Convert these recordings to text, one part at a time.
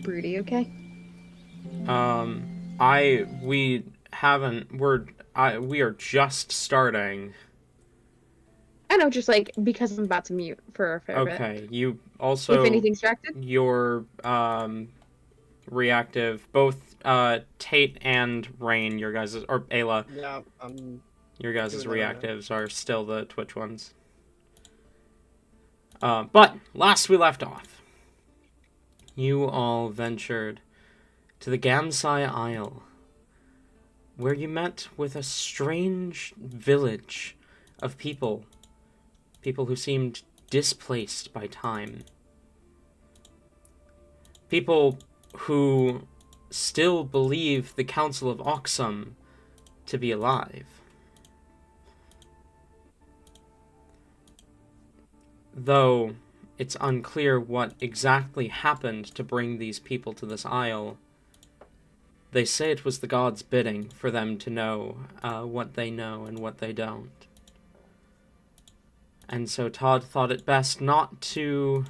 Broody, okay? We haven't, we are just starting. I know, just like because I'm about to mute for a fair bit. Okay, you If also, anything's directed. your, reactive, both, Tate and Rain, your guys' or Ayla, Yeah, I'm your guys' doing that right now. reactives are still the Twitch ones. But, last we left off, you all ventured to the Gamsai Isle, where you met with a strange village of people who seemed displaced by time. People who still believe the Council of Oxum to be alive. Though it's unclear what exactly happened to bring these people to this isle, they say it was the gods' bidding for them to know what they know and what they don't. And so Todd thought it best not to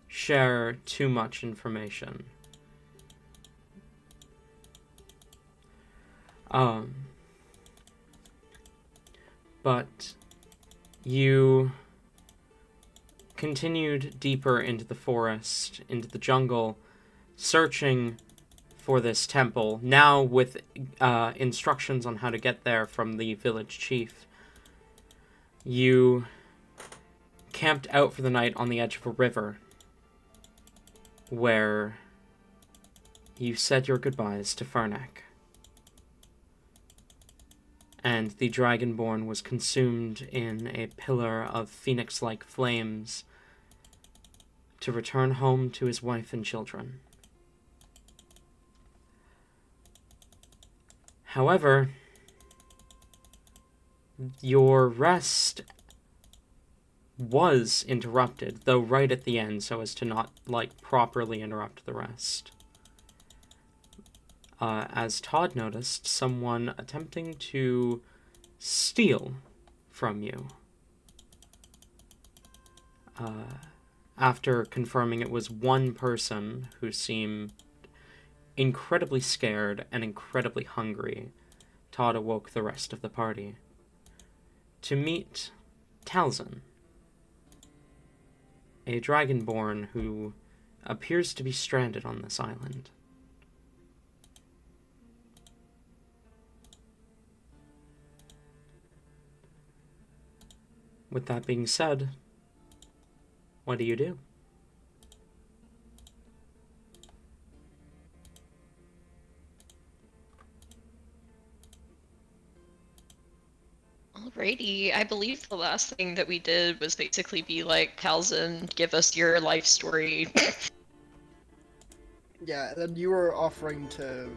share too much information. Um, but you continued deeper into the forest, into the jungle, searching for this temple, now with instructions on how to get there from the village chief. You camped out for the night on the edge of a river, where you said your goodbyes to Fernek. And the Dragonborn was consumed in a pillar of phoenix-like flames to return home to his wife and children. However, your rest was interrupted, though right at the end, so as to not, properly interrupt the rest. As Todd noticed, someone attempting to steal from you. After confirming it was one person who seemed incredibly scared and incredibly hungry, Todd awoke the rest of the party to meet Talzin, a dragonborn who appears to be stranded on this island. With that being said, what do you do? Alrighty, I believe the last thing that we did was basically be like, Calzin, give us your life story. Yeah, and then you were offering to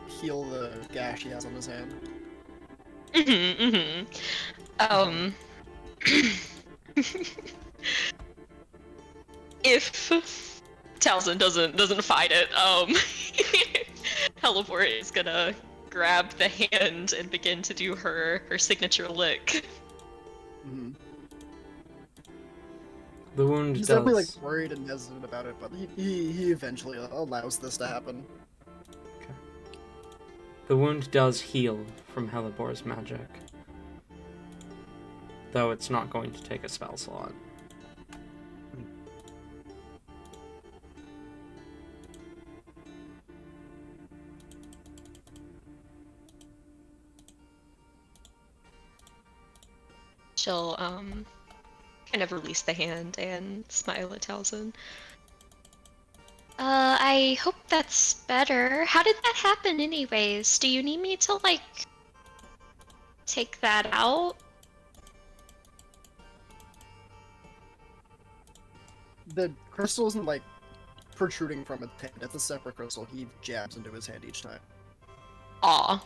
heal the gash he has on his hand. Um, if Talzin doesn't fight it, Helivore is gonna grab the hand and begin to do her signature lick. Mm-hmm. The wound He's does. definitely like worried and hesitant about it, but he eventually allows this to happen. Okay. The wound does heal from Helibor's magic, though it's not going to take a spell slot. She'll kind of release the hand and smile at Talzin. I hope that's better. How did that happen anyways? Do you need me to, like, take that out? The crystal isn't like protruding from its hand. It's a separate crystal he jabs into his hand each time. Aw.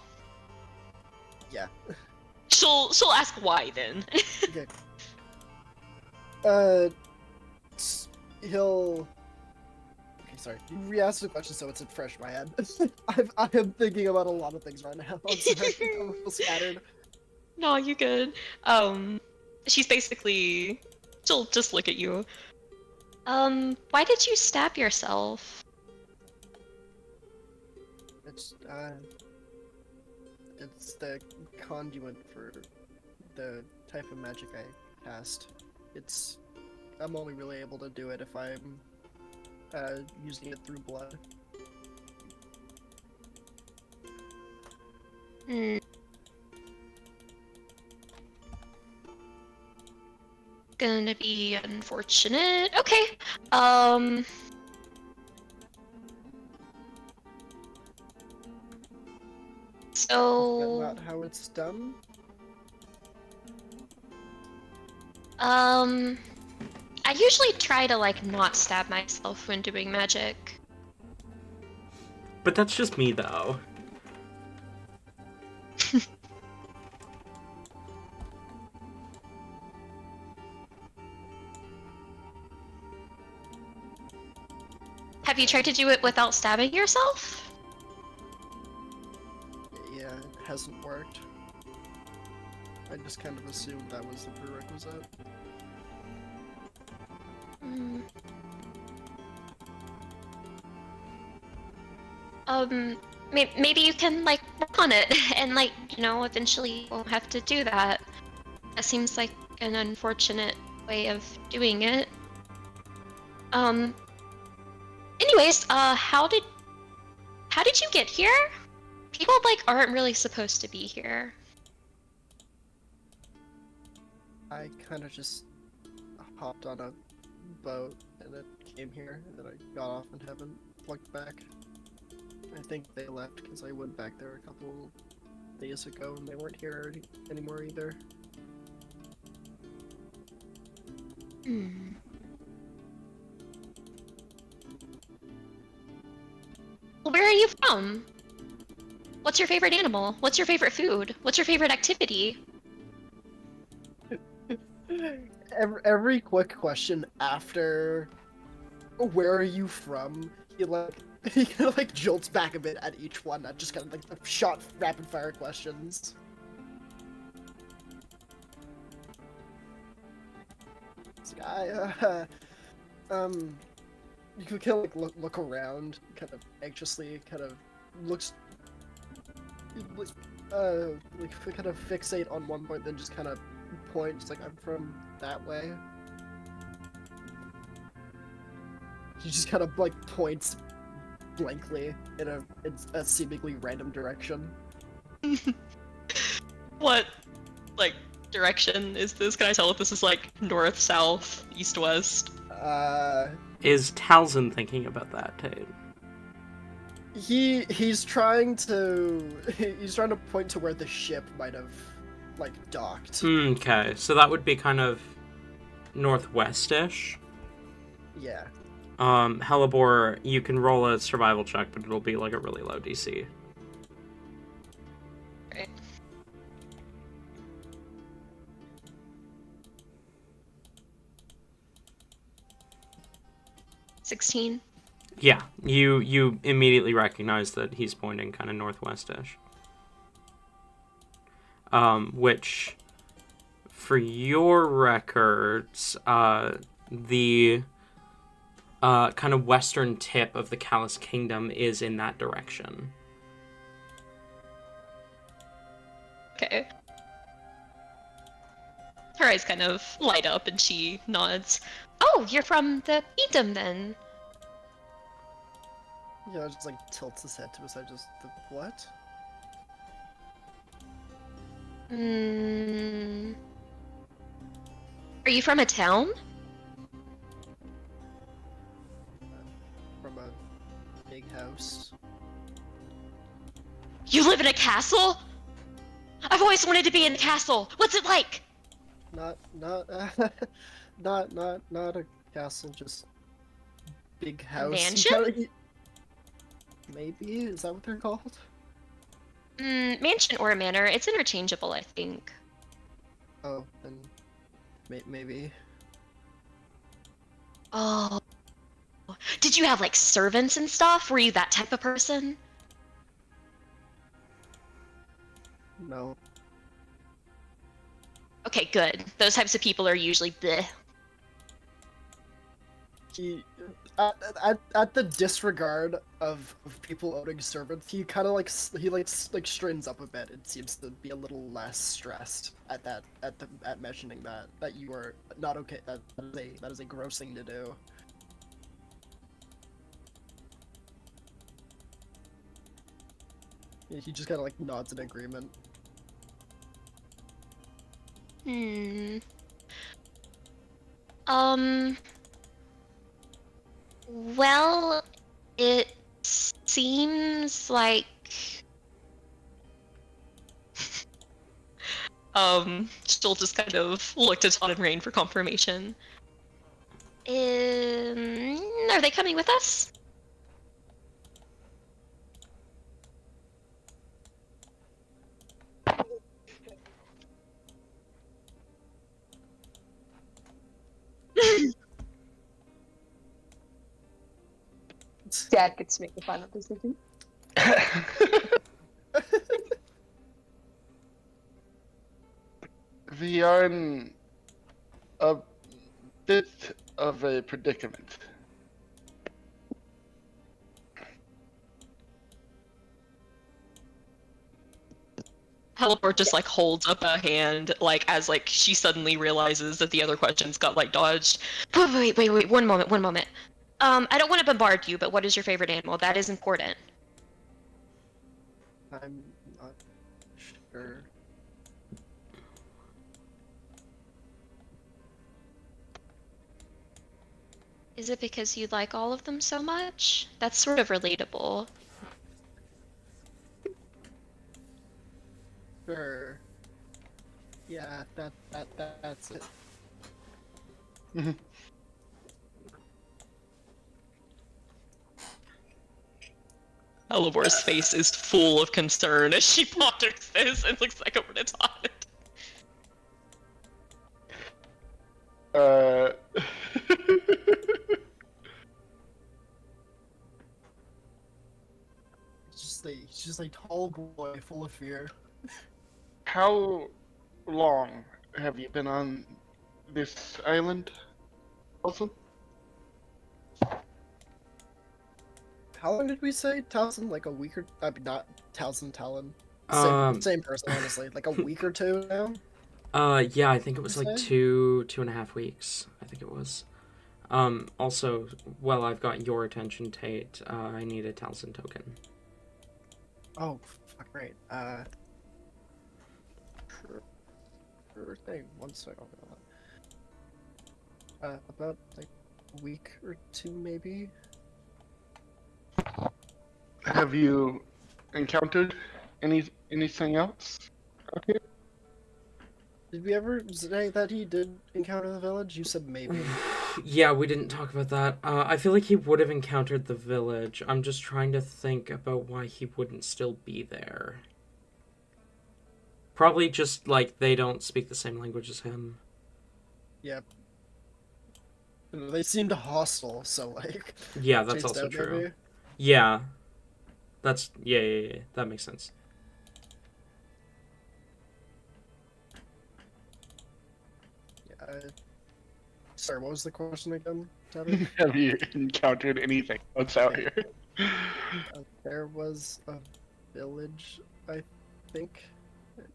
Yeah. She'll ask why then. Okay. He'll. Okay, sorry. You re-asked the question, so it's fresh in my head. I am thinking about a lot of things right now. I'm sorry. I'm a little scattered. No, you good. She's basically, she'll just look at you. Why did you stab yourself? It's the conduit for the type of magic I cast. I'm only really able to do it if I'm using it through blood. Hmm. Gonna be unfortunate. Okay. Is that So, not how it's done? I usually try to like not stab myself when doing magic. But that's just me, though. Have you tried to do it without stabbing yourself? Yeah, it hasn't worked. I just kind of assumed that was the prerequisite. Hmm. Maybe you can like work on it, and like eventually you won't have to do that. That seems like an unfortunate way of doing it. Um. Anyways, how did you get here? People like aren't really supposed to be here. I kind of just hopped on a boat and it came here, and then I got off and haven't looked back. I think they left because I went back there a couple days ago and they weren't here anymore either. Hmm. Well, where are you from? What's your favorite animal? What's your favorite food? What's your favorite activity? Every quick question after where are you from, he kind of like jolts back a bit at each one, not just kind of like the shot rapid fire questions. It's like, you can kind of like look around, kind of anxiously, kind of looks, like kind of fixate on one point, then just kind of points like I'm from that way. He just kind of like points blankly in a seemingly random direction. What, like, direction is this? Can I tell if this is like north, south, east, west? Is Talzin thinking about that, Tate? He's trying to point to where the ship might have like docked. Okay, so that would be kind of northwest-ish. Yeah. Hellebore, you can roll a survival check, but it'll be like a really low DC. Right. $16. Yeah, you immediately recognize that he's pointing kind of northwest-ish. Which, for your records, the kind of western tip of the Callous Kingdom is in that direction. Okay. Her eyes kind of light up and she nods. Oh, you're from the kingdom then. Yeah, just like tilts his head to his side. Just the what? Hmm. Are you from a town? From a big house. You live in a castle? I've always wanted to be in a castle. What's it like? Not not a castle, just big house. mansion? Maybe, is that what they're called? Mansion or a manor. It's interchangeable, I think. Oh, then maybe. Oh. Did you have like servants and stuff? Were you that type of person? No. Okay, good. Those types of people are usually bleh. He at the disregard of people owning servants, he kind of like straightens up a bit and seems to be a little less stressed at mentioning that you are not okay. That is a gross thing to do. Yeah, he just kind of like nods in agreement. Hmm. Well, it seems like She'll just kind of look to Todd and Rain for confirmation. are they coming with us? Dad gets to make the final decision. We are in a bit of a predicament. Teleport just like holds up a hand, like as like she suddenly realizes that the other questions got like dodged. Wait, one moment. I don't want to bombard you, but what is your favorite animal? That is important. I'm not sure. Is it because you like all of them so much? That's sort of relatable. Sure. Yeah, that's it. Elibor's face is full of concern as she ponders this and looks like over to Todd. Uh, He's just a tall boy full of fear. How long have you been on this island, Wilson? How long did we say? Talon, like a week or I mean, not Talon. Same person, honestly. Like a week or two now. Yeah, I think it was like Say? 2.5 weeks. I think it was. Also, well, I've got your attention, Tate. I need a Taliesin token. Oh, fuck, great. Sure thing. One second. About like a week or two, maybe. Have you encountered anything else out here? Did we ever say that he did encounter the village? You said maybe. Yeah, we didn't talk about that. I feel like he would have encountered the village. I'm just trying to think about why he wouldn't still be there. Probably just, like, they don't speak the same language as him. Yep. They seemed hostile, so like. Yeah, that's chased also out, true. maybe? Yeah. That's... Yeah. That makes sense. Yeah. Sorry, what was the question again, Tabby? Have you encountered anything else out here? There was a village, I think.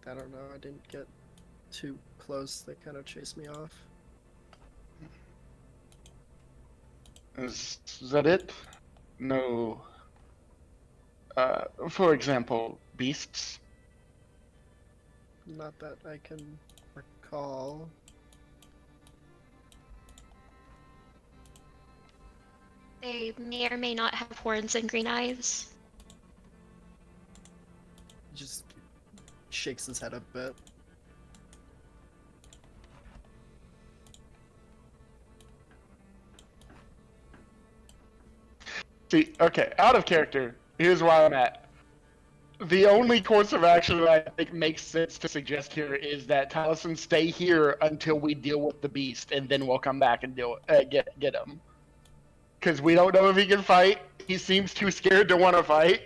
I don't know, I didn't get too close. They kind of chased me off. Is that it? No. For example, beasts? Not that I can recall. They may or may not have horns and green eyes. He just shakes his head a bit. See, okay, out of character, here's where I'm at. The only course of action that I think makes sense to suggest here is that Taliesin stay here until we deal with the beast, and then we'll come back and get him. Because we don't know if he can fight. He seems too scared to want to fight.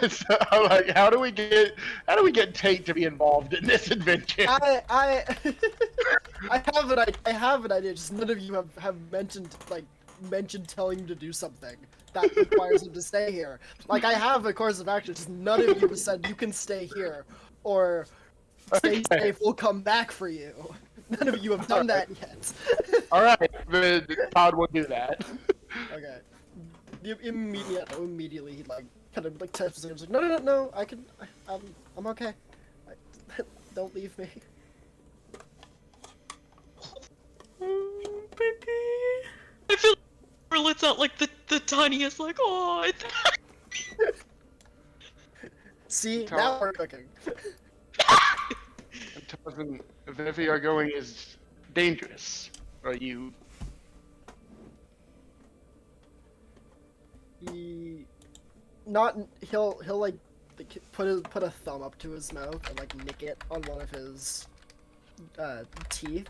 So I'm like, how do we get Tate to be involved in this adventure? I have an idea. Just none of you have mentioned like mentioned telling him to do something that requires him to stay here. Like, I have a course of action, just none of you have said you can stay here, or stay safe, we'll come back for you. None of you have done that yet. Alright, then Todd will do that. Okay. Immediately he like kind of like taps his hands like, no, I'm okay. Don't leave me. Baby. I feel like lets out like the tiniest like, oh. See, now we're cooking. Tarzan, if we are going is dangerous. Are you? He'll like put a thumb up to his mouth and like nick it on one of his teeth.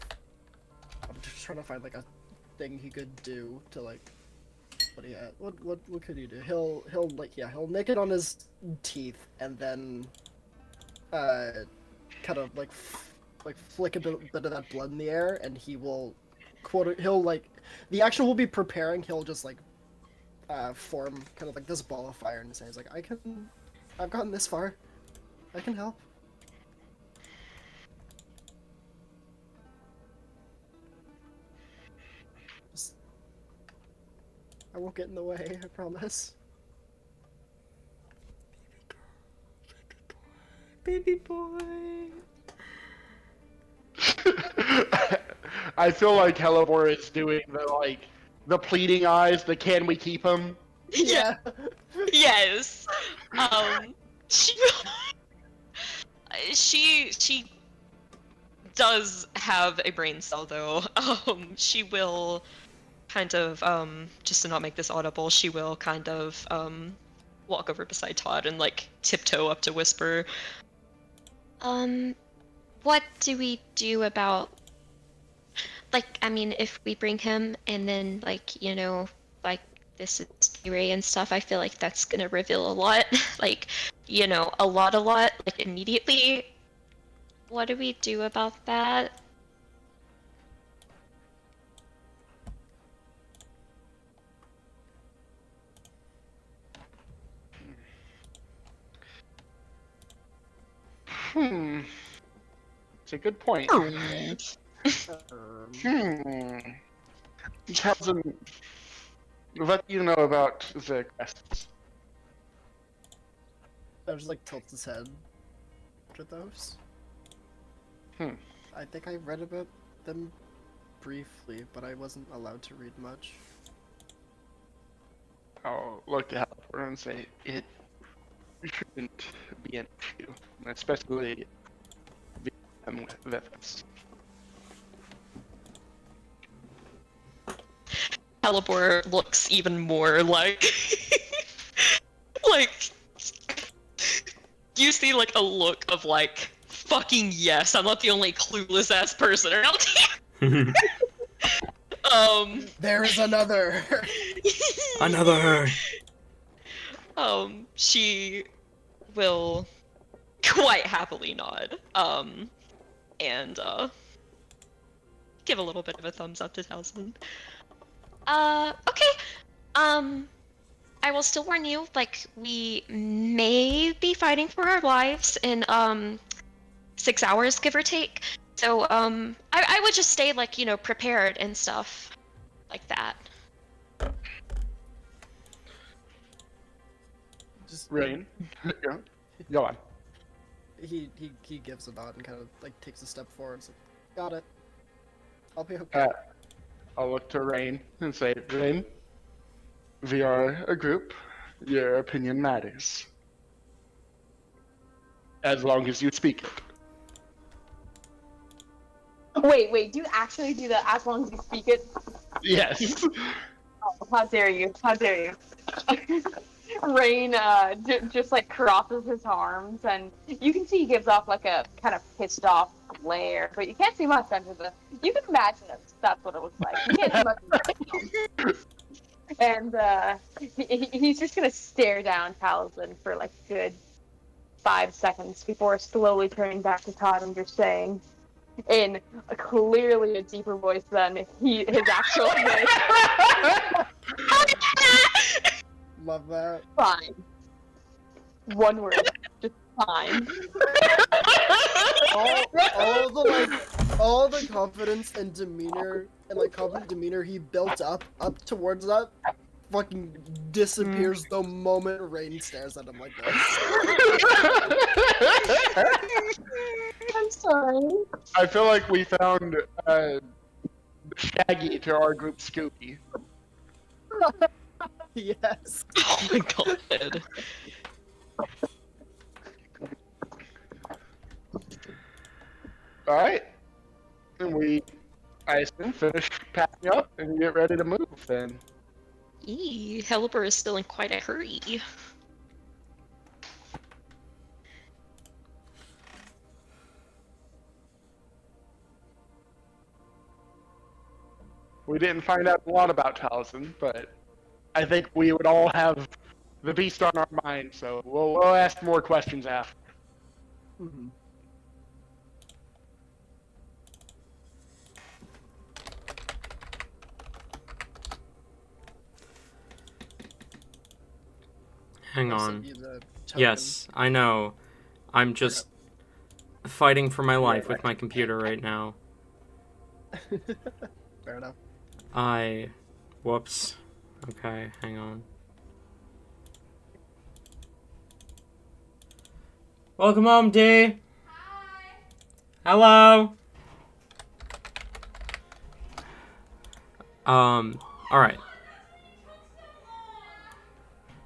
I'm just trying to find like a thing he could do to like what could he do? He'll nick it on his teeth and then kind of like flick a bit of that blood in the air, and he'll like the action will be preparing. He'll just like form kind of like this ball of fire in his hands. Like, I've gotten this far. I can help. I won't get in the way, I promise. Baby boy. I feel like Hellebore is doing the pleading eyes, the can we keep him? Yeah. Yes. She does have a brain cell though. She will kind of just to not make this audible, she will kind of walk over beside Todd and like tiptoe up to whisper. What do we do about, like, I mean, if we bring him and then, like, you know, like, this is Ray and stuff, I feel like that's gonna reveal a lot. Like, you know, a lot, like, immediately. What do we do about that? It's a good point. Tarzan, what do you know about the quests? I just like tilts his head to those. I think I read about them briefly, but I wasn't allowed to read much. I'll look at her and say it shouldn't be an issue, especially with us. Hellebore looks even more like like you see like a look of like fucking yes, I'm not the only clueless ass person around here. There is another. Another. She will quite happily nod. And give a little bit of a thumbs up to Towson. Okay. I will still warn you, like, we may be fighting for our lives in, 6 hours, give or take. So, I would just stay, like, you know, prepared and stuff like that. Just Rain, go on. he gives a nod and kind of like takes a step forward and says, "Got it. I'll be okay." I'll look to Rain and say, Rain, we are a group. Your opinion matters. As long as you speak it. Wait, do you actually do that as long as you speak it? Yes. Oh, how dare you? How dare you? Rain just like crosses his arms, and you can see he gives off like a kind of pissed off glare, but you can't see much under the. You can imagine that's what it looks like. You can't see much. And he's just gonna stare down Taliesin for like a good 5 seconds before slowly turning back to Todd and just saying, in clearly a deeper voice than his actual voice. Love that. Fine. One word. Just fine. All the confidence and demeanor and like confident demeanor he built up towards that fucking disappears the moment Rain stares at him like this. I'm sorry. I feel like we found Shaggy to our group Scooby. Yes. Oh my god. Alright. And I assume, finish packing up and get ready to move then. Helper is still in quite a hurry. We didn't find out a lot about Taliesin, but I think we would all have the beast on our mind, so we'll ask more questions after. Mm-hmm. Hang I on. sent you the token. Yes, I know. I'm just fighting for my life with my computer right now. Fair enough. Whoops. Okay, hang on. Welcome home, D. Hi. Hello. Alright.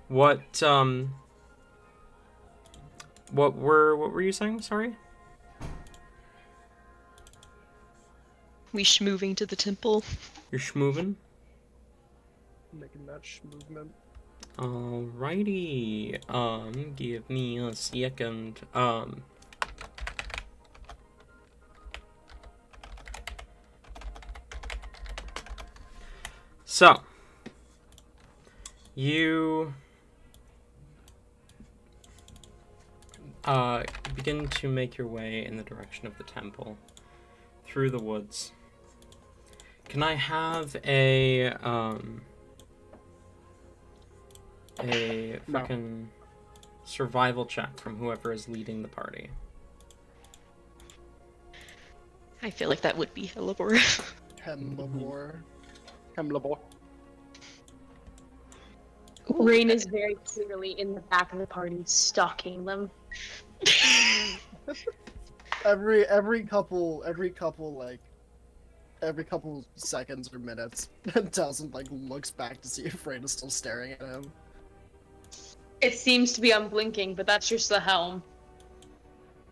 What were you saying? Sorry? We moving to the temple. You're schmoving? Making that movement. Alrighty. Give me a second. So, you begin to make your way in the direction of the temple through the woods. Can I have a fucking survival check from whoever is leading the party? I feel like that would be Helper. Hemlabor. Rain is very clearly in the back of the party, stalking them. Every couple seconds or minutes, Taliesin like looks back to see if Rain is still staring at him. It seems to be unblinking, but that's just the helm.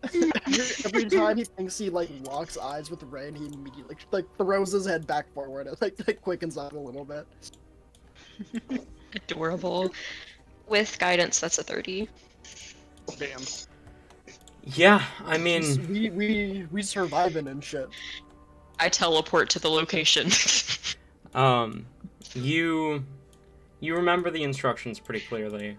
Every time he thinks he like locks eyes with Rain, he immediately like throws his head back forward and like quickens up a little bit. Adorable. With guidance, that's a 30. Damn. Yeah, I mean, we surviving and shit. I teleport to the location. you remember the instructions pretty clearly.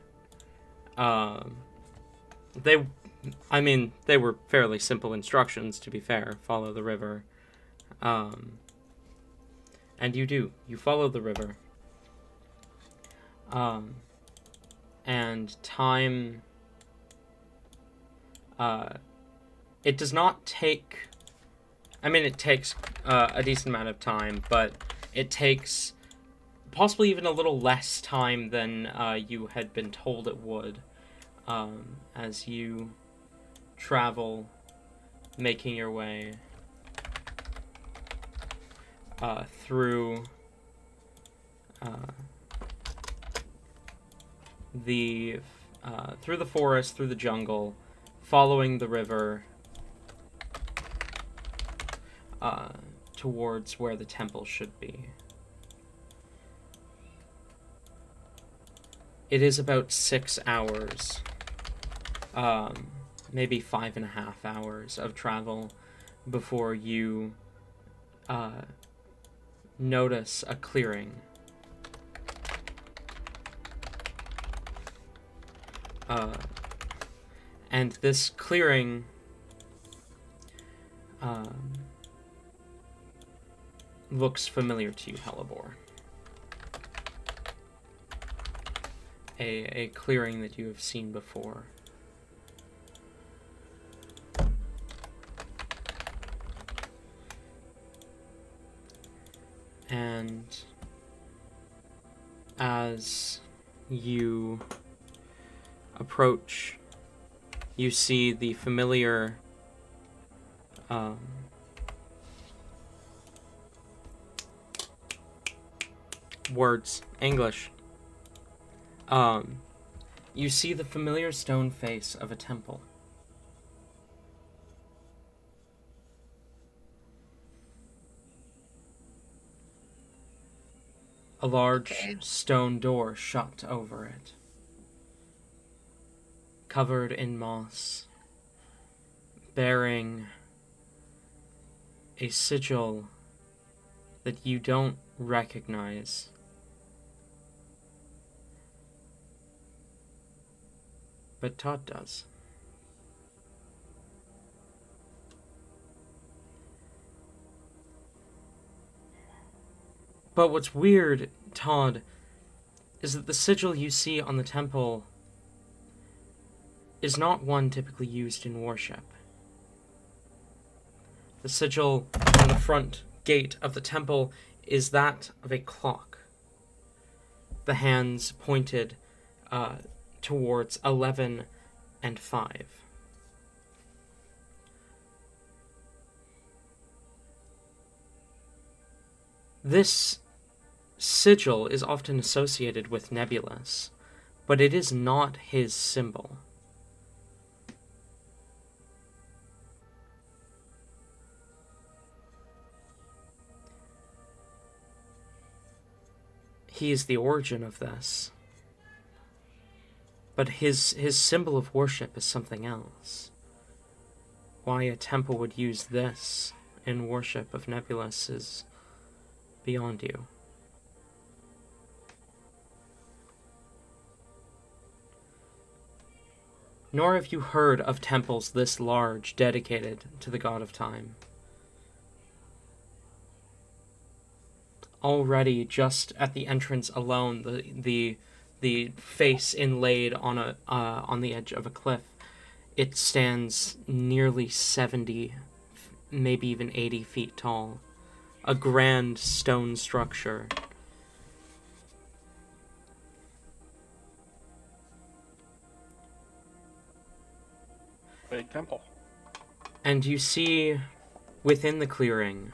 They were fairly simple instructions, to be fair. Follow the river. And you follow the river. And time, it does not take, it takes a decent amount of time, but it takes possibly even a little less time than you had been told it would, as you travel, making your way through the forest, through the jungle, following the river towards where the temple should be. It is about 6 hours, maybe 5.5 hours of travel before you notice a clearing. And this clearing looks familiar to you, Hellebore. A clearing that you have seen before. And as you approach, you see the familiar words, English. You see the familiar stone face of a temple. A large stone door shut over it, covered in moss, bearing a sigil that you don't recognize. But Todd does. But what's weird, Todd, is that the sigil you see on the temple is not one typically used in worship. The sigil on the front gate of the temple is that of a clock. The hands pointed towards 11 and 5. This sigil is often associated with Nebulus, but it is not his symbol. He is the origin of this. But his symbol of worship is something else. Why a temple would use this in worship of Nebulus is beyond you. Nor have you heard of temples this large dedicated to the god of time. Already, just at the entrance alone, the face inlaid on the edge of a cliff, it stands nearly 70, maybe even 80 feet tall. A grand stone structure. Big temple. And you see within the clearing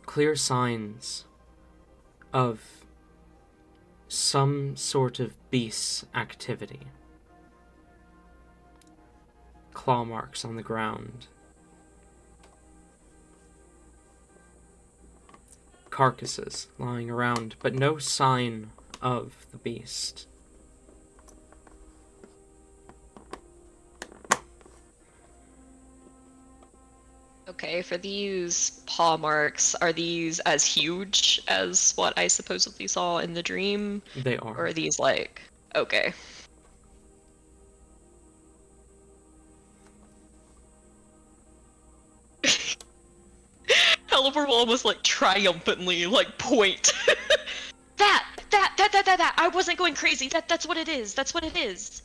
clear signs of some sort of beast activity. Claw marks on the ground. Carcasses lying around, but no sign of the beast. Okay, for these paw marks, are these as huge as what I supposedly saw in the dream? They are. Or are these like... Okay. Hellebore will almost like triumphantly like point. that! I wasn't going crazy. That's what it is. That's what it is.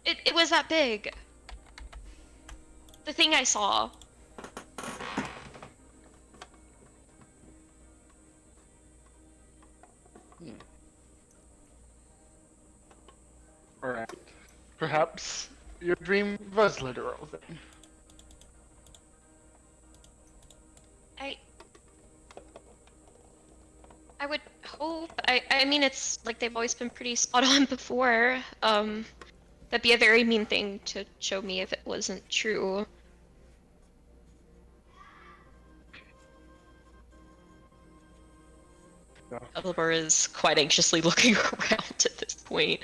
It was that big. The thing I saw. Alright. Perhaps your dream was literal then. I would hope. I mean, it's like they've always been pretty spot on before. That'd be a very mean thing to show me if it wasn't true. Hellebore is quite anxiously looking around at this point.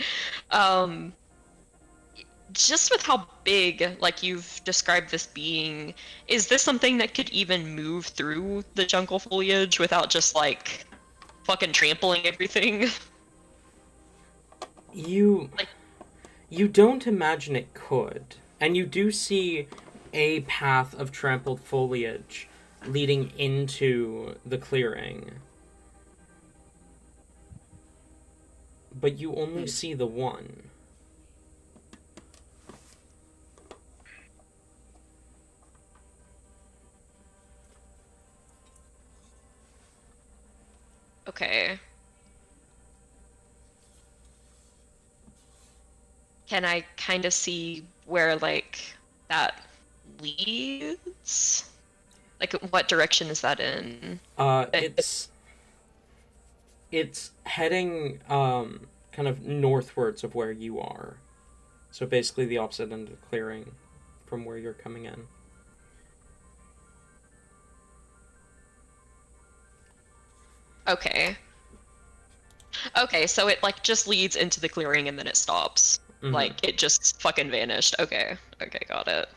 Just with how big, like, you've described this being, is this something that could even move through the jungle foliage without just, like, fucking trampling everything? You don't imagine it could. And you do see a path of trampled foliage leading into the clearing. But you only see the one. Okay. Can I kind of see where, like, that leads? Like, what direction is that in? It's heading kind of northwards of where you are. So basically the opposite end of the clearing from where you're coming in. Okay. Okay, so it, like, just leads into the clearing and then it stops. Mhm. Like, it just fucking vanished. Okay. Okay, got it.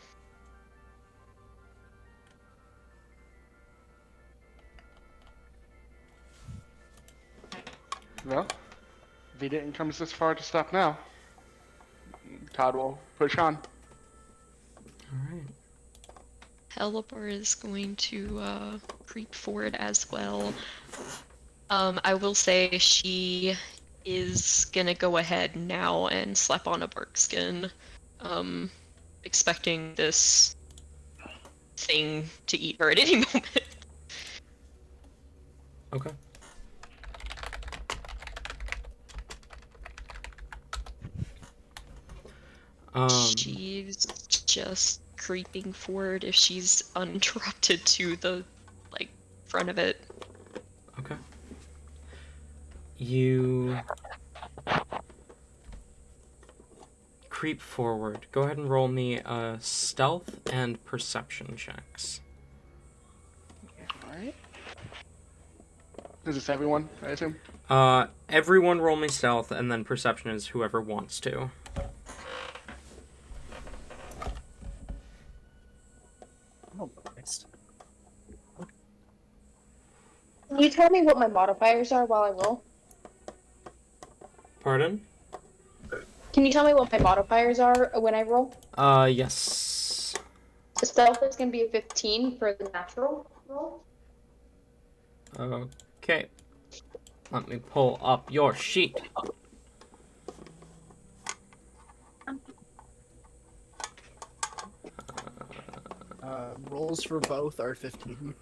Well, if he didn't come this far to stop now, Todd will push on. Alright. Helipor is going to creep forward as well. I will say she is gonna go ahead now and slap on a bark skin, expecting this thing to eat her at any moment. Okay. She's just creeping forward if she's uninterrupted to the, like, front of it. Okay. You creep forward. Go ahead and roll me stealth and perception checks. Alright. Is this everyone, I assume? Everyone roll me stealth, and then perception is whoever wants to. Oh, Christ. Can you tell me what my modifiers are while I roll? Pardon? Can you tell me what my modifiers are when I roll? Yes. The stealth is going to be a 15 for the natural roll. Okay. Let me pull up your sheet. Rolls for both are 15.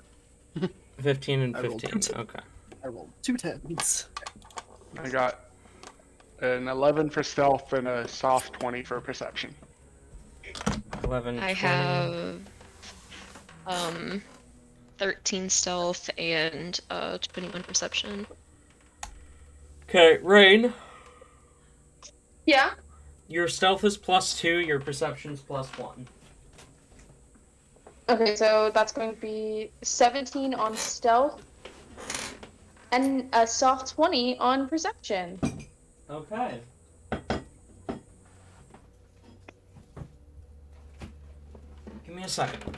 15 and I rolled 15. two. Okay. I rolled 2 10s. I got an 11 for stealth and a soft 20 for perception. 11, I 20. have 13 stealth and 21 perception. Okay, Rain. Yeah. Your stealth is +2, your perception is +1. Okay, so that's going to be 17 on stealth and a soft 20 on perception. Okay. Give me a second.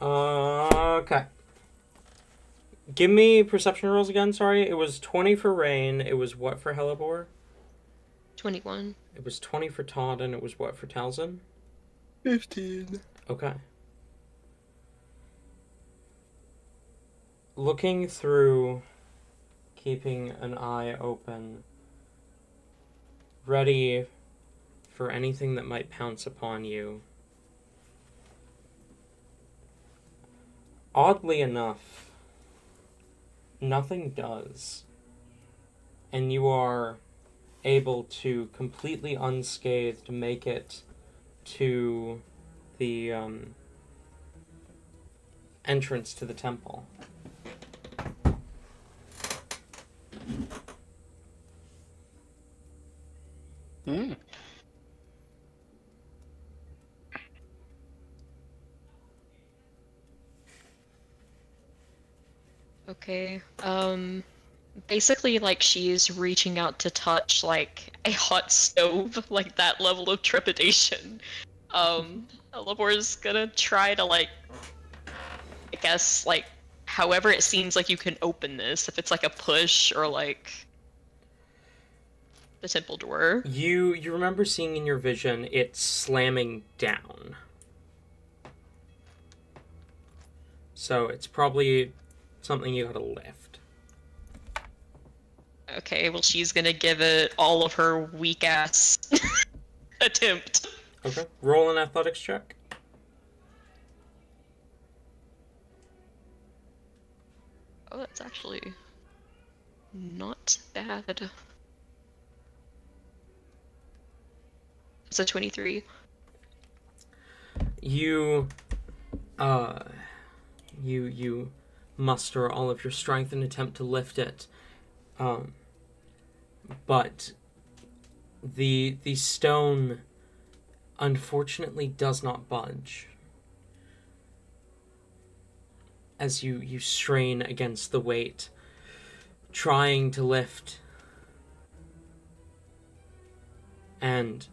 Okay. Give me perception rolls again, sorry. It was 20 for Rain. It was what for Hellebore? 21. It was 20 for Todd, and it was what for Talzin? 15. Okay. Looking through, keeping an eye open, ready for anything that might pounce upon you. Oddly enough, nothing does. And you are able to completely unscathed make it to the entrance to the temple. Hmm. Okay. basically like she's reaching out to touch like a hot stove, like that level of trepidation. Labor's gonna try to like, I guess like, however it seems like you can open this, if it's like a push or like the temple door. You remember seeing in your vision it slamming down. So it's probably something you gotta lift. Okay, well she's gonna give it all of her weak ass attempt. Okay. Roll an athletics check. Oh, that's actually not bad. It's a 23. You muster all of your strength and attempt to lift it. But the stone unfortunately does not budge. As you strain against the weight, trying to lift, and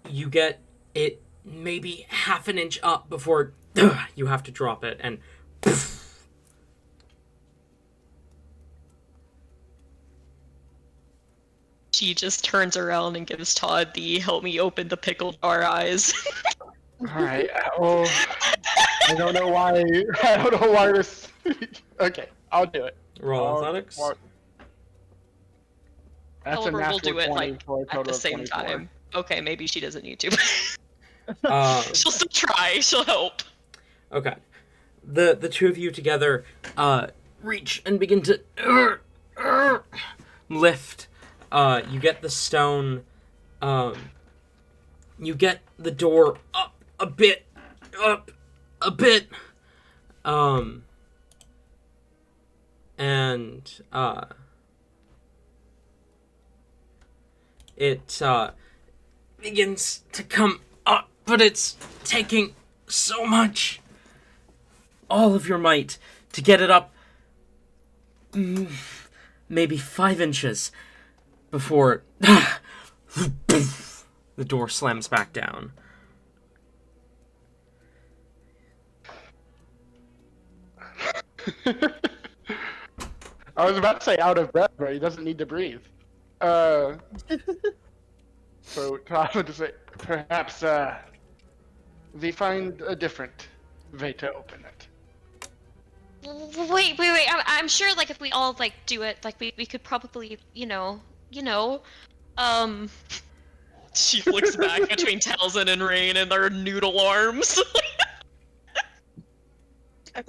you get it maybe half an inch up before you have to drop it, and poof. She just turns around and gives Todd the help me open the pickle jar eyes. Alright, oh, I don't know why this... Okay, I'll do it. Roll athletics. That's a Oliver will natural do it 20 like for a total at the of same 24. time. Okay, maybe she doesn't need to. She'll still try. She'll help. Okay. The two of you together reach and begin to lift. You get the stone. You get the door up a bit. And it begins to come up, but it's taking so much, all of your might, to get it up maybe 5 inches before the door slams back down. I was about to say out of breath, but he doesn't need to breathe. So I would just say, perhaps we find a different way to open it. Wait. I'm sure, like, if we all, like, do it, like, we could probably, you know. She looks back between Talzin and Rain and their noodle arms.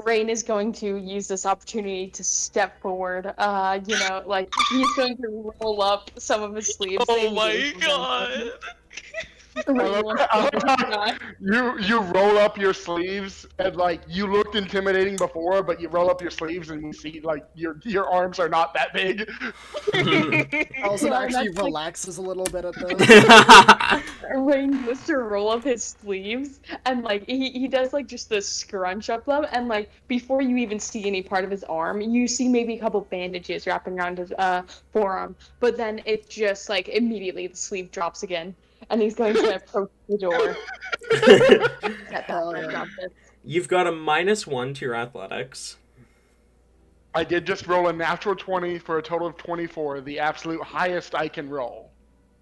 Rain is going to use this opportunity to step forward. Like he's going to roll up some of his sleeves. Oh my god! Rain wants to try. You roll up your sleeves and like you looked intimidating before, but you roll up your sleeves and you see like your arms are not that big. Also, No, actually that's like- relaxes a little bit at this. Rain goes to roll up his sleeves and like he does like just the scrunch up them, and like before you even see any part of his arm, you see maybe a couple bandages wrapping around his forearm, but then it just like immediately the sleeve drops again. And he's going to approach the door. Hell yeah. You've got a -1 to your athletics. I did just roll a natural 20 for a total of 24, the absolute highest I can roll.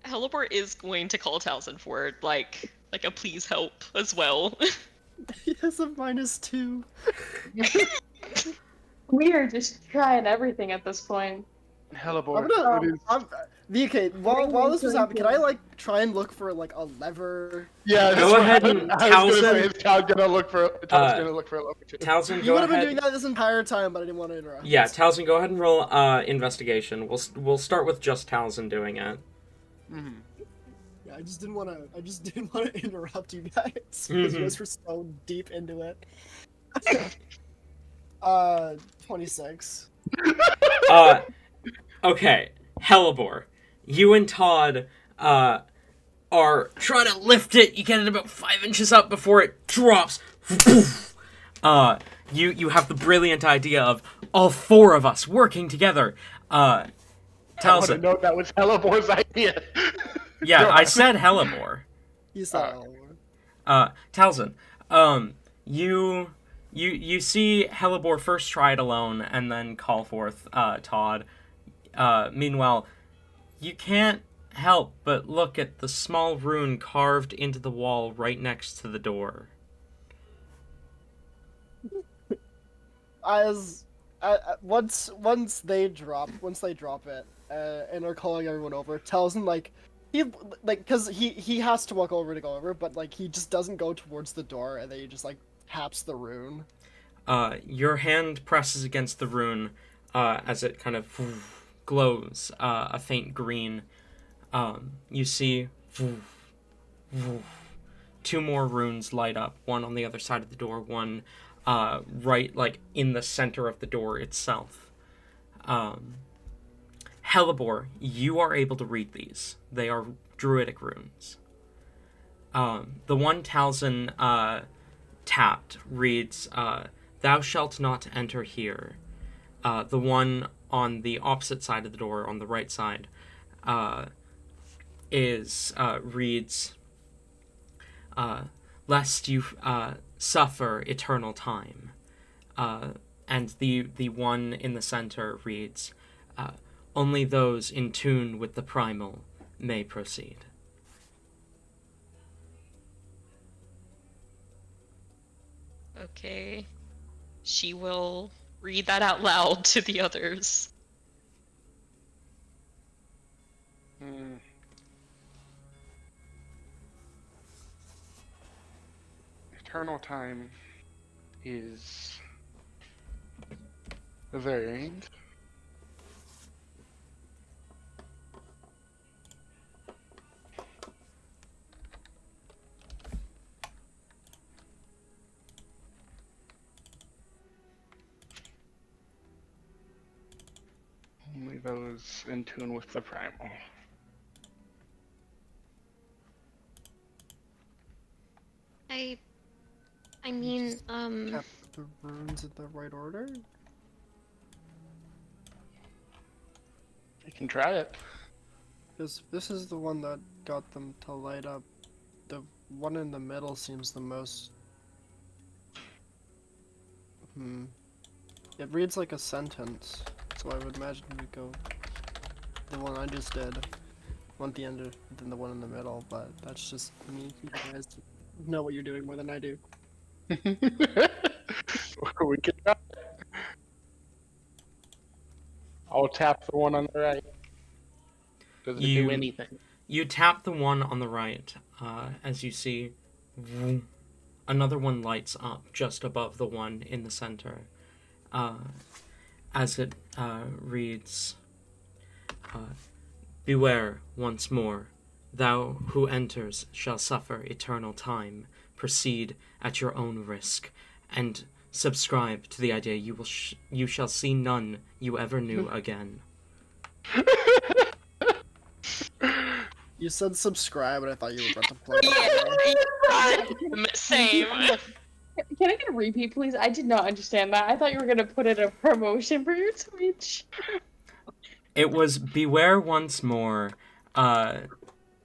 Helibor is going to call Talzin for it, like a please help as well. He has a -2. We are just trying everything at this point. Hellebore, Okay, while this was happening, can I like try and look for like a lever? Yeah, Go ahead and I was gonna say, Talzin. is Tal gonna look for a lever too. Talzin, You go would have been ahead. doing that this entire time, but I didn't want to interrupt. Yeah, Talzin, go ahead and roll investigation. We'll start with just Talzin doing it. Mm-hmm. Yeah, I just didn't want to interrupt you guys because you guys were so deep into it. 26. Okay, Hellebore, you and Todd are trying to lift it. You get it about 5 inches up before it drops. You have the brilliant idea of all 4 of us working together. I want to Taliesin. note that was Helibor's idea. Yeah, Go I on. said Helibor. He's Taliesin, you see Helibor first try it alone and then call forth Todd. Meanwhile, you can't help but look at the small rune carved into the wall right next to the door. Once they drop it, and are calling everyone over, tells him because he has to walk over to go over, but like he just doesn't go towards the door, and then he just like taps the rune. Your hand presses against the rune as it kind of glows a faint green. You see two more runes light up, one on the other side of the door, one right like in the center of the door itself. Helibor, you are able to read these. They are druidic runes. The one Taliesin tapped reads, "Thou shalt not enter here." The one on the opposite side of the door, on the right side, reads, "Lest you suffer eternal time." And the one in the center reads, "Only those in tune with the primal may proceed." Okay. She will read that out loud to the others. Eternal time is varied. Only those in tune with the primal. I mean, Tap the runes in the right order. You can try it. Because this is the one that got them to light up. The one in the middle seems the most. It reads like a sentence, so I would imagine we'd go. The one I just did, one at the end, then the one in the middle. But that's just me. You guys know what you're doing more than I do. We can try it. I'll tap the one on the right. Does it do anything? You tap the one on the right, as you see another one lights up just above the one in the center. As it reads, "Beware once more. Thou who enters shall suffer eternal time. Proceed at your own risk, and subscribe to the idea you shall see none you ever knew again." You said subscribe, and I thought you were about to play. Yeah, same. Can I get a repeat, please? I did not understand that. I thought you were gonna put in a promotion for your Twitch. It was "Beware once more,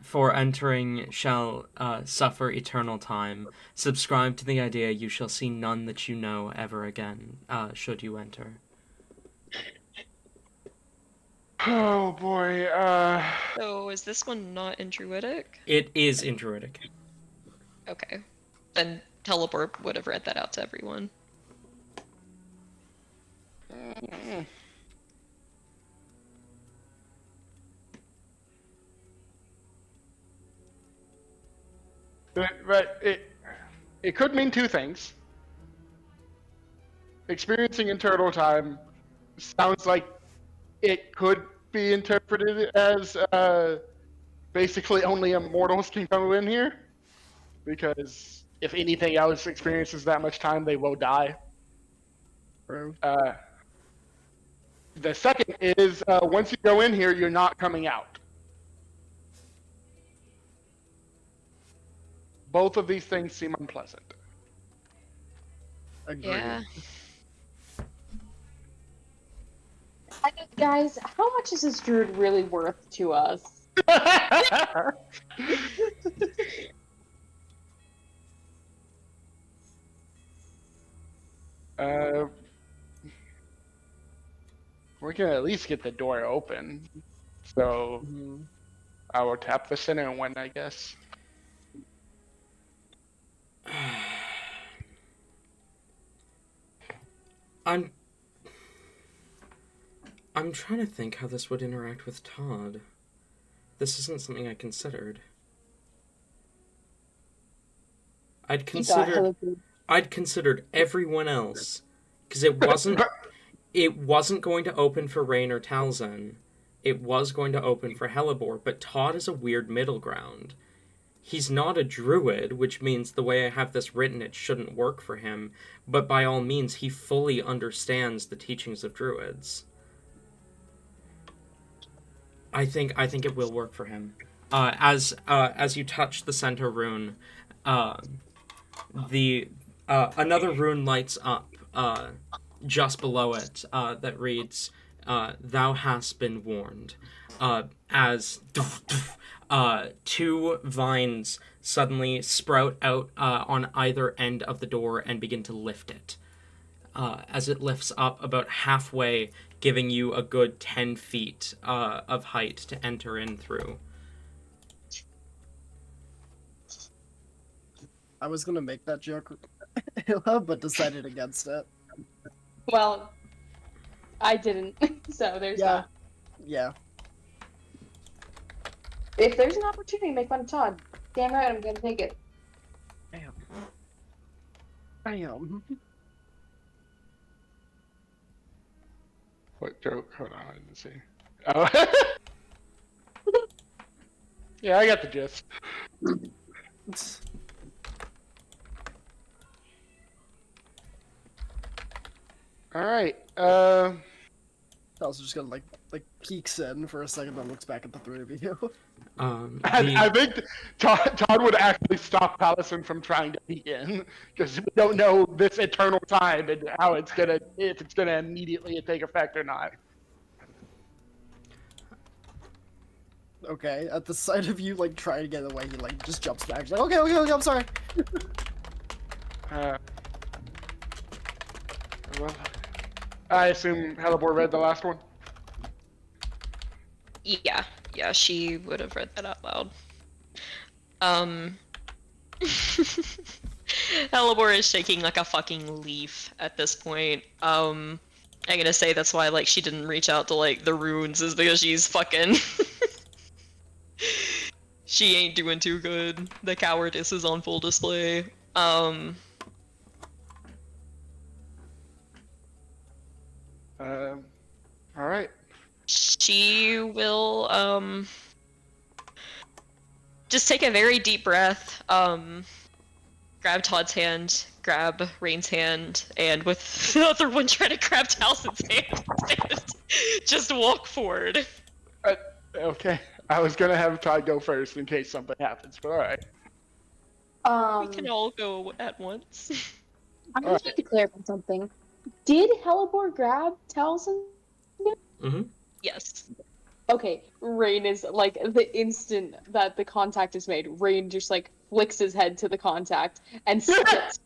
for entering shall suffer eternal time. Subscribe to the idea you shall see none that you know ever again, should you enter." Oh boy. So is this one not in Druidic? It is in Druidic. Okay. Then Teleport would have read that out to everyone. But it could mean two things. Experiencing eternal time sounds like it could be interpreted as basically only immortals can come in here, because if anything else experiences that much time, they will die. True. The second is once you go in here, you're not coming out. Both of these things seem unpleasant. Agreed. Yeah. I just Guys, how much is this druid really worth to us? We're gonna at least get the door open. So I will tap the center one, I guess. I'm trying to think how this would interact with Todd. This isn't something I considered. I'd considered everyone else, because it wasn't going to open for Rain or Talzin. It was going to open for Hellebore, but Todd is a weird middle ground. He's not a druid, which means the way I have this written, it shouldn't work for him, but by all means, he fully understands the teachings of druids. I think it will work for him. As you touch the center rune, another rune lights up just below it that reads, "Thou hast been warned." As two vines suddenly sprout out on either end of the door and begin to lift it. As it lifts up about halfway, giving you a good 10 feet of height to enter in through. I was gonna make that joke, but decided against it. Well, I didn't, so there's that. Yeah. If there's an opportunity to make fun of Todd, damn right I'm gonna take it. Damn. What joke? Hold on, I didn't see. Oh. Yeah, I got the gist. Alright, I was just gonna like peeks in for a second, then looks back at the three of you. I think Todd would actually stop Allison from trying to peek in, because we don't know this eternal time and how if it's gonna immediately take effect or not. Okay, at the sight of you like trying to get away, he like just jumps back. He's like, okay, I'm sorry. Well, I assume Hellebore read the last one? Yeah, she would have read that out loud. Hellebore is shaking like a fucking leaf at this point. I'm gonna say that's why like she didn't reach out to like the runes, is because she's fucking she ain't doing too good. The cowardice is on full display. Alright. She will just take a very deep breath, grab Todd's hand, grab Rain's hand, and with the other one try to grab Talson's hand and just walk forward. Okay. I was gonna have Todd go first in case something happens, but alright. We can all go at once. I'm gonna need to clarify something. Did Hellebore grab Taliesin? Mm-hmm. Yes. Okay, Rain is like the instant that the contact is made, Rain just like flicks his head to the contact and spits.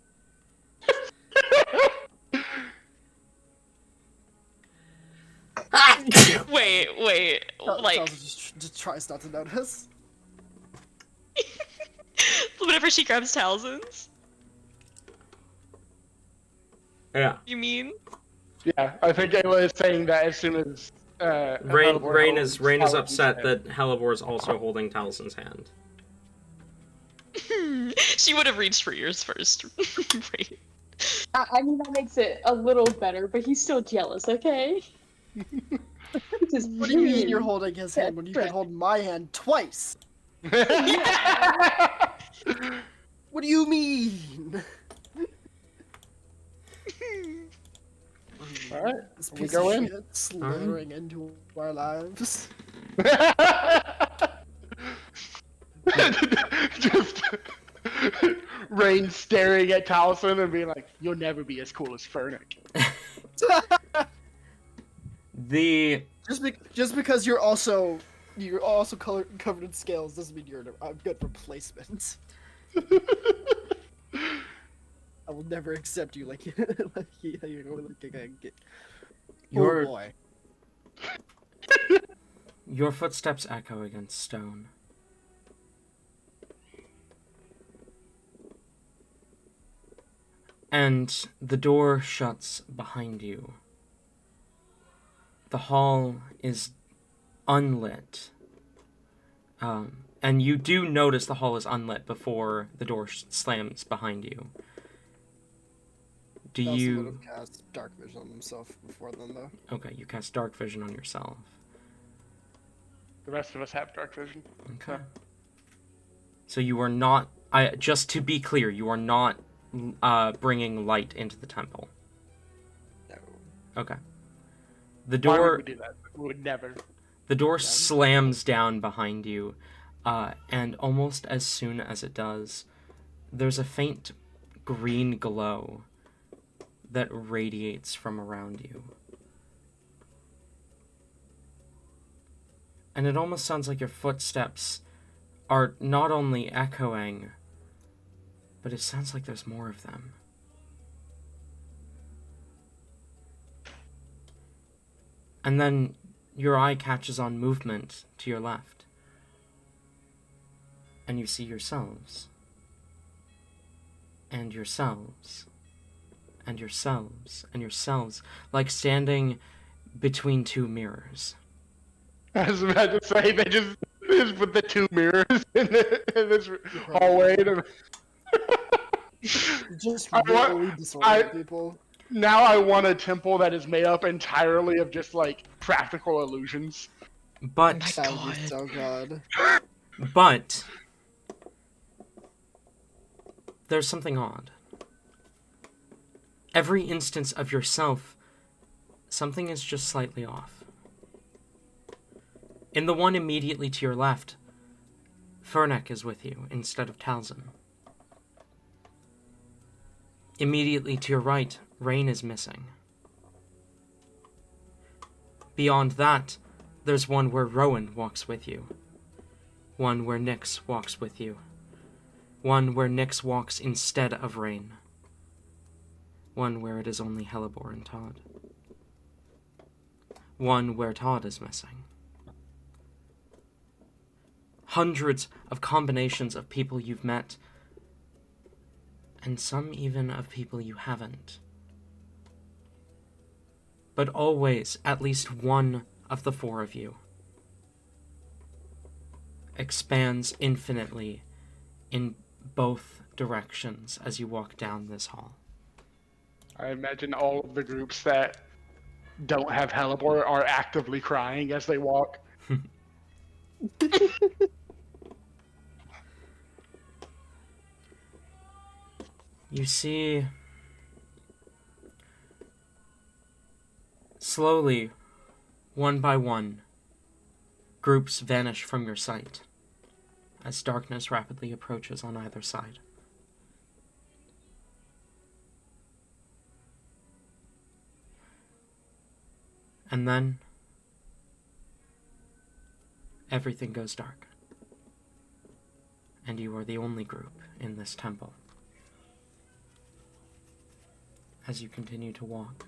Wait, like just tries not to notice. whenever she grabs Talzin's? Yeah. You mean? Yeah, I think I was saying that as soon as Rain is upset that Hellebore is also holding Talzin's hand. She would have reached for yours first. Right. I mean, that makes it a little better, but he's still jealous, okay? What do you mean you're holding his hand when you can hold my hand twice? What do you mean? Alright, This we piece go of in. shit slithering into our lives. Just Rain staring at Taliesin and being like, "You'll never be as cool as Fernic." The Just because you're also covered in scales doesn't mean you're a good replacement. I will never accept you like you're like a get. Your Oh boy. your footsteps echo against stone. And the door shuts behind you. The hall is unlit. And you do notice the hall is unlit before the door slams behind you. Do He also would you... have cast dark vision on himself before then, though. Okay, you cast dark vision on yourself. The rest of us have dark vision. Okay. So you are not... just to be clear, you are not bringing light into the temple. No. Okay. The Why door... would we do that? We would never. The door slams down behind you, and almost as soon as it does, there's a faint green glow that radiates from around you. And it almost sounds like your footsteps are not only echoing, but it sounds like there's more of them. And then your eye catches on movement to your left. And you see yourselves. And yourselves. And yourselves. And yourselves. Like standing between two mirrors. I was about to say, they just put the two mirrors in this hallway. Just I want- really disorient people. Now I want a temple that is made up entirely of just, like, practical illusions. But... That would be so good. But... there's something odd. Every instance of yourself, something is just slightly off. In the one immediately to your left, Fernek is with you instead of Talzin. Immediately to your right, Rain is missing. Beyond that, there's one where Rowan walks with you. One where Nyx walks with you. One where Nyx walks instead of Rain. One where it is only Hellebore and Todd. One where Todd is missing. Hundreds of combinations of people you've met, and some even of people you haven't. But always at least one of the four of you expands infinitely in both directions as you walk down this hall. I imagine all of the groups that don't have Hellebore are actively crying as they walk. You see, slowly, one by one, groups vanish from your sight as darkness rapidly approaches on either side. And then, everything goes dark. And you are the only group in this temple. As you continue to walk,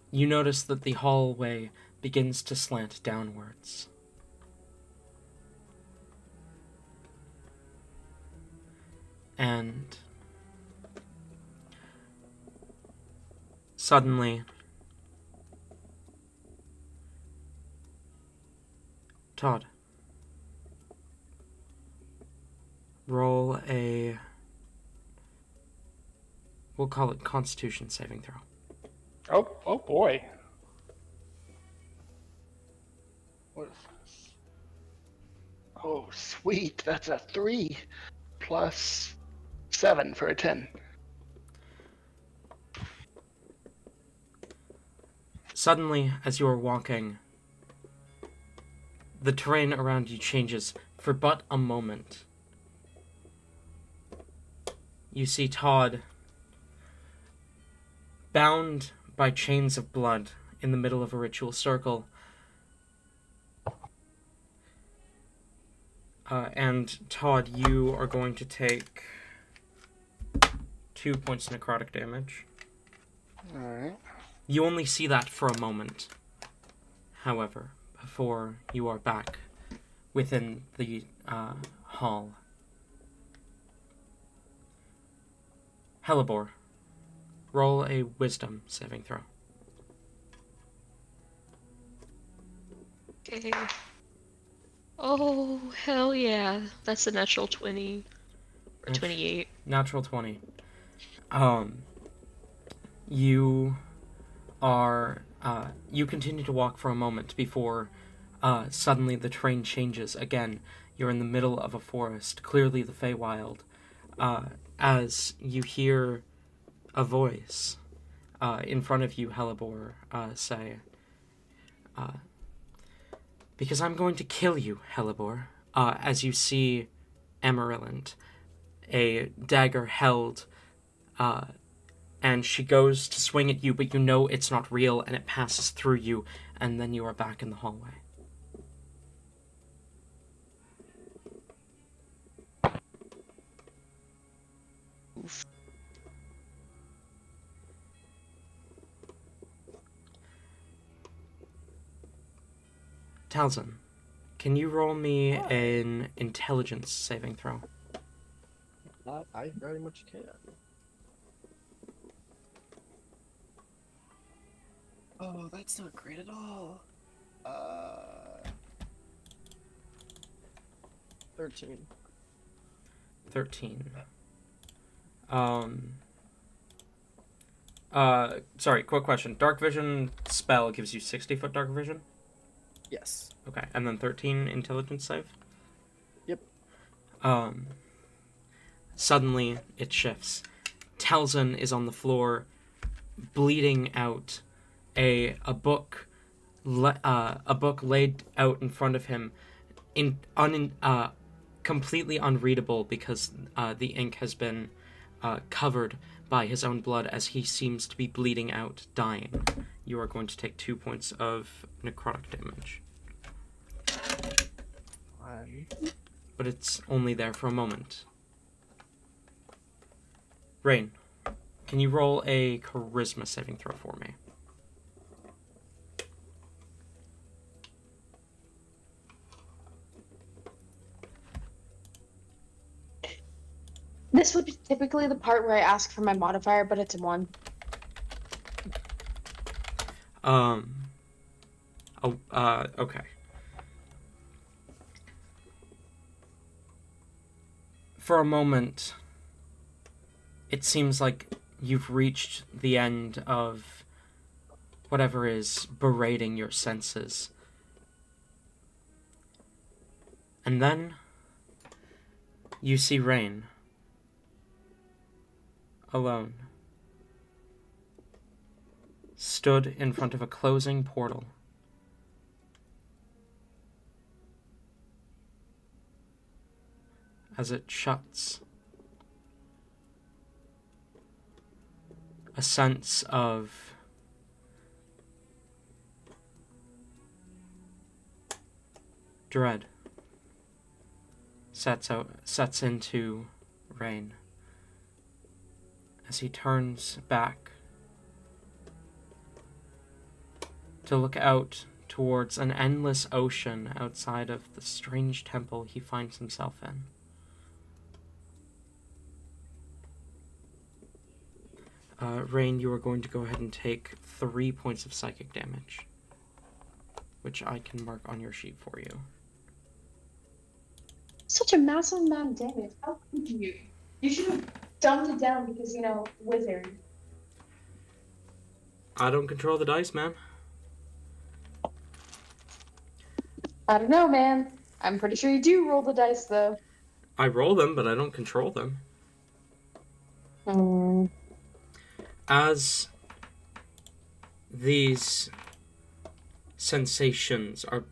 you notice that the hallway begins to slant downwards. And suddenly, Todd, roll a, we'll call it Constitution saving throw. Oh boy. What is this? Oh, sweet. That's a 3 plus 7 for a 10. Suddenly, as you are walking, the terrain around you changes for but a moment. You see Todd bound by chains of blood in the middle of a ritual circle. And Todd, you are going to take 2 points of necrotic damage. Alright. You only see that for a moment, however, before you are back within the hall. Hellebore, roll a wisdom saving throw. Okay. Oh, hell yeah. That's a natural 20. Or 28. Natural 20. You are, you continue to walk for a moment before, suddenly the train changes again. You're in the middle of a forest, clearly the Feywild, as you hear a voice, in front of you, Hellebore, say, because I'm going to kill you, Hellebore, as you see Amaryllint, a dagger held, and she goes to swing at you, but you know it's not real, and it passes through you, and then you are back in the hallway. Oof. Talzin, can you roll me an intelligence saving throw? I very much can. Oh, that's not great at all. 13. 13. Sorry, quick question. Dark vision spell gives you 60-foot dark vision? Yes. Okay, and then 13 intelligence save? Yep. Suddenly, it shifts. Talzin is on the floor, bleeding out. A book laid out in front of him, completely unreadable because the ink has been covered by his own blood as he seems to be bleeding out, dying. You are going to take 2 points of necrotic damage. But it's only there for a moment. Rain, can you roll a charisma saving throw for me? This would be typically the part where I ask for my modifier, but it's a 1. Okay. For a moment, it seems like you've reached the end of whatever is berating your senses. And then you see Rain alone, stood in front of a closing portal. As it shuts, a sense of dread sets into Rain as he turns back to look out towards an endless ocean outside of the strange temple he finds himself in. Rain, you are going to go ahead and take 3 points of psychic damage, which I can mark on your sheet for you. Such a massive amount of damage. How could you? You should have dumbed it down because, you know, wizard. I don't control the dice, man. I don't know, man. I'm pretty sure you do roll the dice, though. I roll them, but I don't control them. As these sensations are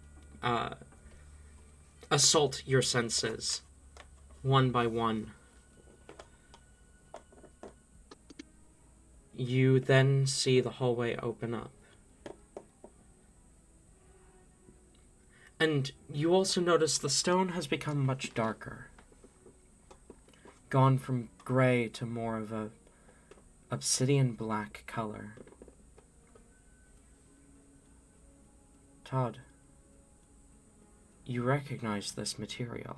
assault your senses one by one, You then see the hallway open up. And you also notice the stone has become much darker. Gone from gray to more of a obsidian black color. Todd, you recognize this material.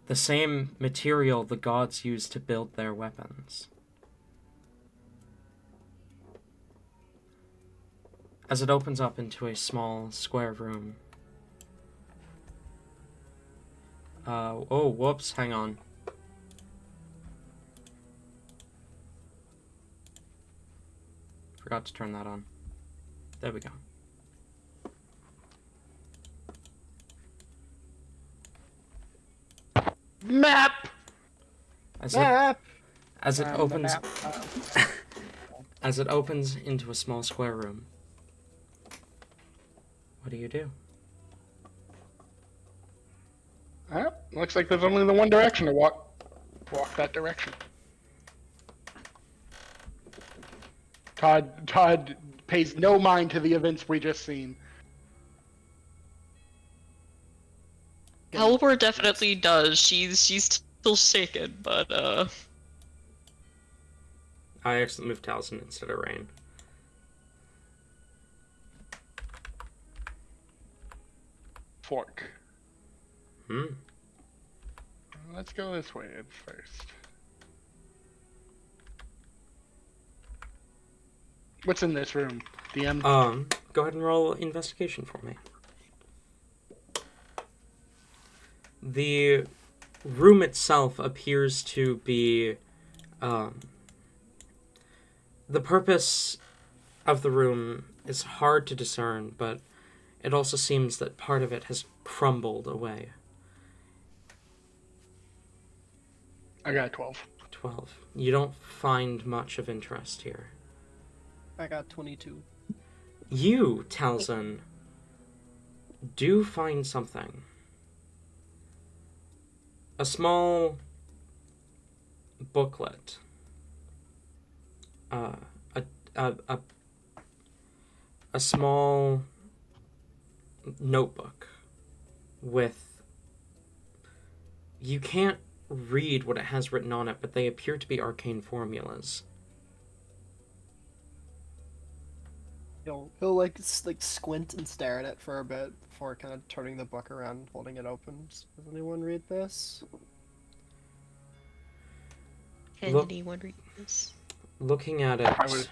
The same material the gods used to build their weapons. As it opens up into a small square room. Oh, whoops, hang on. Forgot to turn that on. There we go. Map! As Map! it opens Map. as it opens into a small square room. What do you do? Looks like there's only the one direction to walk. Walk that direction. Todd pays no mind to the events we just seen. Halvor definitely does. She's still shaken, but I actually moved Taliesin instead of Rain. Fork. Hmm. Let's go this way first. What's in this room, DM? Go ahead and roll investigation for me. The room itself appears to be, the purpose of the room is hard to discern, but it also seems that part of it has crumbled away. I got 12. 12. You don't find much of interest here. I got 22. You, Taliesin, do find something. A small booklet. A small notebook with... You can't read what it has written on it, but they appear to be arcane formulas. He'll like squint and stare at it for a bit before kind of turning the book around and holding it open. Does anyone read this? can Look- anyone read this? Looking at it... I would-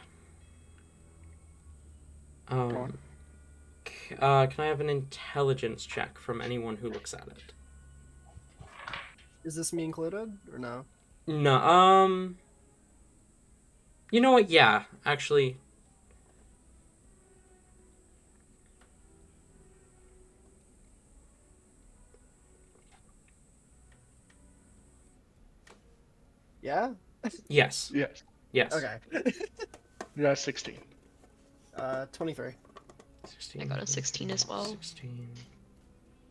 can I have an intelligence check from anyone who looks at it? Is this me included or no? No, you know what? Yeah, actually. Yeah? Yes. Yes. Yes. Okay. You got 16. 23. 16. I got a 16 as well. 16.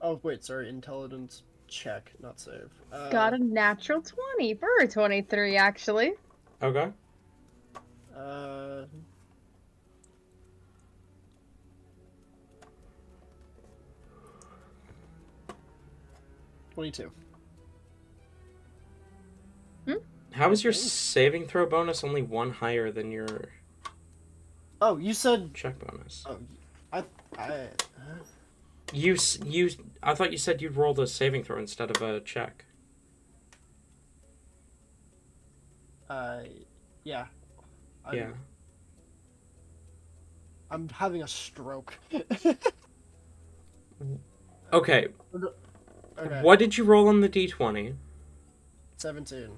Oh, wait, sorry. Intelligence check, not save. Got a natural 20 for a 23, actually. Okay. Uh... $22. How is your Okay. saving throw bonus only one higher than your Oh, you said... check bonus? Oh, I I thought you said you'd rolled a saving throw instead of a check. yeah. Yeah. I'm having a stroke. Okay. Okay. What did you roll on the d20? 17.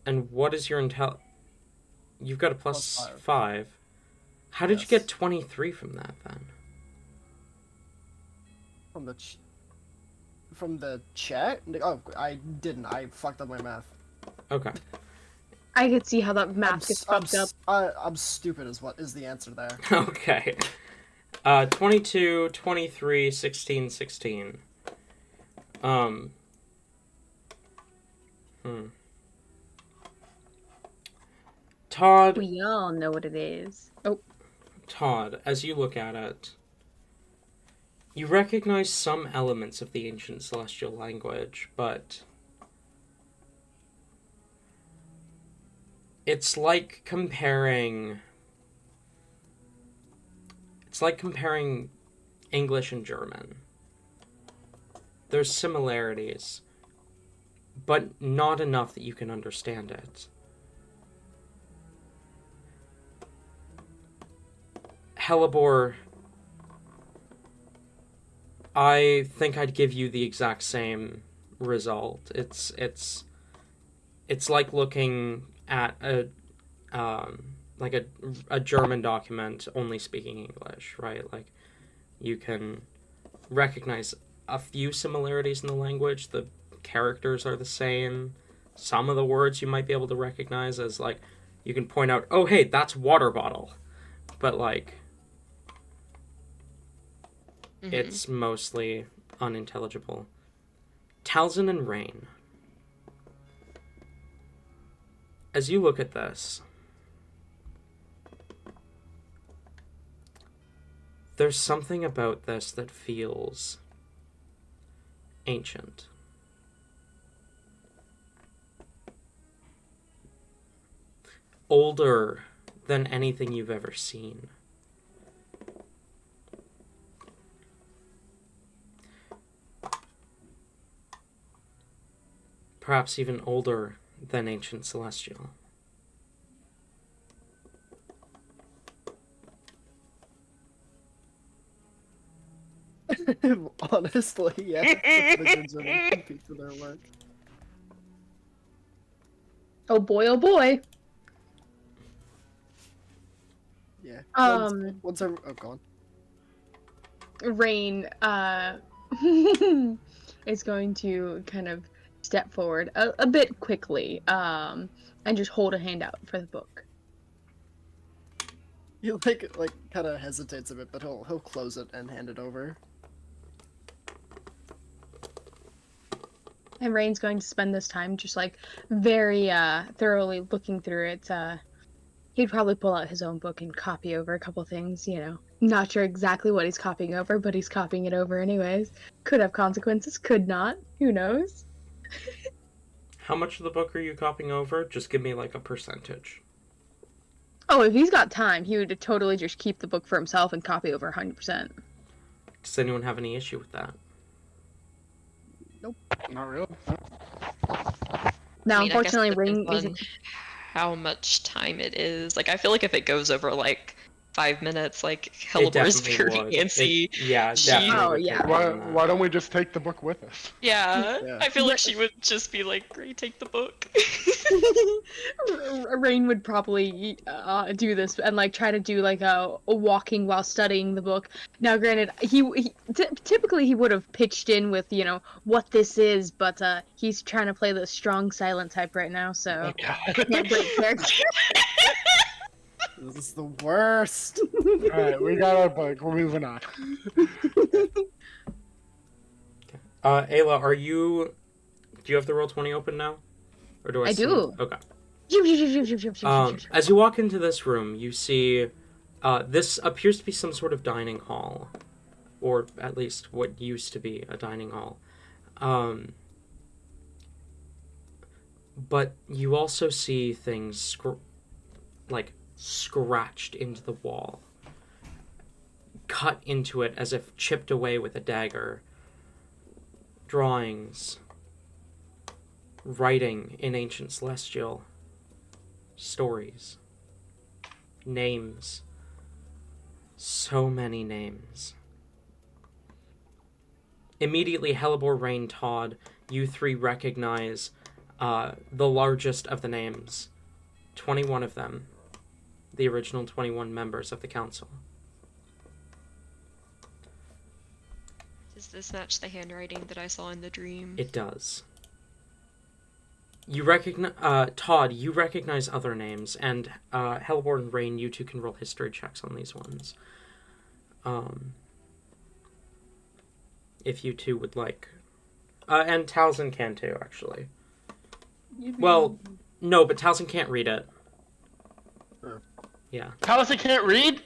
And what is your intel? You've got a plus Plus 5. How did you Yes. get 23 from that then? From the chat? Oh, I didn't. I fucked up my math. Okay. I could see how that math gets fucked up. I'm stupid is what is the answer there. Okay. 22, 23, 16, 16. Todd, We all know what it is. Oh, Todd, as you look at it, you recognize some elements of the ancient celestial language, but it's like comparing English and German. There's similarities, but not enough that you can understand it. Hellebore, I think I'd give you the exact same result. It's like looking at a German document only speaking English, right? Like, you can recognize a few similarities in the language. The characters are the same. Some of the words you might be able to recognize as, like, you can point out, oh, hey, that's water bottle. But, like, it's mostly unintelligible. Talzin and Rain. As you look at this, there's something about this that feels ancient. Older than anything you've ever seen. Perhaps even older than ancient celestial. Honestly, yeah. The Germans compete for their work. oh boy, oh boy. Yeah. Um, Once I oh, go on. Rain is going to kind of step forward a bit quickly, and just hold a hand out for the book. He like kind of hesitates a bit, but he'll close it and hand it over. And Rain's going to spend this time just like very thoroughly looking through it. He'd probably pull out his own book and copy over a couple things, you know. Not sure exactly what he's copying over, but he's copying it over anyways. Could have consequences, could not. Who knows? How much of the book are you copying over? Just give me, like, a percentage. Oh, if he's got time, he would totally just keep the book for himself and copy over 100%. Does anyone have any issue with that? Not really. Now, I mean, I guess unfortunately, it Rain depends on isn't. how much time it is. Like, I feel like if it goes over like 5 minutes, like It Hellebore's definitely very would. antsy. Yeah, She- definitely Oh, would yeah. take more than Why that. don't we just take the book with us? Yeah, Yeah. I feel like she would just be like, "Great, take the book." Rain would probably do this and like try to do like a walking while studying the book. Now, granted, typically he would have pitched in with what this is, but he's trying to play the strong silent type right now, so can't break character. This is the worst. Alright, we got our book. We're moving on. Ayla, do you have the Roll20 open now? Or do I I see- do. Okay. As you walk into this room, you see this appears to be some sort of dining hall, or at least what used to be a dining hall. But you also see things scratched into the wall, cut into it as if chipped away with a dagger. Drawings, writing in ancient celestial, stories, names, so many names. Immediately, Hellebore, Rain, Todd, you three recognize the largest of the names, 21 of them, the original 21 members of the council. Does this match the handwriting that I saw in the dream? It does. You recognize, Todd, you recognize other names, and Hellebore and Rain, you two can roll history checks on these ones. If you two would like. And Talzin can too, actually. Well, no, but Talzin can't read it. Yeah. Taliesin can't read?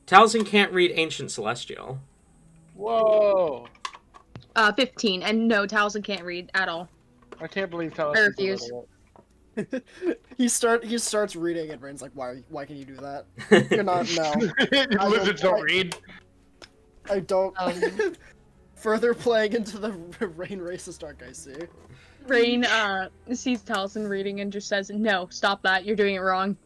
Taliesin can't read Ancient Celestial. Whoa. 15, and no, Taliesin can't read at all. I can't believe I Taliesin's refuse. illiterate. He starts reading, and Rain's like, why can you do that? You're not, no. Lizards don't read. I don't. Um. Further playing into the Rain racist arc, I see. Rain sees Taliesin reading and just says, "No, stop that. You're doing it wrong."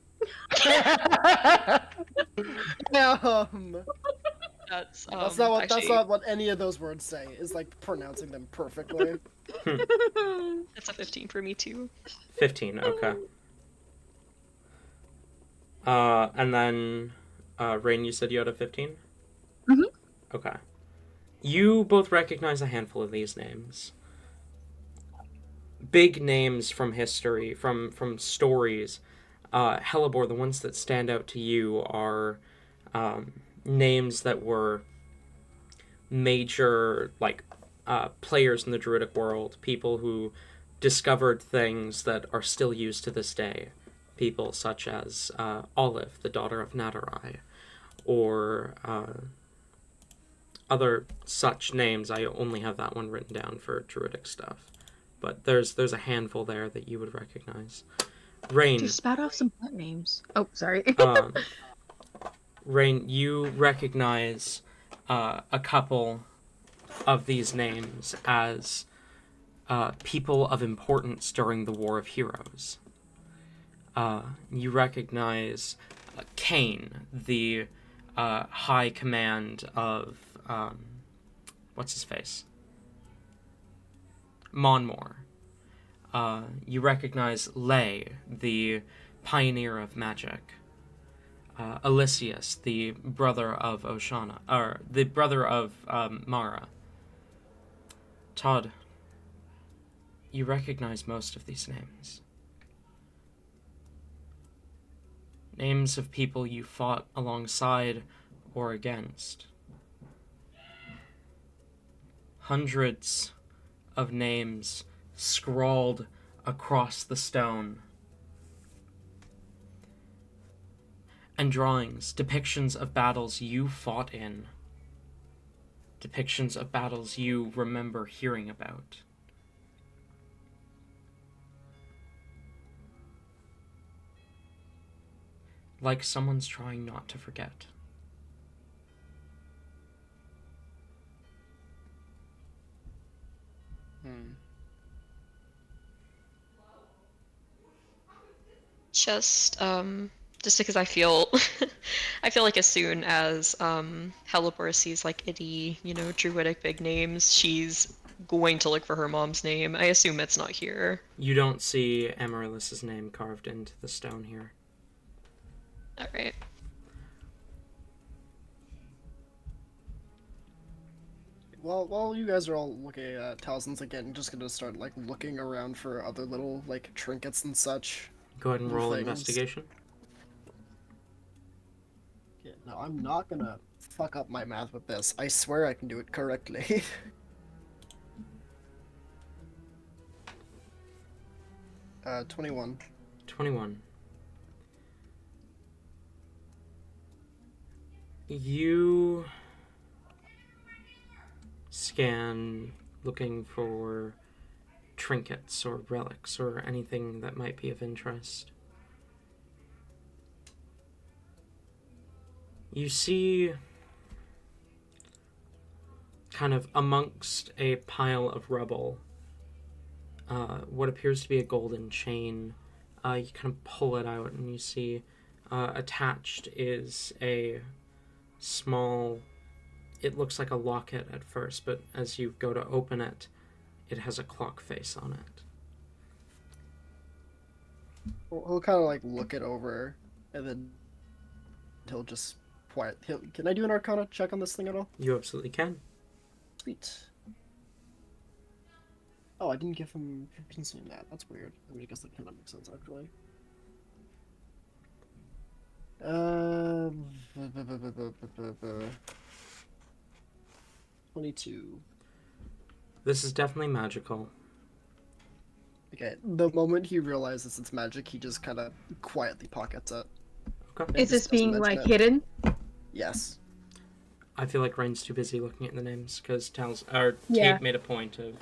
That's That's not what actually, that's not what any of those words say. Is like pronouncing them perfectly. That's a 15 for me too. 15, okay. And then, Rain, you said you had a 15? Mhm. Okay. You both recognize a handful of these names. Big names from history, from stories. Hellebore, the ones that stand out to you are names that were major, like, players in the Druidic world. People who discovered things that are still used to this day. People such as Olive, the daughter of Nadarai, or other such names. I only have that one written down for Druidic stuff. But there's a handful there that you would recognize. Rain. Just spout off some plant names. Oh, sorry. Rain, you recognize a couple of these names as people of importance during the War of Heroes. You recognize Cain, the high command of what's his face? Monmore. You recognize Lay, the pioneer of magic. Alysius, the brother of Oshana, or the brother of Mara. Todd, you recognize most of these names. Names of people you fought alongside or against. Hundreds of names scrawled across the stone. And drawings, depictions of battles you fought in. Depictions of battles you remember hearing about. Like someone's trying not to forget. Just because I feel I feel like as soon as Hellebore sees like any, druidic big names, she's going to look for her mom's name. I assume it's not here. You don't see Amaryllis's name carved into the stone here. Alright. Well, while you guys are all looking at Talison's again, I'm just gonna start like looking around for other little like trinkets and such. Go ahead and roll Things. investigation. Yeah, no, I'm not gonna fuck up my math with this. I swear I can do it correctly. 21. 21. You scan looking for trinkets or relics or anything that might be of interest. You see, kind of amongst a pile of rubble, what appears to be a golden chain. You kind of pull it out and you see attached is a small, it looks like a locket at first, but as you go to open it, it has a clock face on it. He'll kind of like look it over, and then he'll just quiet. Can I do an Arcana check on this thing at all? You absolutely can. Sweet. Oh, I didn't give him proficiency in that. That's weird. I mean, I guess that kind of makes sense actually. 22. This is definitely magical. Okay, the moment he realizes it's magic, he just kind of quietly pockets it. Okay. Is this doesn't being mention like it. hidden? Yes. I feel like Rain's too busy looking at the names because Yeah. Tate made a point of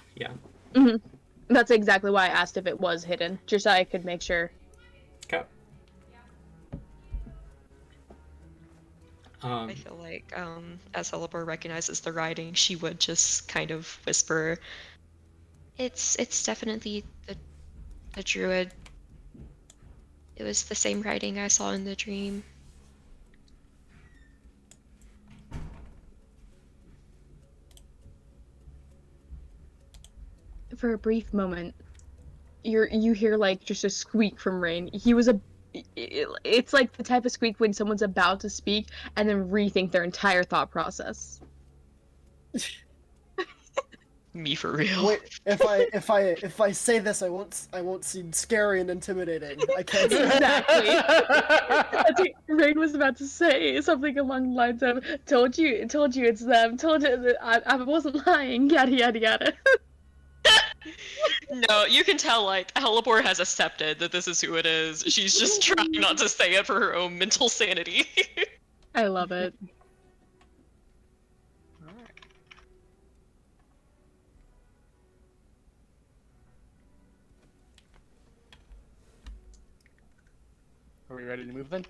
Hmm. That's exactly why I asked if it was hidden, just so I could make sure. Okay. I feel like as Helibor recognizes the writing, she would just kind of whisper, It's definitely the druid. It was the same writing I saw in the dream. For a brief moment, you hear like just a squeak from Rain. It's like the type of squeak when someone's about to speak and then rethink their entire thought process. Me for real. Wait, if I say this, I won't seem scary and intimidating. I can't. Exactly. I think Rain was about to say something along the lines of told you it's them, told you that I wasn't lying, yada yada yada. No, you can tell, like, Helibor has accepted that this is who it is. She's just trying not to say it for her own mental sanity. I love it. Are we ready to move then?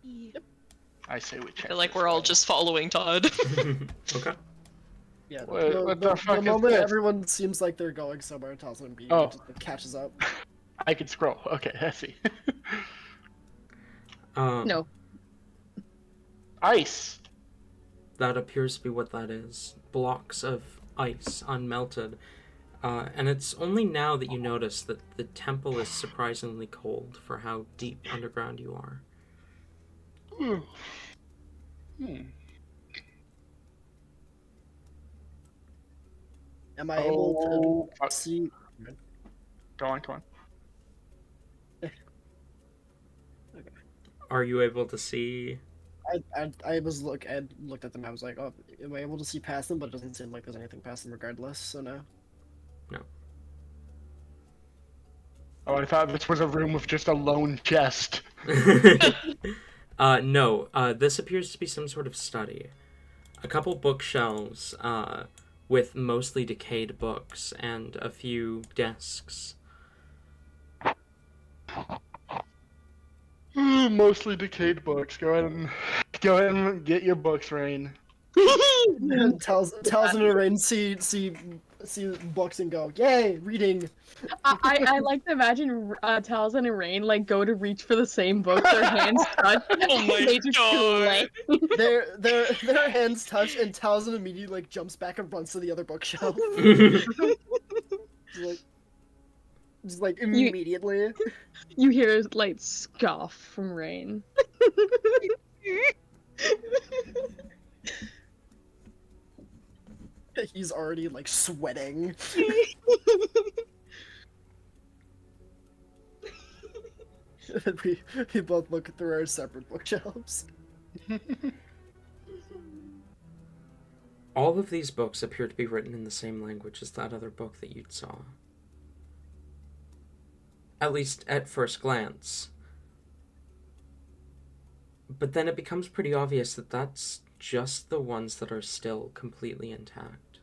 Yep. I say we check. I feel like we're all just following Todd. Okay. Yeah. What the fuck is moment this? everyone seems like they're going somewhere, Talon B Oh. just catches up. I can scroll. Okay, I see. No. Ice. That appears to be what that is. Blocks of ice, unmelted. And it's only now that you notice that the temple is surprisingly cold for how deep underground you are. Am I able fuck. to see? Go on. Are you able to see? I looked at them. I was like, oh, am I able to see past them? But it doesn't seem like there's anything past them, regardless. So no. Oh, I thought this was a room with just a lone chest. No. This appears to be some sort of study. A couple bookshelves with mostly decayed books and a few desks. Mostly decayed books. Go ahead and get your books, Rain. And Talon and Rain see books and go, yay, reading. I like to imagine Talzin and Rain like go to reach for the same book, their hands touch, Oh my and they just God. delay. Their hands touch, and Talon immediately like jumps back and runs to the other bookshelf. just like immediately. You hear a light scoff from Rain. He's already like sweating. we both look through our separate bookshelves. All of these books appear to be written in the same language as that other book that you saw. At least at first glance. But then it becomes pretty obvious that that's just the ones that are still completely intact.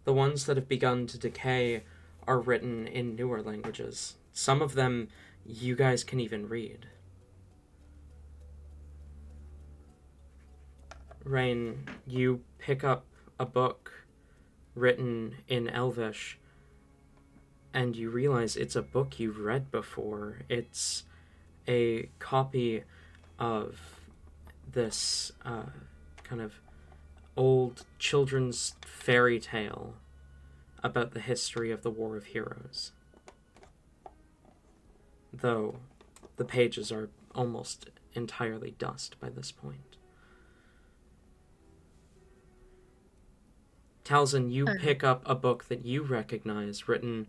The ones that have begun to decay are written in newer languages. Some of them you guys can even read. Rain, you pick up a book written in Elvish, and you realize it's a book you've read before. It's a copy of this kind of old children's fairy tale about the history of the War of Heroes. Though the pages are almost entirely dust by this point. Talzin, you pick up a book that you recognize written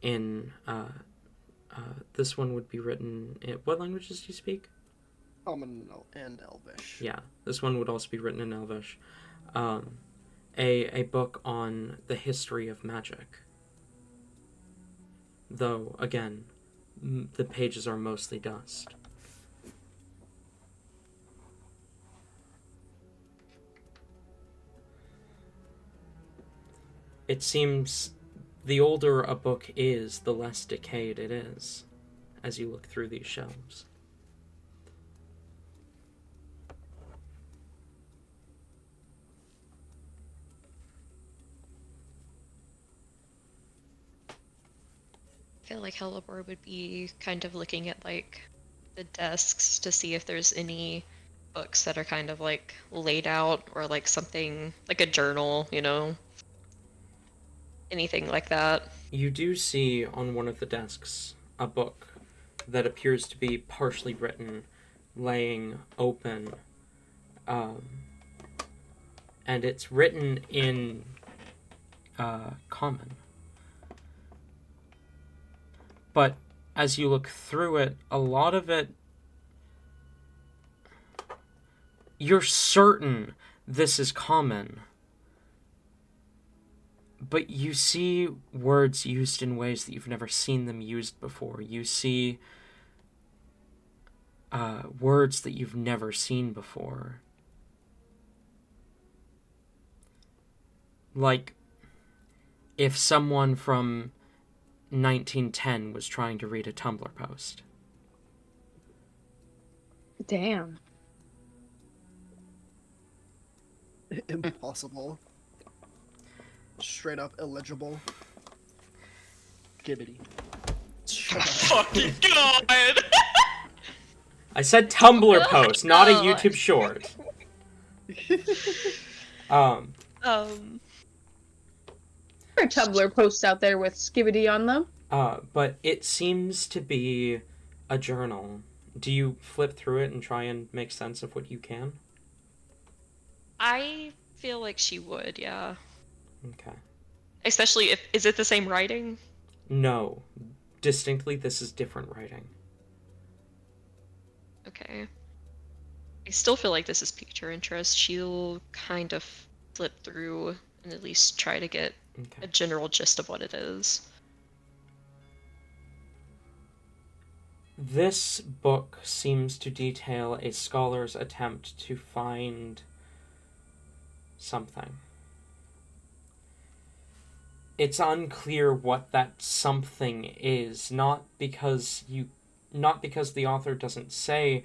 in, this one would be written in, what languages do you speak? Common and Elvish. Yeah, this one would also be written in Elvish. A book on the history of magic. Though, again, the pages are mostly dust. It seems the older a book is, the less decayed it is, as you look through these shelves. I feel like Hellebore would be kind of looking at like the desks to see if there's any books that are kind of like laid out or like something like a journal, you know, anything like that. You do see on one of the desks a book that appears to be partially written, laying open, and it's written in common. But as you look through it, a lot of it, you're certain this is common, but you see words used in ways that you've never seen them used before. You see words that you've never seen before. Like if someone from 1910 was trying to read a Tumblr post. Damn. Impossible. Straight up illegible. Gibbity. Shut up. Fucking god! I said Tumblr post, not a YouTube short. There are Tumblr posts out there with skibbity on them. But it seems to be a journal. Do you flip through it and try and make sense of what you can? I feel like she would, yeah. Okay. Especially if, is it the same writing? No. Distinctly, this is different writing. Okay. I still feel like this is piqued her interest. She'll kind of flip through and at least try to get Okay. a general gist of what it is. This book seems to detail a scholar's attempt to find something. It's unclear what that something is, not because the author doesn't say,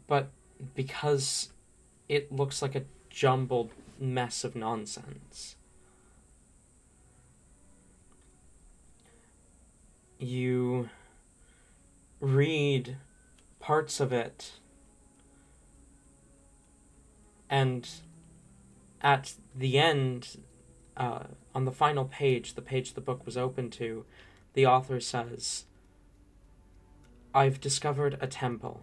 but because it looks like a jumbled mess of nonsense. You read parts of it, and at the end, on the final page, the page the book was open to, the author says, "I've discovered a temple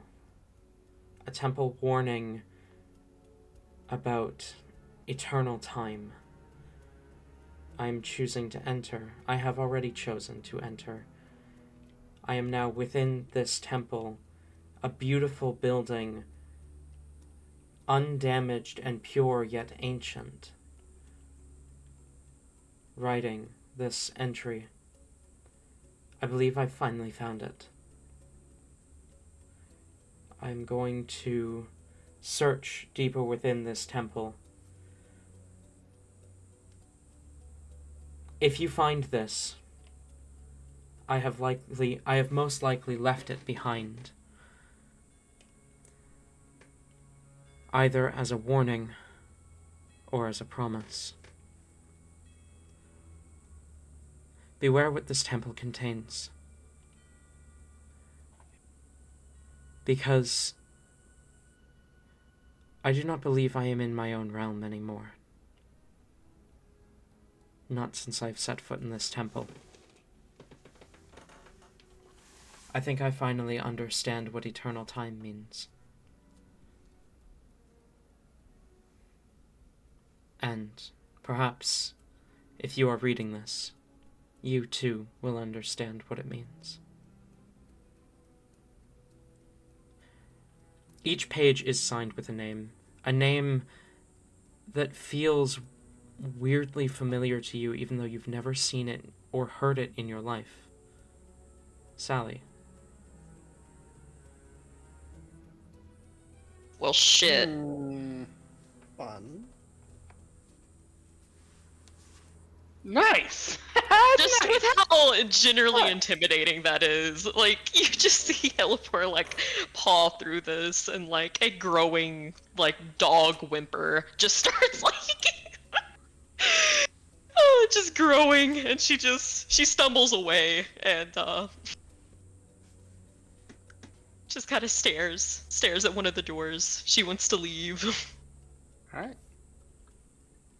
warning about eternal time. I am choosing to enter. I have already chosen to enter. I am now within this temple, a beautiful building, undamaged and pure yet ancient. Writing this entry. I believe I've finally found it. I'm going to search deeper within this temple. If you find this, I have most likely left it behind, either as a warning or as a promise. Beware what this temple contains, because I do not believe I am in my own realm anymore. Not since I've set foot in this temple. I think I finally understand what eternal time means. And perhaps, if you are reading this, you too will understand what it means. Each page is signed with a name that feels weirdly familiar to you, even though you've never seen it or heard it in your life. Sally. Well, shit. Fun. Nice. Just with how generally intimidating that is, like you just see Helipor like paw through this, and like a growing like dog whimper just starts like oh, just growing, and she stumbles away and just kind of stares at one of the doors. She wants to leave. All right.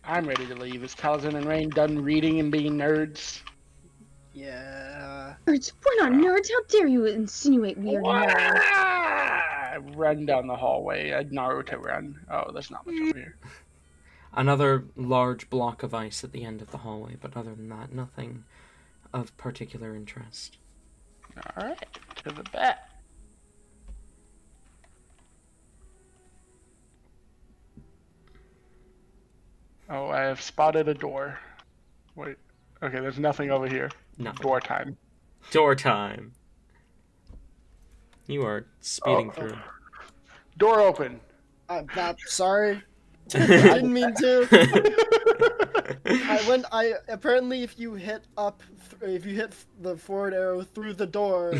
I'm ready to leave. Is Talzin and Rain done reading and being nerds? Yeah. Nerds? We're not nerds. How dare you insinuate we are nerds? I run down the hallway. A Naruto run. Oh, there's not much over here. Another large block of ice at the end of the hallway, but other than that, nothing of particular interest. All right, to the back. Oh, I have spotted a door. Wait. Okay, there's nothing over here. Nothing. Door time. Door time. You are speeding through. Door open. I'm not sorry. I didn't mean to. Apparently if you hit the forward arrow through the door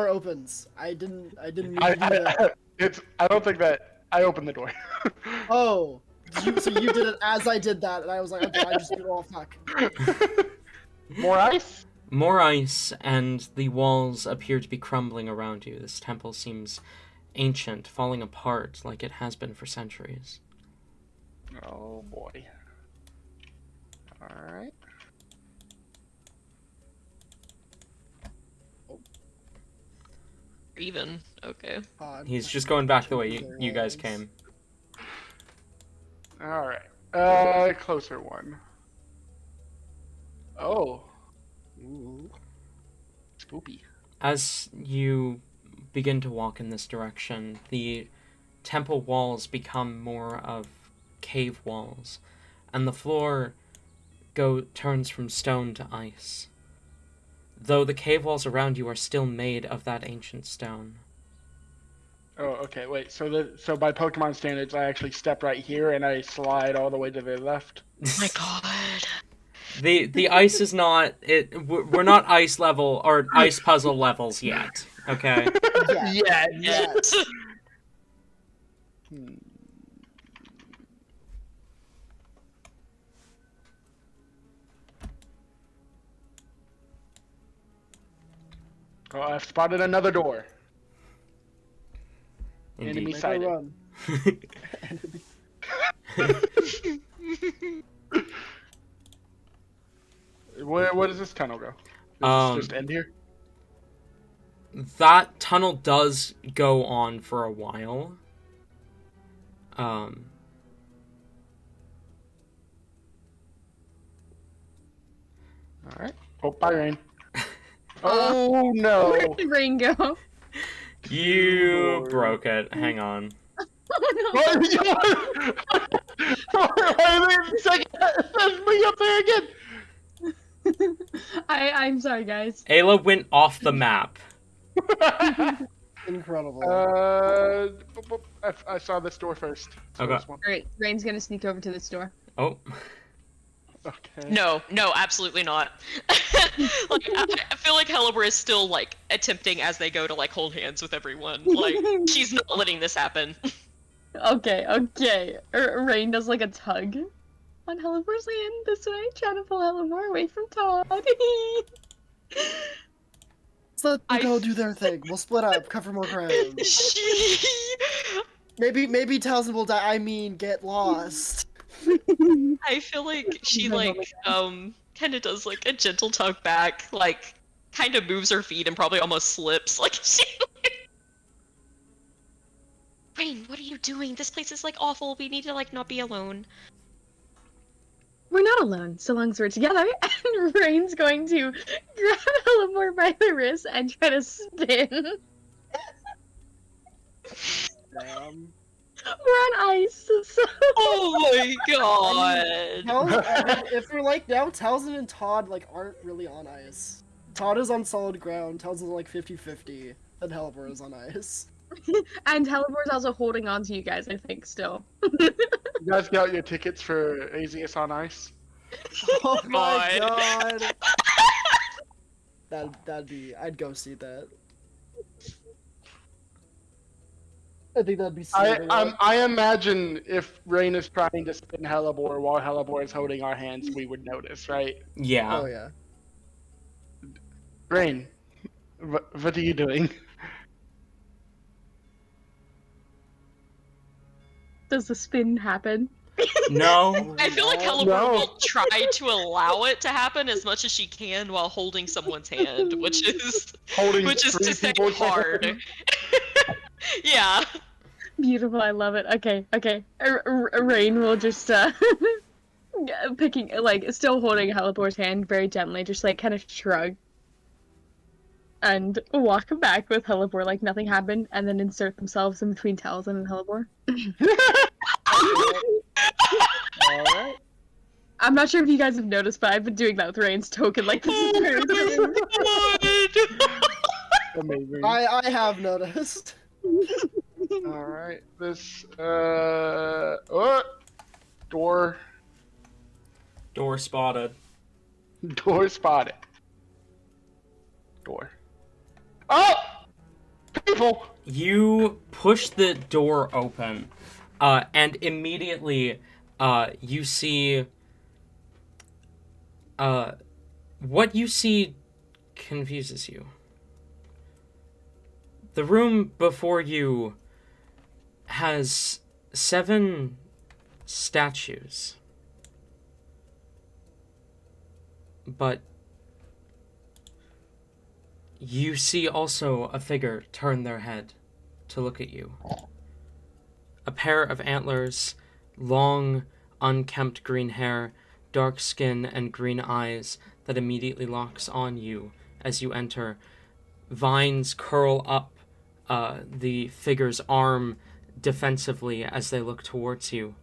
opens. I didn't mean to do that. I don't think that I opened the door. Oh. So you did it as I did that, and I was like, okay, I just did all fuck. More ice? More ice, and the walls appear to be crumbling around you. This temple seems ancient, falling apart like it has been for centuries. Oh boy. Alright. Even okay. He's just going back the way you guys came. Alright. Closer one. Oh. Ooh. Spoopy. As you begin to walk in this direction, the temple walls become more of cave walls, and the floor turns from stone to ice. Though the cave walls around you are still made of that ancient stone. Oh, okay, wait, so by Pokemon standards, I actually step right here and I slide all the way to the left? Oh my god. The ice is not we're not ice level or ice puzzle levels yet, okay? Yeah. Oh, I've spotted another door. Enemy Indeed. sighted. Run. Where does this tunnel go? Does this just end here? That tunnel does go on for a while. Alright. Oh, bye, Rain. Oh, no. Where did Rain go? You broke it. Hang on. Oh, no. Me up there again. I'm sorry, guys. Ayla went off the map. Incredible. I saw this door first. So Okay. this one. Alright, Rain's gonna sneak over to this door. Oh. Okay. No, absolutely not. Like, I feel like Helibra is still like attempting as they go to like hold hands with everyone. Like she's not letting this happen. Okay. Rain does like a tug on Helibor's hand this way, trying to pull Helibor away from Todd. Let's let them go do their thing. We'll split up, cover more ground. Maybe Talzin will die. I mean, get lost. I feel like she like kind of does like a gentle tug back, like kind of moves her feet and probably almost slips. Like she. Rain, what are you doing? This place is like awful. We need to like not be alone. We're not alone, so long as we're together. And Rain's going to grab Helibor by the wrist and try to spin. Damn. We're on ice, so... Oh my god! If we're like now, Talzin and Todd like aren't really on ice. Todd is on solid ground, Talzin's like 50-50, and Helibor is on ice. And Helibor's also holding on to you guys, I think, still. You guys got your tickets for Azius on Ice? Oh my God. god! That'd be. I'd go see that. I think that'd be sweet. I imagine if Rain is trying to spin Hellebore while Hellebore is holding our hands, we would notice, right? Yeah. Oh yeah. Rain, what are you doing? Does the spin happen? No. I feel like Hellebore No. will try to allow it to happen as much as she can while holding someone's hand, which is Holding to three say people's hard. hands? Yeah. Beautiful, I love it. Okay. Rain will just picking like still holding Halibor's hand very gently, just like kind of shrug and walk back with Helibor like nothing happened, and then insert themselves in between Talzin and Helibor. Alright. I'm not sure if you guys have noticed, but I've been doing that with Rain's token like this is very Amazing. I have noticed. Alright. This door Door spotted. door spotted. Door. Oh! People! You push the door open, and immediately, you see, what you see confuses you. The room before you has 7 statues. But you see also a figure turn their head to look at you. A pair of antlers, long, unkempt green hair, dark skin, and green eyes that immediately locks on you as you enter. Vines curl up the figure's arm defensively as they look towards you.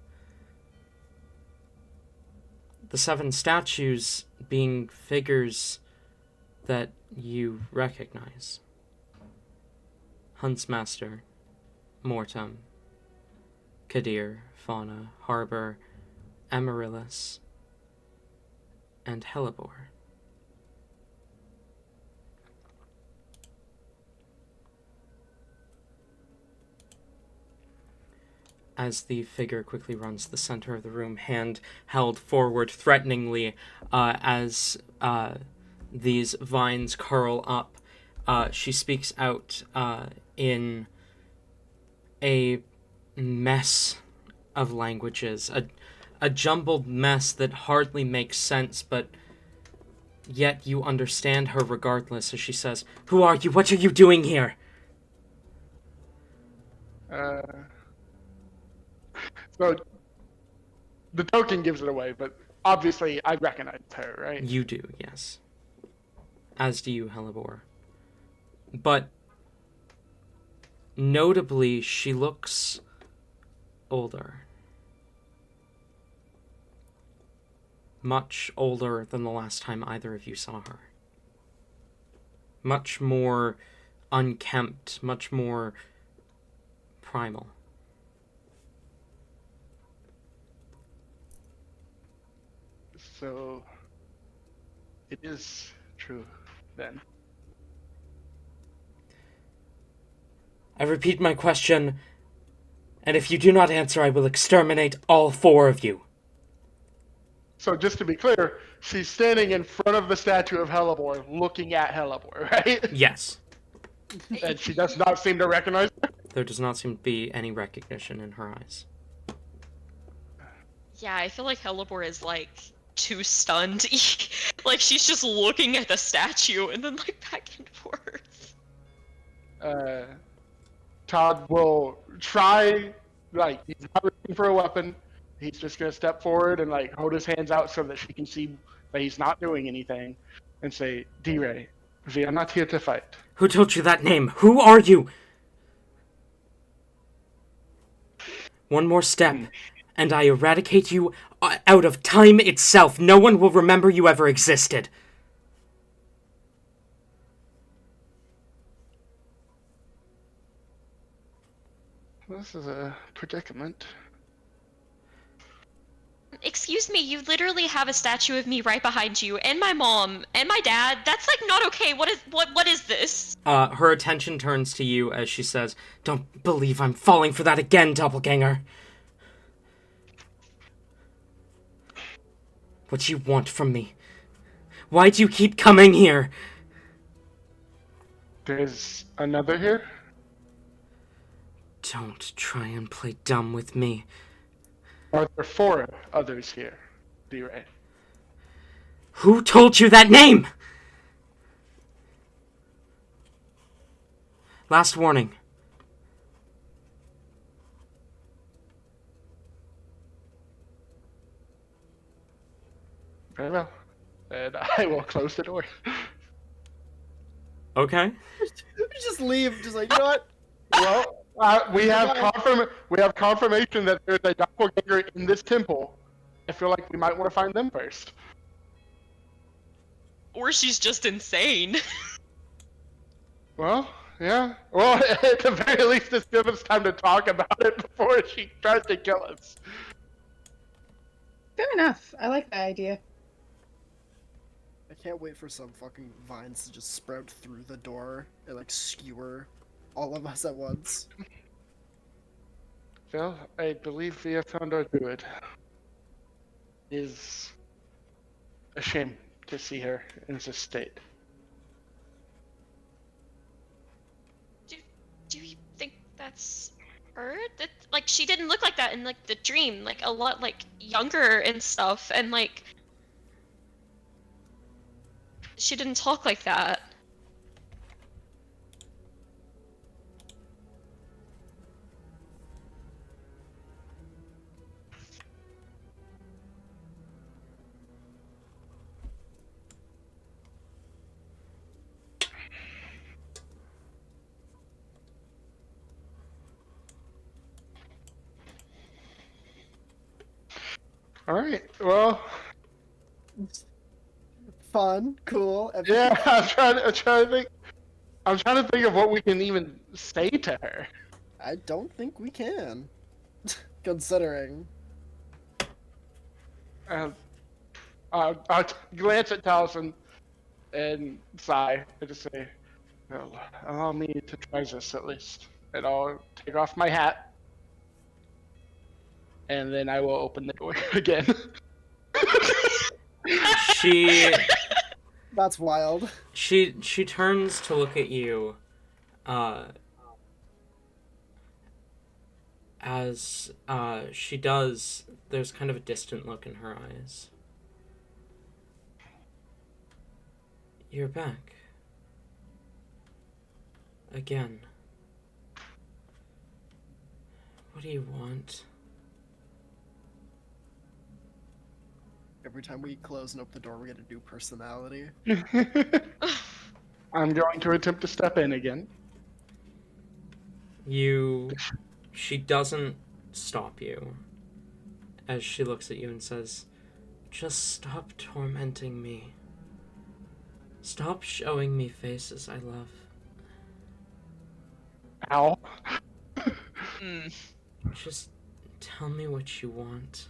The 7 statues being figures that you recognize. Huntsmaster, Mortem, Kadir, Fauna, Harbor, Amaryllis, and Helibor. As the figure quickly runs to the center of the room, hand held forward threateningly, as these vines curl up, she speaks out in a mess of languages, a jumbled mess that hardly makes sense, but yet you understand her regardless as she says, "Who are you? What are you doing here?" So the token gives it away, but obviously I recognize her, right? You do, yes. As do you, Helibor. But notably, she looks older. Much older than the last time either of you saw her. Much more unkempt, much more primal. So it is true then. I repeat my question, and if you do not answer, I will exterminate all 4 of you. So just to be clear, she's standing in front of the statue of Helibor, looking at Helibor, right? Yes. And she does not seem to recognize her. There does not seem to be any recognition in her eyes. Yeah, I feel like Helibor is like too stunned. Like she's just looking at the statue and then like back and forth. Todd will try, like, he's not reaching for a weapon. He's just going to step forward and, like, hold his hands out so that she can see that he's not doing anything and say, D-Ray, we are not here to fight. Who told you that name? Who are you? One more step, and I eradicate you out of time itself. No one will remember you ever existed. This is a predicament. Excuse me, you literally have a statue of me right behind you, and my mom, and my dad. That's like not okay. What is this? Her attention turns to you as she says, "Don't believe I'm falling for that again, doppelganger. What do you want from me? Why do you keep coming here?" There's another here? Don't try and play dumb with me. Are there 4 others here, D-Ray? Who told you that name? Last warning. Very well. And I will close the door. Okay. Just leave. Just like, you know what? Well, we have confirmation that there's a doppelganger in this temple. I feel like we might want to find them first. Or she's just insane. Well, yeah. Well, at the very least, just give us time to talk about it before she tries to kill us. Fair enough. I like that idea. I can't wait for some fucking vines to just sprout through the door and like skewer all of us at once. Well, I believe we have found our druid. It is a shame to see her in this state. Do you think that's her? That like she didn't look like that in like the dream, like a lot like younger and stuff, and like she didn't talk like that. All right. Well, Fun, cool. yeah. I'm trying to think of what we can even say to her. I don't think we can, considering. I'll glance at Taliesin and sigh and just say, "Well, allow me to try this at least." And I'll take off my hat, and then I will open the door again. She That's wild. she turns to look at you, as she does. There's kind of a distant look in her eyes. You're back. Again. What do you want? Every time we close and open the door, we get a new personality. I'm going to attempt to step in again. She doesn't stop you as she looks at you and says, "Just stop tormenting me. Stop showing me faces I love. Ow. Just tell me what you want."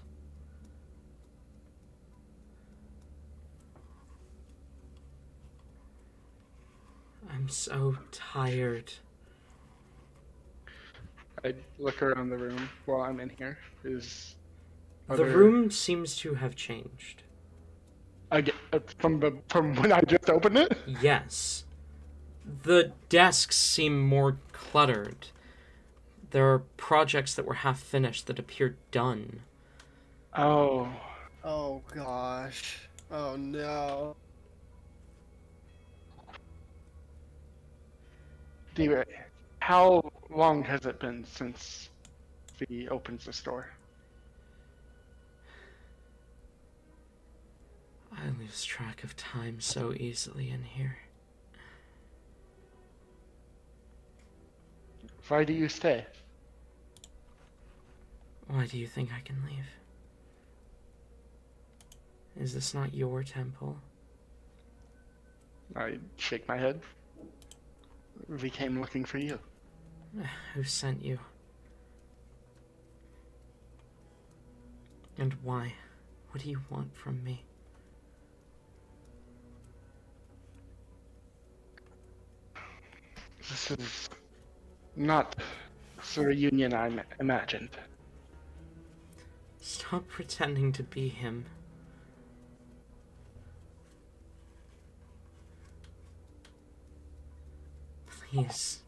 I'm so tired. I look around the room while I'm in here. The room seems to have changed. Again, from when I just opened it? Yes. The desks seem more cluttered. There are projects that were half finished that appear done. Oh. Oh gosh. Oh no. D-Ray, how long has it been since he opens the store? I lose track of time so easily in here. Why do you stay? Why do you think I can leave? Is this not your temple? I shake my head. We came looking for you. Who sent you? And why? What do you want from me? This is not the reunion I imagined. Stop pretending to be him. Please,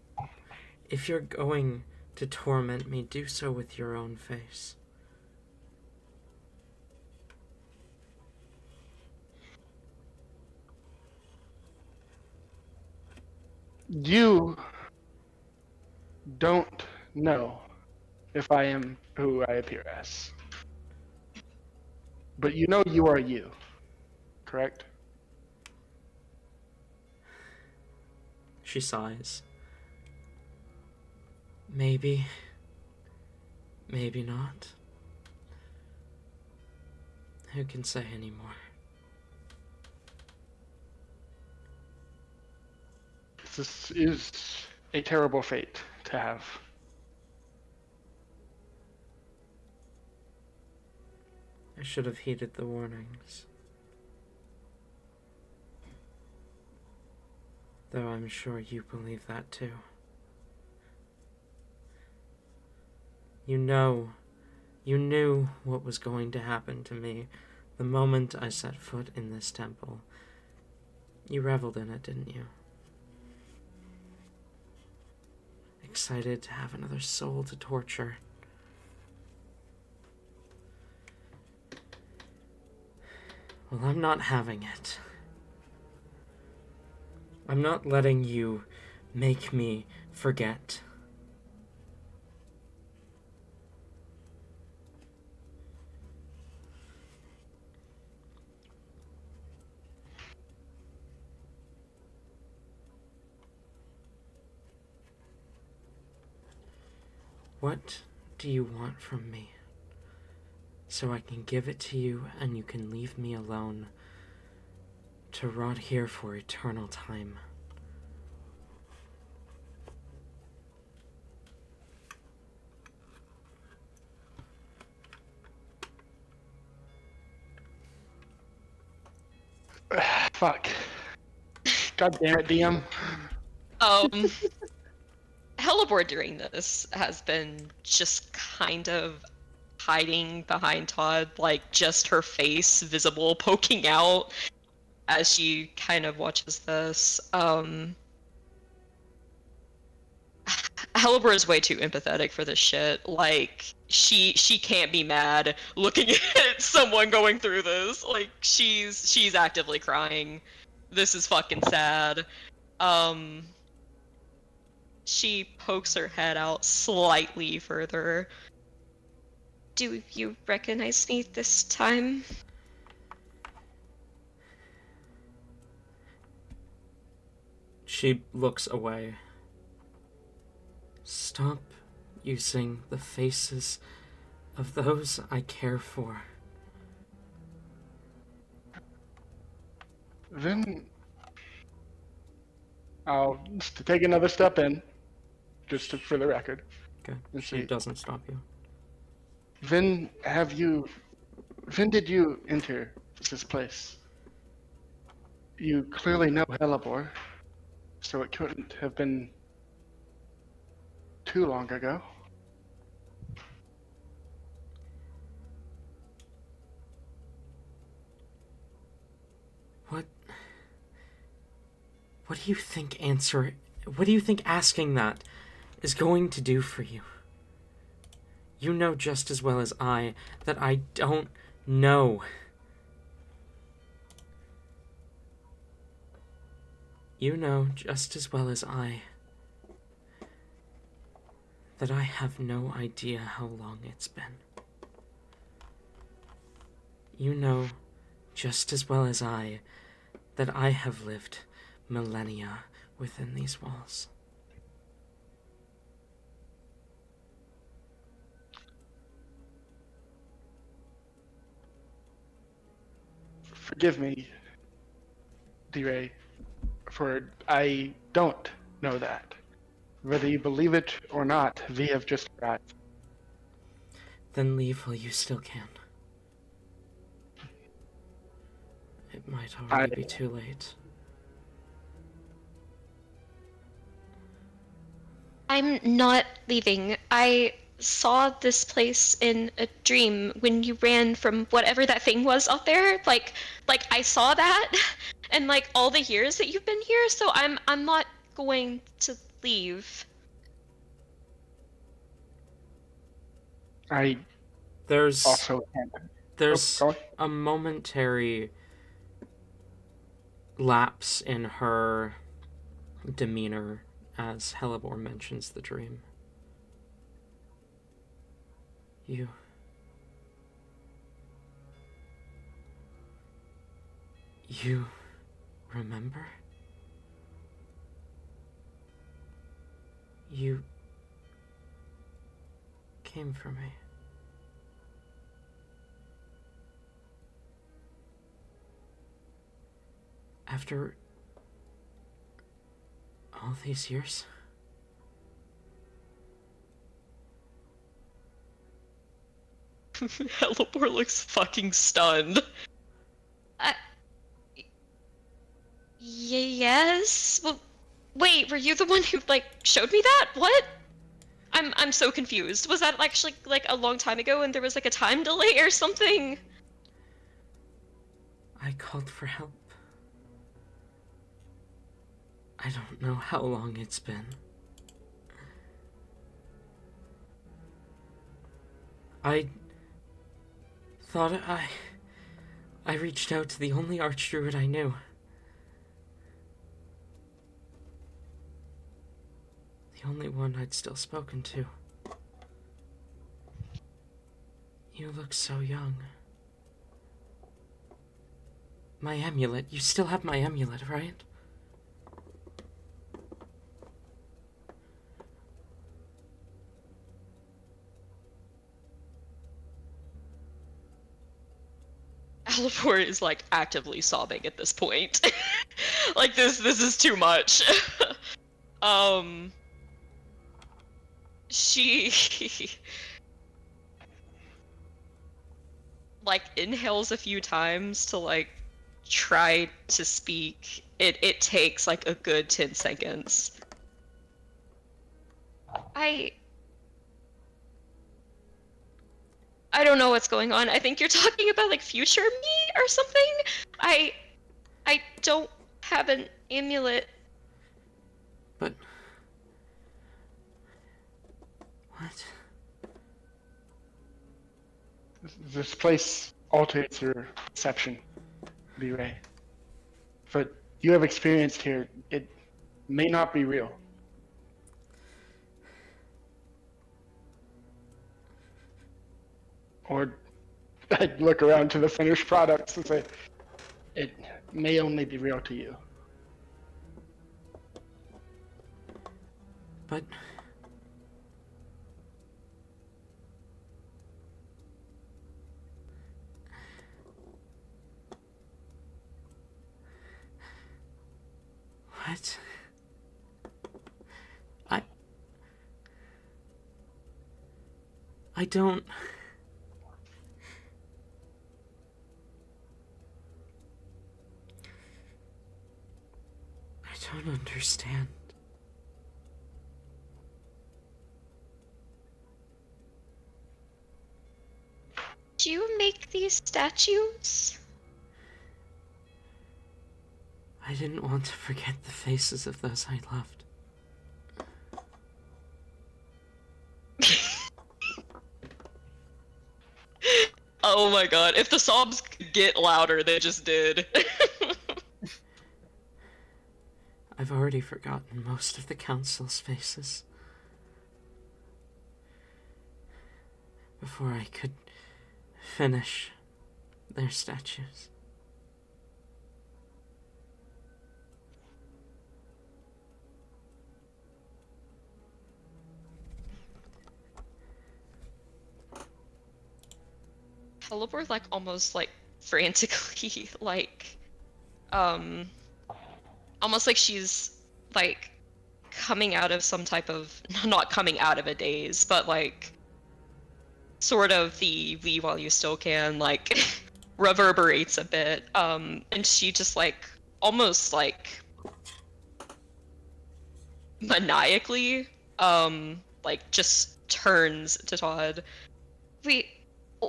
if you're going to torment me, do so with your own face. You don't know if I am who I appear as. But you know you are you, correct? She sighs. Maybe. Maybe not. Who can say anymore? This is a terrible fate to have. I should have heeded the warnings. Though I'm sure you believe that too. You knew what was going to happen to me the moment I set foot in this temple. You reveled in it, didn't you? Excited to have another soul to torture. Well, I'm not having it. I'm not letting you make me forget. What do you want from me? So I can give it to you and you can leave me alone to rot here for eternal time. Fuck. God damn it, DM. Hellebore during this has been just kind of hiding behind Todd, like just her face visible poking out as she kind of watches this. Hellebore is way too empathetic for this shit. Like she can't be mad looking at someone going through this. Like she's actively crying. This is fucking sad. She pokes her head out slightly further. Do you recognize me this time? She looks away. Stop using the faces of those I care for. Then I'll just take another step in, just for the record. Okay, Let's she see. doesn't stop you. When did you enter this place? You clearly know Hellebore, so it couldn't have been too long ago. What do you think asking that is going to do for you? You know just as well as I that I don't know. You know just as well as I that I have no idea how long it's been. You know just as well as I that I have lived millennia within these walls. Forgive me, D-Ray, for I don't know that. Whether you believe it or not, we have just arrived. Then leave while you still can. It might already be too late. I'm not leaving. I saw this place in a dream when you ran from whatever that thing was out there. Like I saw that, and like all the years that you've been here. So I'm not going to leave. I There's also there's go on. a momentary lapse in her demeanor as Hellebore mentions the dream. You remember? You came for me. After all these years? Hellebore looks fucking stunned. Yes. Well, wait. Were you the one who like showed me that? What? I'm so confused. Was that actually like a long time ago and there was like a time delay or something? I called for help. I don't know how long it's been. I thought I reached out to the only archdruid I knew. The only one I'd still spoken to. You look so young. My amulet. You still have my amulet, right? Hellebore is like actively sobbing at this point. Like this is too much. She like inhales a few times to like try to speak. It takes like a good 10 seconds. I don't know what's going on. I think you're talking about like future me or something. I don't have an amulet. But... what? This place alters your perception, B-Ray. But you have experienced here, it may not be real. Or I'd look around to the finished products and say, it may only be real to you. But... what? I don't... I don't understand. Do you make these statues? I didn't want to forget the faces of those I loved. Oh my god, if the sobs could get louder, they just did. I've already forgotten most of the council's faces. Before I could finish their statues. Hellebore like almost like frantically like almost like she's like coming out of some type of not coming out of a daze, but like sort of the while you still can like reverberates a bit, and she just like almost like maniacally, like just turns to Todd. Wait,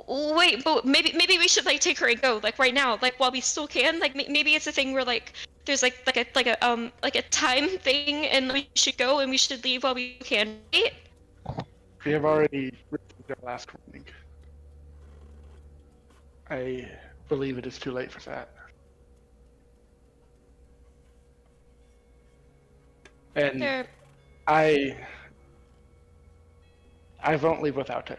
wait, but maybe we should like take her and go like right now, like while we still can. Like maybe it's a thing where like there's like a time thing, and we should go and we should leave while we can. Right? We have already received our last warning. I believe it is too late for that. And There, I won't leave without her.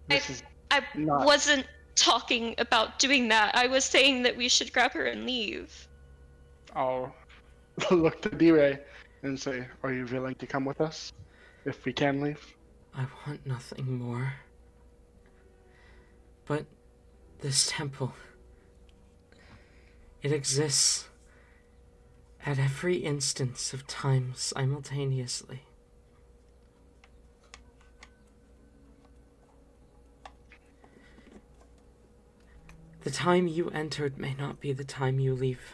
This is I not. wasn't talking about doing that. I was saying that we should grab her and leave. I'll look to D-Ray and say, are you willing to come with us? If we can leave? I want nothing more. But this temple, it exists at every instance of time simultaneously. The time you entered may not be the time you leave.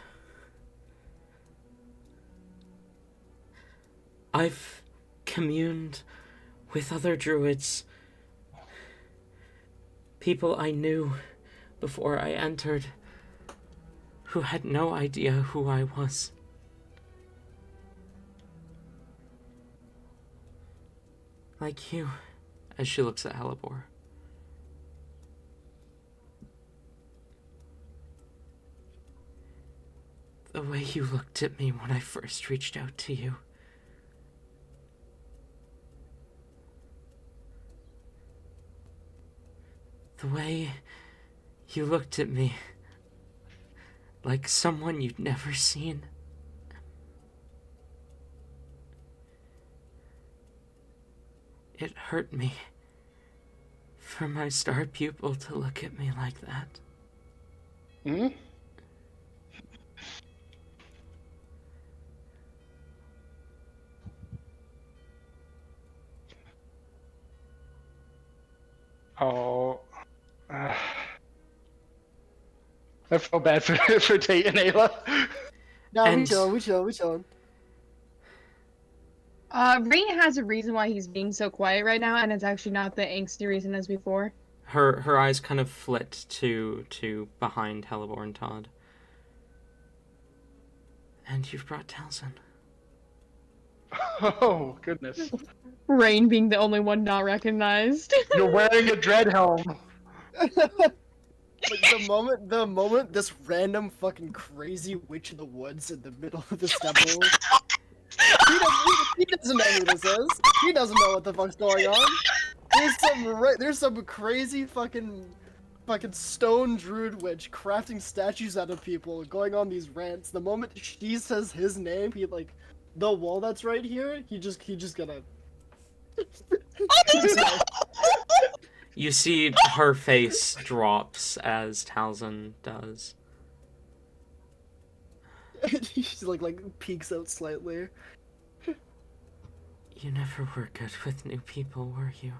I've communed with other druids, people I knew before I entered, who had no idea who I was. Like you, as she looks at Halibor. The way you looked at me when I first reached out to you. The way you looked at me like someone you'd never seen. It hurt me for my star pupil to look at me like that. Hmm? Oh. I feel bad for Tate and Ayla. No, we And- chillin'. Rain has a reason why he's being so quiet right now, and it's actually not the angsty reason as before. Her eyes kind of flit to behind Halibor and Todd. And you've brought Talzin. Oh, goodness. Rain being the only one not recognized. You're wearing a dread helm. Like the moment this random fucking crazy witch in the woods in the middle of this temple, he doesn't know who this is. He doesn't know what the fuck's going on. There's some crazy fucking stone druid witch crafting statues out of people, going on these rants. The moment she says his name, he like the wall that's right here. He just gonna. You see her face drops as Talzin does. She like peeks out slightly. You never were good with new people, were you?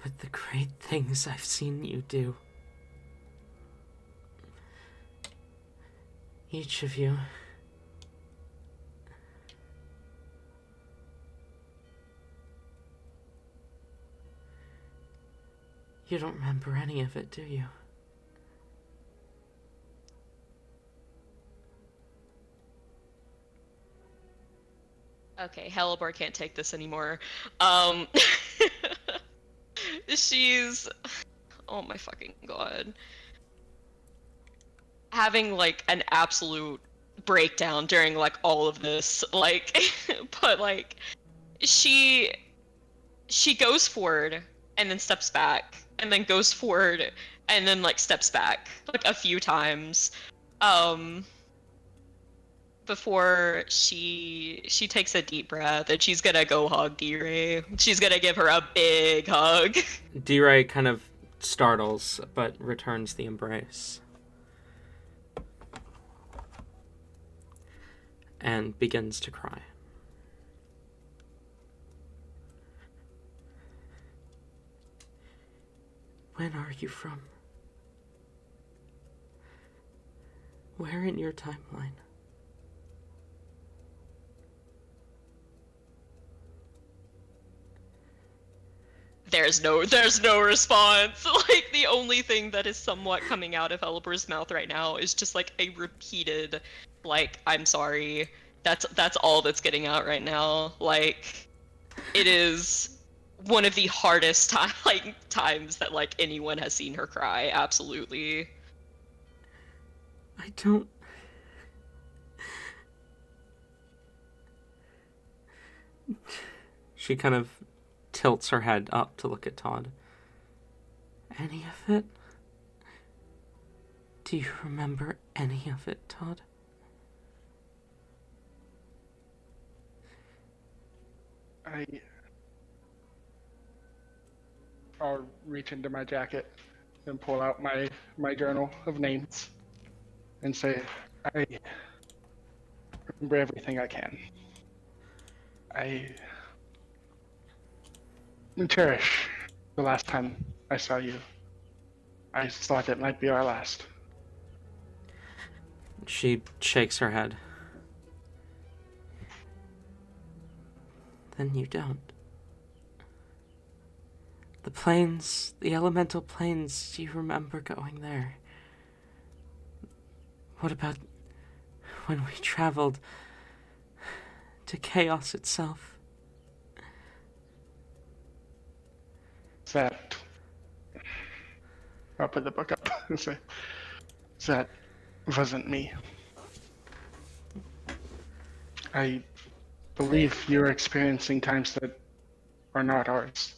But the great things I've seen you do. Each of you. You don't remember any of it, do you? Okay, Halibor can't take this anymore. She's, oh my fucking god, having like an absolute breakdown during like all of this, like but like she goes forward and then steps back and then goes forward and then like steps back like a few times before she takes a deep breath and she's gonna go hug D-Ray. She's gonna give her a big hug. D-Ray kind of startles, but returns the embrace. And begins to cry. When are you from? Where in your timeline? There's no response. Like, the only thing that is somewhat coming out of Eliber's mouth right now is just like a repeated, like, I'm sorry. That's all that's getting out right now. Like, it is one of the hardest times that like anyone has seen her cry. Absolutely. I don't... She kind of tilts her head up to look at Todd. Any of it? Do you remember any of it, Todd? I'll reach into my jacket and pull out my journal of names and say, I remember everything I can. I cherish the last time I saw you. I thought it might be our last. She shakes her head. Then you don't. The planes, the elemental planes, do you remember going there? What about when we traveled to chaos itself? That... I'll put the book up and say, that wasn't me. I believe you're experiencing times that are not ours.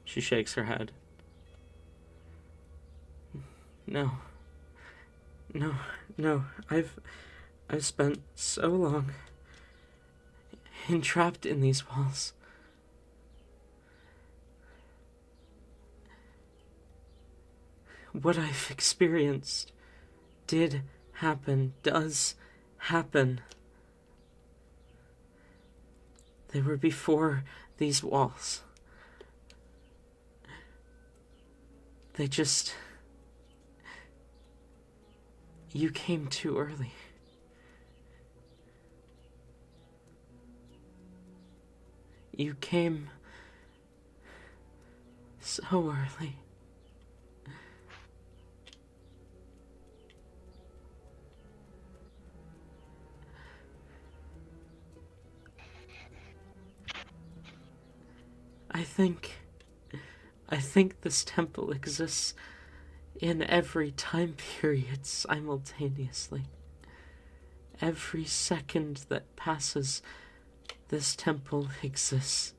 She shakes her head. No. No. I've spent so long entrapped in these walls. What I've experienced did happen, does happen. They were before these walls. They just... You came too early. You came so early. I think this temple exists in every time period simultaneously. Every second that passes, this temple exists.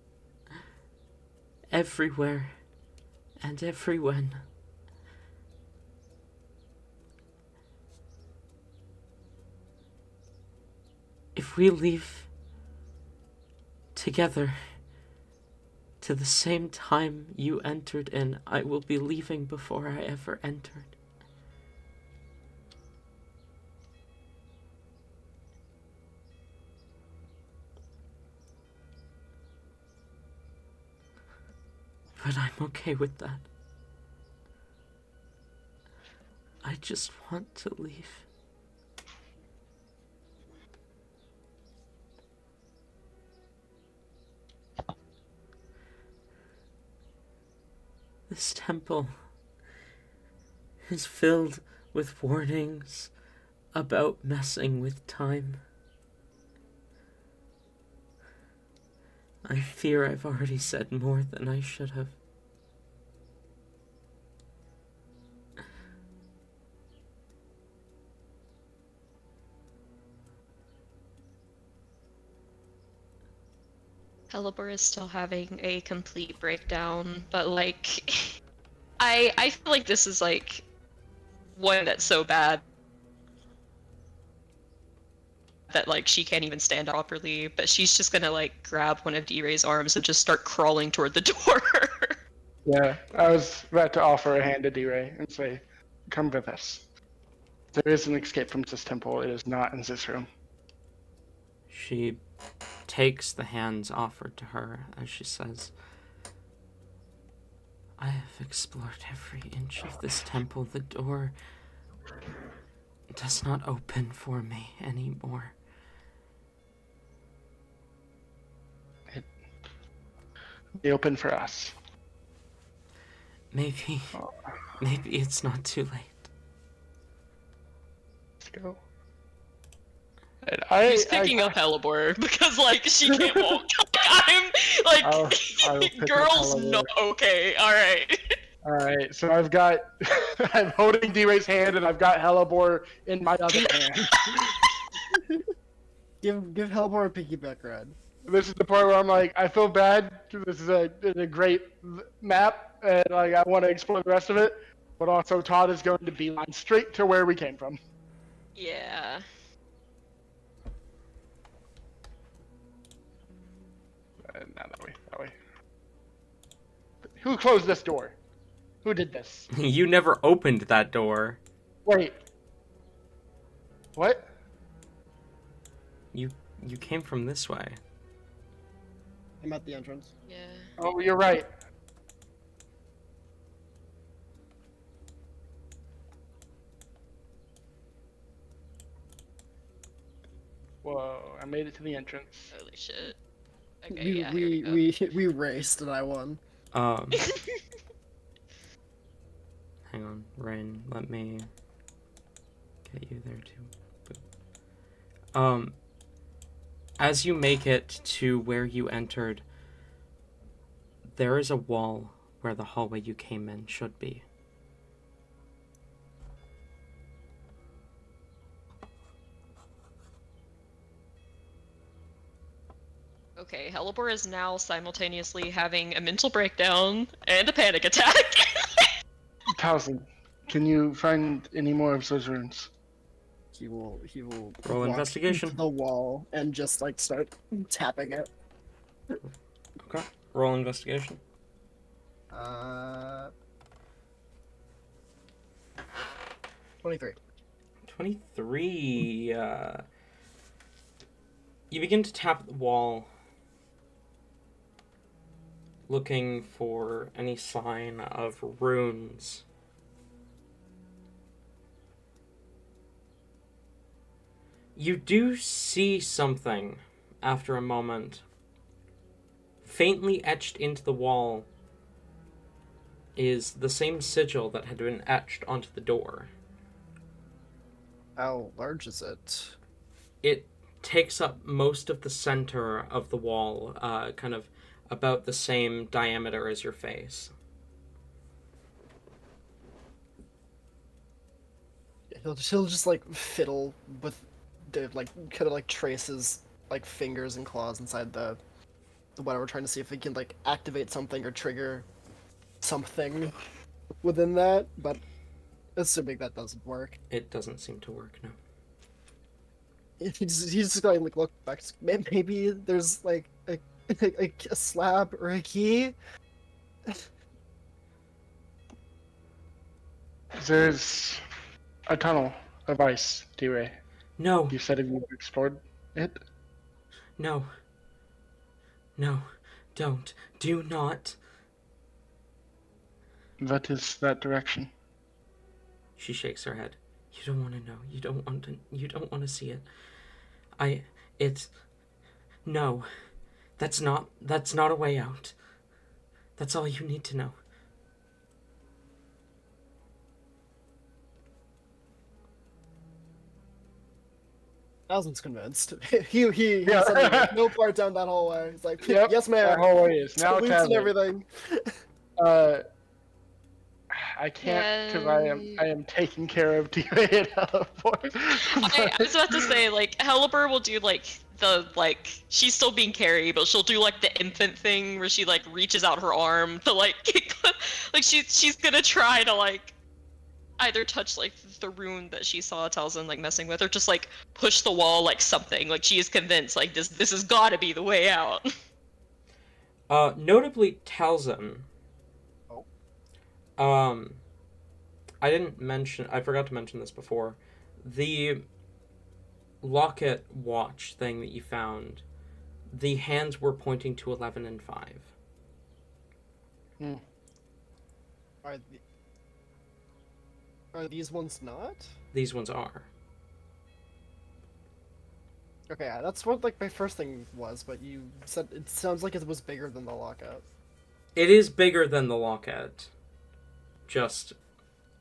Everywhere and everywhen. If we leave together to the same time you entered in, I will be leaving before I ever entered. But I'm okay with that. I just want to leave. This temple is filled with warnings about messing with time. I fear I've already said more than I should have. Caliber is still having a complete breakdown, but like, I feel like this is like one that's so bad that like she can't even stand properly, but she's just gonna like grab one of D-Ray's arms and just start crawling toward the door. Yeah, I was about to offer a hand to D-Ray and say, come with us. There is an escape from this temple. It is not in this room. She takes the hands offered to her as she says, I have explored every inch of this temple. The door does not open for me anymore. They open for us. Maybe it's not too late. Let's go. He's picking up Hellebore because like she can't walk. I'm like, I'll pick up girl's Hellebore. not okay. All right. All right, so I've got, I'm holding D-Ray's hand, and I've got Hellebore in my other hand. Give Hellbore a piggyback ride. This is the part where I'm like, I feel bad. This is a great map, and like I want to explore the rest of it. But also, Todd is going to beeline straight to where we came from. Yeah. Not that way. That way. Who closed this door? Who did this? You never opened that door. Wait. What? You came from this way. I'm at the entrance. Yeah. Oh, you're right. Whoa! I made it to the entrance. Holy shit. Okay. Yeah. We raced and I won. Hang on, Rain. Let me get you there too. As you make it to where you entered, there is a wall where the hallway you came in should be. Okay, Hellebore is now simultaneously having a mental breakdown and a panic attack. Towson, can you find any more of those runes? He will Roll walk investigation. into the wall and just like start tapping it. Okay. Roll investigation. 23. 23. You begin to tap the wall, looking for any sign of runes. You do see something after a moment. Faintly etched into the wall is the same sigil that had been etched onto the door. How large is it? It takes up most of the center of the wall, kind of about the same diameter as your face. He'll just like fiddle with the like kind of like traces like fingers and claws inside the whatever, trying to see if he can like activate something or trigger something within that, but assuming that doesn't work. It doesn't seem to work, no. He's just going like look back. Maybe there's like a slab or a key. There's a tunnel of ice, D-Ray. No, You said you've explored it? no. No, don't. Do not. What is that direction? She shakes her head. You don't want to know. You don't want to see it. No. That's not a way out. That's all you need to know. Towson's convinced. He suddenly, like, no part down that hallway. He's like, Yep, yes, ma'am. that hallway is now Salutes and tablet. everything. I can't because I am taking care of D-Ray and Hellebore. I was about to say, like, Hellebore will do, like, she's still being carried, but she'll do, like, the infant thing where she, like, reaches out her arm to, like, like, she's gonna try to, like, either touch, like, the rune that she saw Talzin, like, messing with, or just, like, push the wall, like, something. Like, she is convinced, like, this has gotta be the way out. Notably, Talzin. Oh. I forgot to mention this before. The locket watch thing that you found, the hands were pointing to 11 and 5. Are, are these ones not? These ones are. Okay, yeah, that's what like my first thing was, but you said it sounds like it was bigger than the lockout. It is bigger than the locket. Just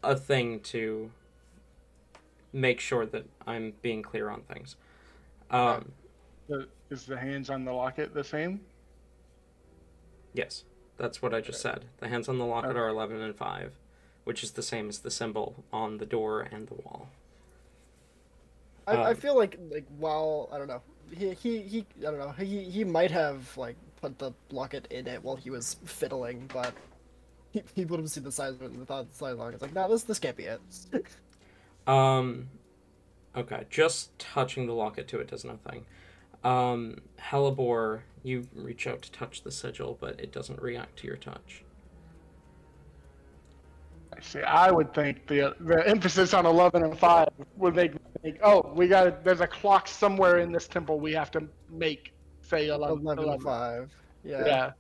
a thing to make sure that I'm being clear on things. Is the hands on the locket the same? Yes, that's what I just said. The hands on the locket Okay. are 11 and 5, which is the same as the symbol on the door and the wall. I feel like while I don't know, he I don't know, he might have like put the locket in it while he was fiddling, but he would have seen the size of it and thought the size of the locket. It's like, no, this can't be it. Okay, just touching the locket to it does nothing. Hellebore, you reach out to touch the sigil, but it doesn't react to your touch. I see. I would think the emphasis on 11 and 5 would make me think, oh, there's a clock somewhere in this temple we have to make say 11. 5. Yeah. Yeah.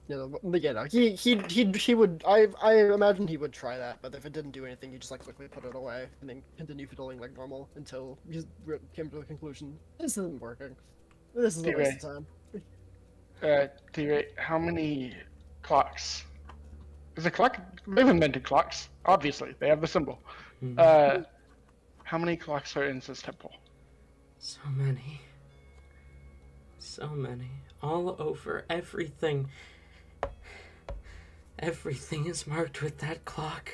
You know, he would. I imagine he would try that, but if it didn't do anything, he'd just like quickly put it away and then continue fiddling like normal until he came to the conclusion this isn't working. This is a waste of time. T-Ray, how many clocks? Is a clock? They've invented clocks. Obviously, they have the symbol. Mm-hmm. How many clocks are in this temple? So many. So many. All over everything. Everything is marked with that clock.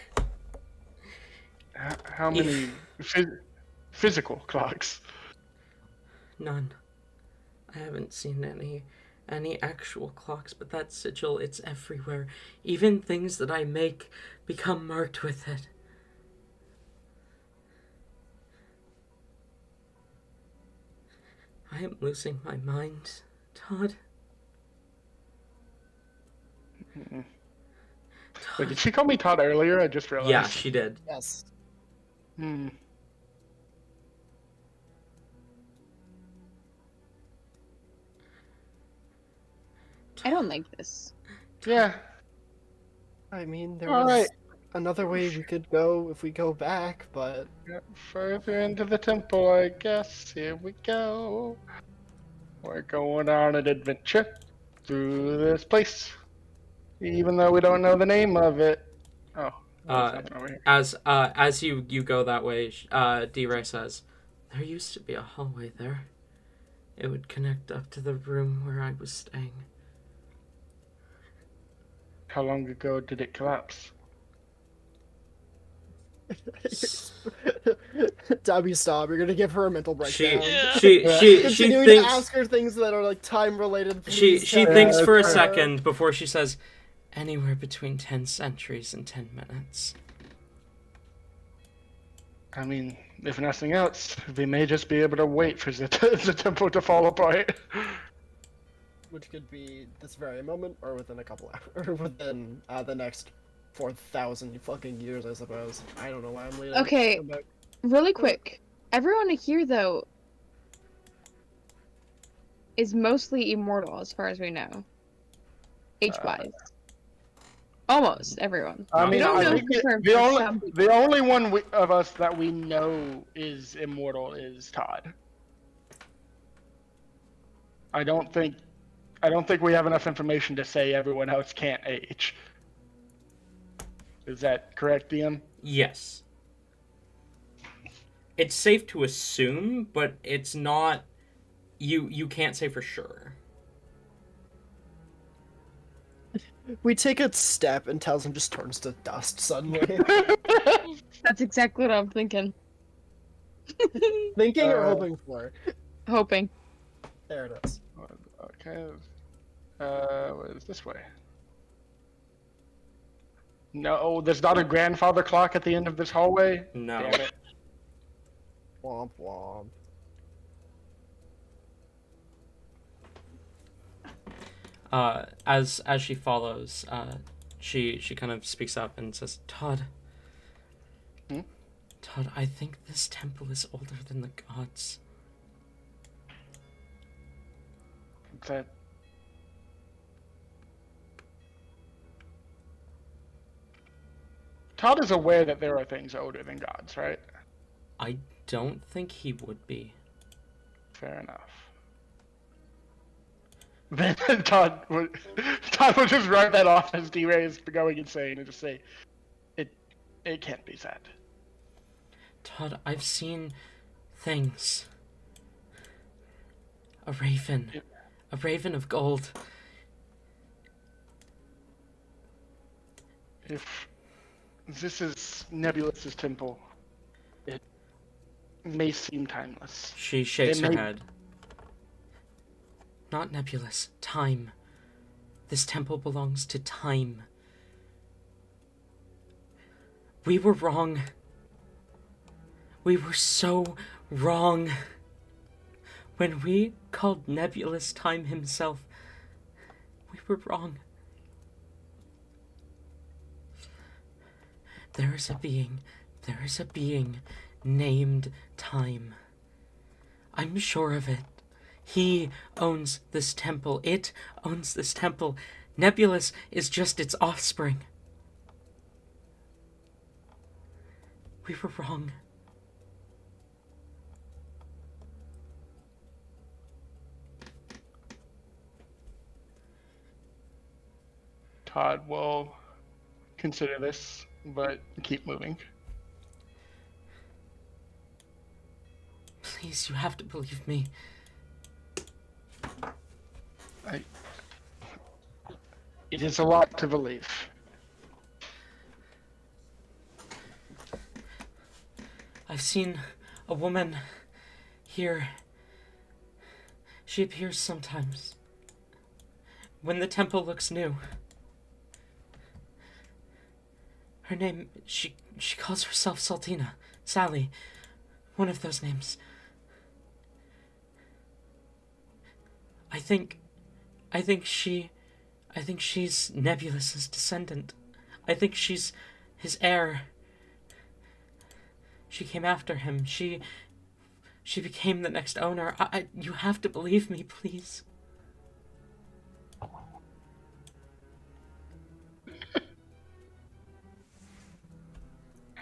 How many physical clocks? None. I haven't seen any actual clocks, but that sigil, it's everywhere. Even things that I make become marked with it. I am losing my mind, Todd. Wait, did she call me Todd earlier? I just realized. Yeah, she did. Yes. I don't like this. Yeah. I mean, there All was right. another way we could go if we go back, but Further into the temple, I guess. Here we go. We're going on an adventure through this place, even though we don't know the name of it. Oh, there's nothing over here. As you go that way, D-Ray says, there used to be a hallway there. It would connect up to the room where I was staying. How long ago did it collapse? Debbie, stop! You're gonna give her a mental breakdown. She Continuing thinks to ask her things that are like time related. she thinks for a second before she says, anywhere between 10 centuries and 10 minutes. I mean, if nothing else, we may just be able to wait for the temple to fall apart. Which could be this very moment, or within a couple hours, or within the next 4,000 fucking years, I suppose. I don't know why I'm leading. Okay, really quick. Everyone here, though, is mostly immortal, as far as we know. Age-wise. Almost everyone. I mean, don't I know think for sure the for only some people. the only one of us that we know is immortal is Todd. I don't think we have enough information to say everyone else can't age. Is that correct, DM? Yes. It's safe to assume, but it's not... You can't say for sure. We take a step and Talisman just turns to dust suddenly. That's exactly what I'm thinking. Thinking or hoping for? Hoping. There it is. Okay. What is this way? No, there's not a grandfather clock at the end of this hallway? No. Damn it. Womp womp. As she follows, she kind of speaks up and says, Todd. Hmm? Todd, I think this temple is older than the gods. That Todd is aware that there are things older than gods, right? I don't think he would be. Fair enough. Then Todd would just write that off as D-Ray is going insane and just say, it can't be that. Todd, I've seen things. A raven. A raven of gold. If this is Nebulus's temple, it may seem timeless. She shakes her may- head. Not nebulous. Time. This temple belongs to time. We were wrong. We were so wrong. When we called Nebulous Time himself, we were wrong. There is a being named Time. I'm sure of it. He owns this temple. It owns this temple. Nebulous is just its offspring. We were wrong. Todd will consider this, but keep moving. Please, you have to believe me. It is a lot to believe. I've seen a woman here. She appears sometimes. When the temple looks new. Her name, she calls herself Saltina. Sally. One of those names. I think she's Nebulus's descendant. I think she's his heir. She came after him. She became the next owner. You have to believe me, please.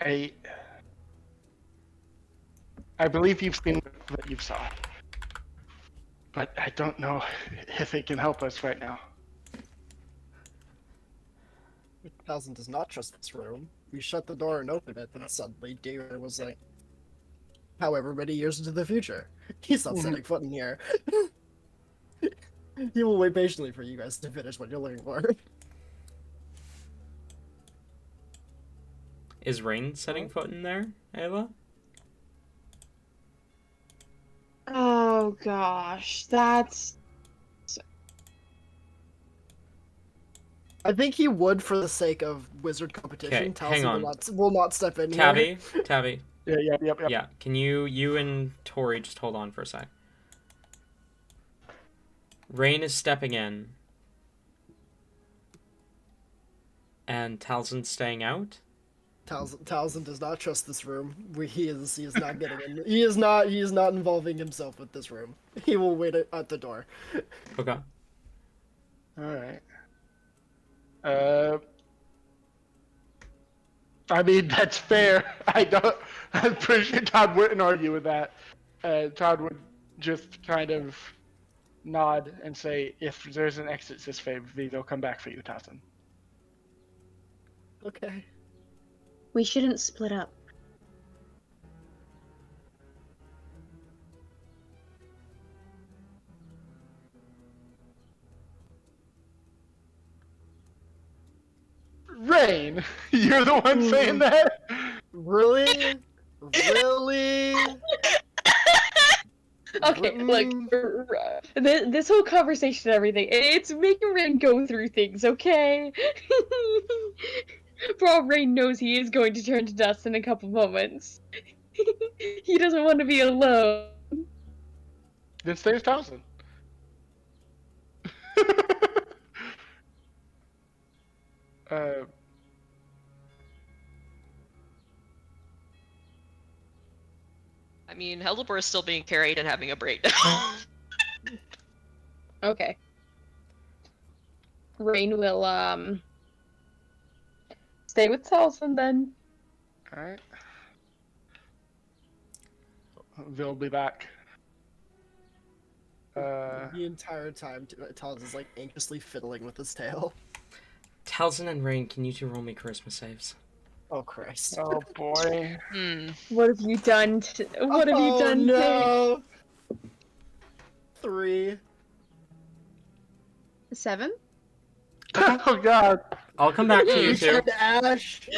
I believe you've seen what you saw, but I don't know if it can help us right now. Thousand does not trust this room. We shut the door and opened it, and suddenly David was like, however many years into the future. He's not setting foot in here. He will wait patiently for you guys to finish what you're looking for. Is Rain setting foot in there, Ayla? Oh gosh, that's I think he would for the sake of wizard competition. Okay, Towson hang on. will not step in Tabby, here. Tabby. Yep. Yeah, can you and Tori just hold on for a sec? Rain is stepping in. And Talzin's staying out? Towson does not trust this room. He is not getting in. He is not involving himself with this room. He will wait at the door. Okay. All right. I mean, that's fair. I'm pretty sure Todd wouldn't argue with that. Todd would just kind of nod and say, if there's an exit this way, they'll come back for you, Towson. Okay. we shouldn't split up. Rain, you're the one saying that? Really? Really? Okay, look, this whole conversation and everything, it's making Rain go through things, okay? For all Rain knows, he is going to turn to dust in a couple moments. He doesn't want to be alone. Then stay as Towson. I mean, Helibor is still being carried and having a breakdown. Okay. Rain will stay with Talson then. All right. They'll be back. The entire time, Talon is like anxiously fiddling with his tail. Talzin and Rain, can you two roll me charisma saves? Oh Christ! Oh boy. What have you done? What have you done? No! 3. 7? Oh god. I'll come back to you You two. turned Ash.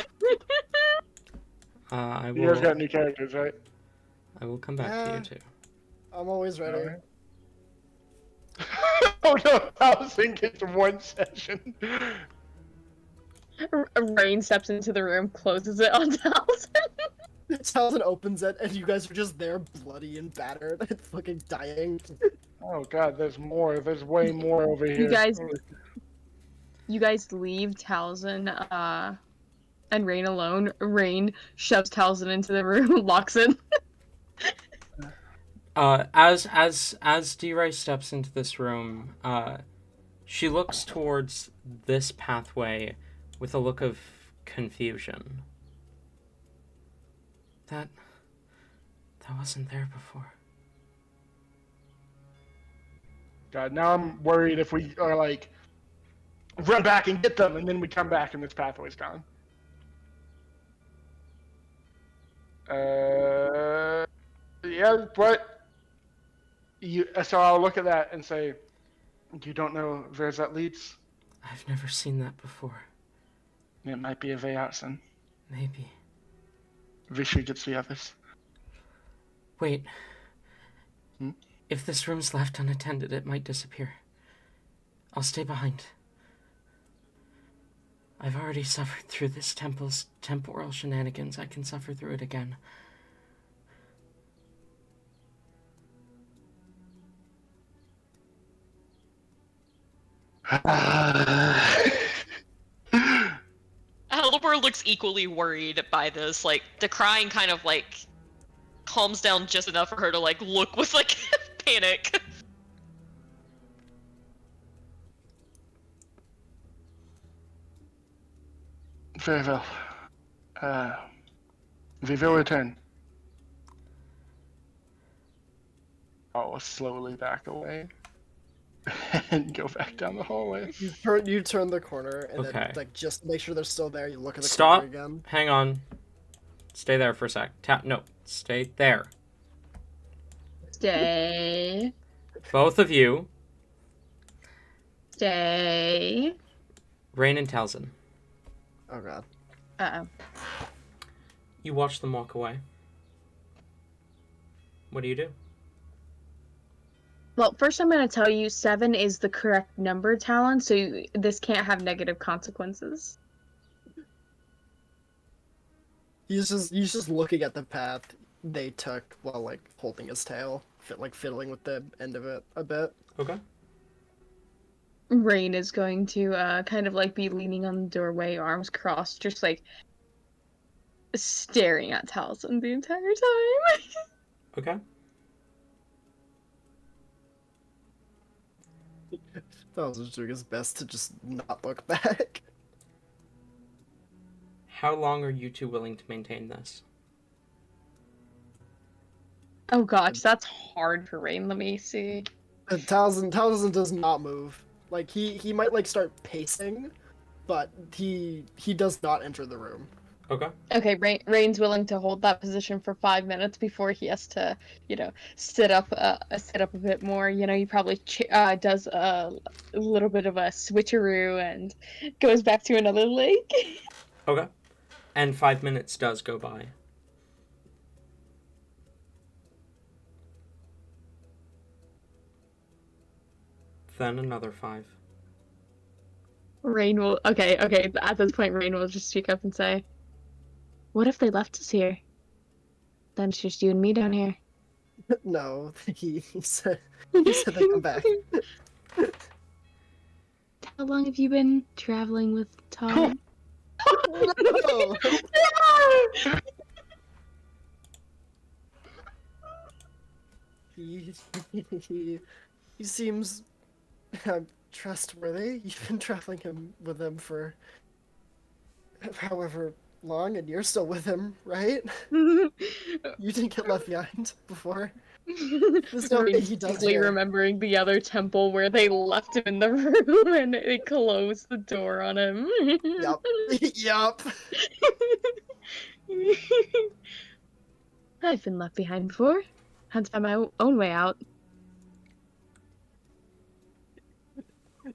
I You guys got will. new characters, right? I will come back to Yeah. you two. I'm always ready. Alright. Oh no, Allison gets 1 session. Rain steps into the room, closes it on Talson. Talon opens it, and you guys are just there, bloody and battered, and fucking dying. Oh god, there's more. There's way more over here. You guys leave Talzin, and Rain alone. Rain shoves Talzin into the room, locks it. As D-Ray steps into this room, she looks towards this pathway with a look of confusion. That wasn't there before. God, now I'm worried if we are like run back and get them, and then we come back and this pathway's gone. Yeah, but so I'll look at that and say, you don't know where that leads? I've never seen that before. It might be a way out, son. Maybe. We should get the others. Wait. Hmm? If this room's left unattended, it might disappear. I'll stay behind. I've already suffered through this temple's temporal shenanigans. I can suffer through it again. Haldor looks equally worried by this. Like, the crying kind of, like, calms down just enough for her to, like, look with, like, panic. Very well. We will return. I'll slowly back away and go back down the hallway. You turn the corner, and Okay. then like just make sure they're still there. You look at the Stop. corner again. Hang on. Stay there for a sec. No, stay there. Stay. Both of you. Stay. Rain and Talzin. Oh god. Uh-oh. You watch them walk away. What do you do? Well, first I'm going to tell you 7 is the correct number, Talon, so this can't have negative consequences. He's just looking at the path they took while like holding his tail, fiddling with the end of it a bit. Okay. Rain is going to kind of like be leaning on the doorway, arms crossed, just like staring at Talon the entire time. Okay. Talon's doing his best to just not look back. How long are you two willing to maintain this? Oh gosh, that's hard for Rain. Let me see. Talon does not move. Like he might like start pacing, but he does not enter the room. Okay. Okay, Rain's willing to hold that position for 5 minutes before he has to, sit up a bit more. He probably does a little bit of a switcheroo and goes back to another leg. Okay. And 5 minutes does go by. Then another 5. Rain will. Okay. At this point, Rain will just speak up and say, "What if they left us here? Then it's just you and me down here." No, he said they come back. How long have you been traveling with Tom? No! He seems I'm trustworthy. You've been traveling with him for however long, and you're still with him, right? You didn't get left behind before. There's no way he does Distinctly here. remembering the other temple where they left him in the room and they closed the door on him. Yup. Yup. I've been left behind before. Had to find my own way out.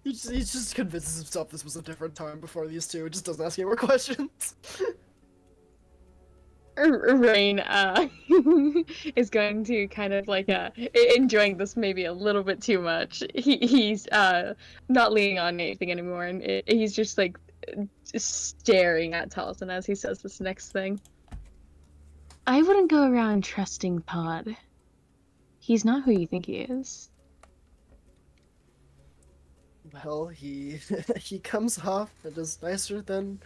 He just convinces himself this was a different time before these two. It just doesn't ask any more questions. Rain is going to kind of like enjoying this maybe a little bit too much. He's not leaning on anything anymore, and he's just like staring at Taliesin as he says this next thing. I wouldn't go around trusting Pod. He's not who you think he is. Well, he he comes off and is nicer than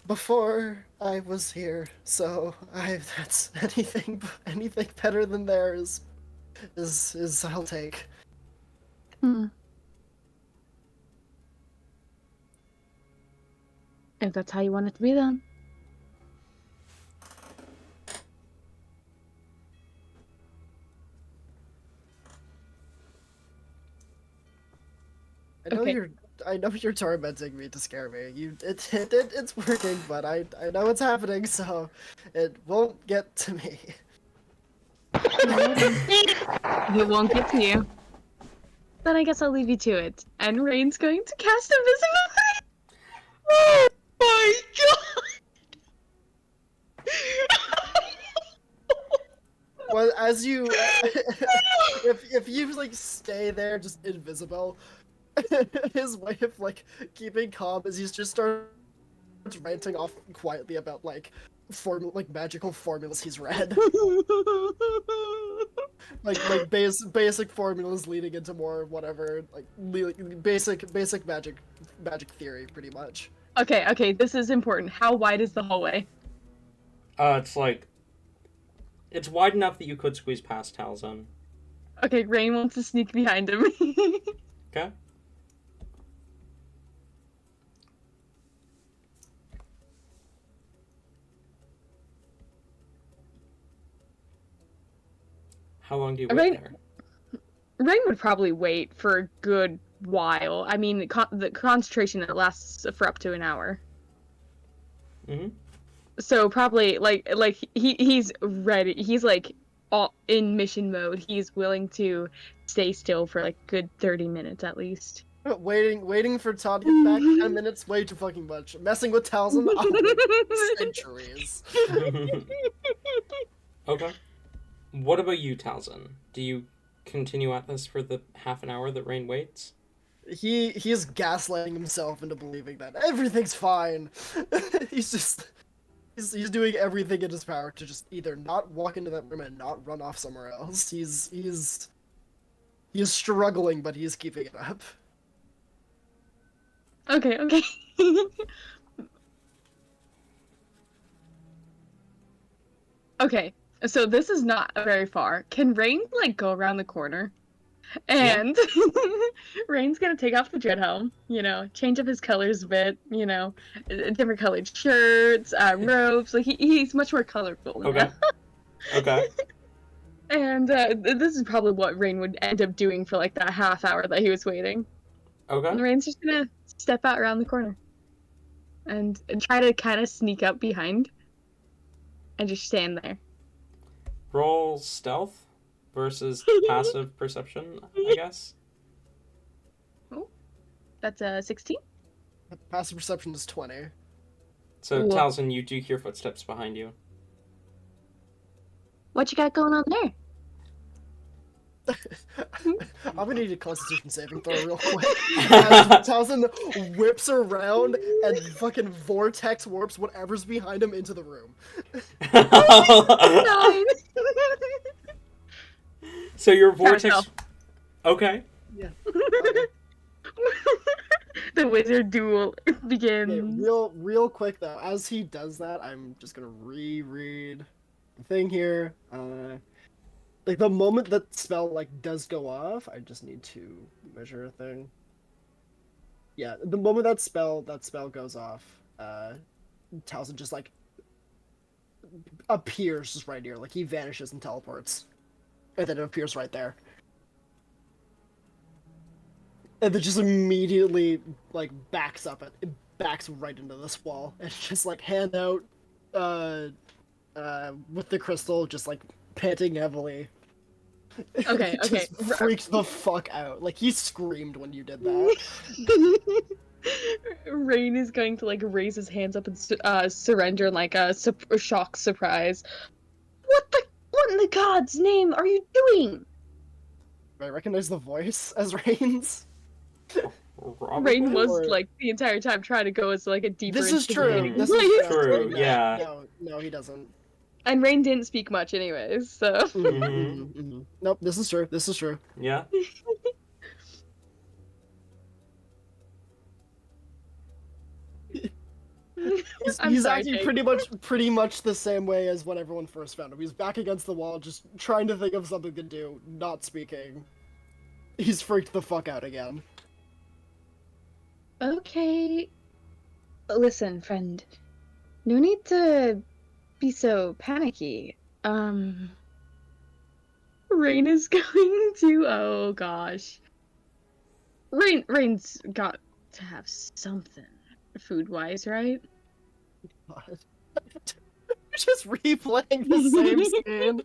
before I was here. So that's anything better than theirs is I'll take. Hmm. If that's how you want it to be, then. Okay. I know you're tormenting me to scare me. It's working, but I know it's happening, so it won't get to me. It won't get to you. Then I guess I'll leave you to it. And Rain's going to cast Invisibility! Oh my god! Well, as you, if you like stay there just invisible, his way of like keeping calm is he's just starts ranting off quietly about like magical formulas he's read. like basic formulas leading into more whatever basic magic theory pretty much. Okay, this is important. How wide is the hallway? It's like... It's wide enough that you could squeeze past Taliesin. Okay, Rain wants to sneak behind him. Okay? How long do you wait there? Rain would probably wait for a good while. I mean, the concentration it lasts for up to an hour. Mm-hmm. So probably like he's ready. He's like all in mission mode. He's willing to stay still for like good 30 minutes at least. Waiting for Todd to get back. 10 minutes, way too fucking much. Messing with Taliesin, centuries. Okay. What about you, Taliesin? Do you continue at this for the half an hour that Rain waits? He's gaslighting himself into believing that everything's fine. He's doing everything in his power to just either not walk into that room and not run off somewhere else. He's struggling, but he's keeping it up. Okay. Okay, so this is not very far. Can Rain like go around the corner? And Rain's gonna take off the dread helm, change up his colors a bit, different colored shirts, robes. Like he's much more colorful now. Okay. Okay. And this is probably what Rain would end up doing for like that half hour that he was waiting. Okay. And Rain's just gonna step out around the corner and try to kind of sneak up behind and just stand there. Roll stealth versus passive perception, I guess. Oh, that's a 16. Passive perception is 20. So, Whoa. Taliesin, you do hear footsteps behind you. What you got going on there? I'm gonna need a Constitution saving throw real quick. As Taliesin whips around and fucking vortex warps whatever's behind him into the room. So your vortex... Carousel. Okay. Yeah. The wizard duel begins. Okay, real quick though, as he does that, I'm just gonna reread the thing here. Like the moment that spell like does go off, I just need to measure a thing. Yeah, the moment that spell goes off, Towson just like appears just right here, like he vanishes and teleports, and then it appears right there, and then just immediately like backs up it backs right into this wall, and just like hand out, with the crystal, just like panting heavily. Okay, He okay. just freaked the fuck out. Like he screamed when you did that. Rain is going to like raise his hands up and surrender in like a shock surprise. What in the god's name are you doing? I recognize the voice as Rain's. Rain was Or- like the entire time trying to go as like a deeper. This is true. intimidating This voice. is True, No, yeah. No, he doesn't. And Rain didn't speak much anyways, so. Nope, this is true. This is true. Yeah. I'm He's sorry, acting Jake. pretty much the same way as when everyone first found him. He's back against the wall, just trying to think of something to do, not speaking. He's freaked the fuck out again. Okay. Listen, friend. No need to be so panicky. Rain is going to. Oh gosh. Rain's got to have something food-wise, right? God. You're just replaying the same scene.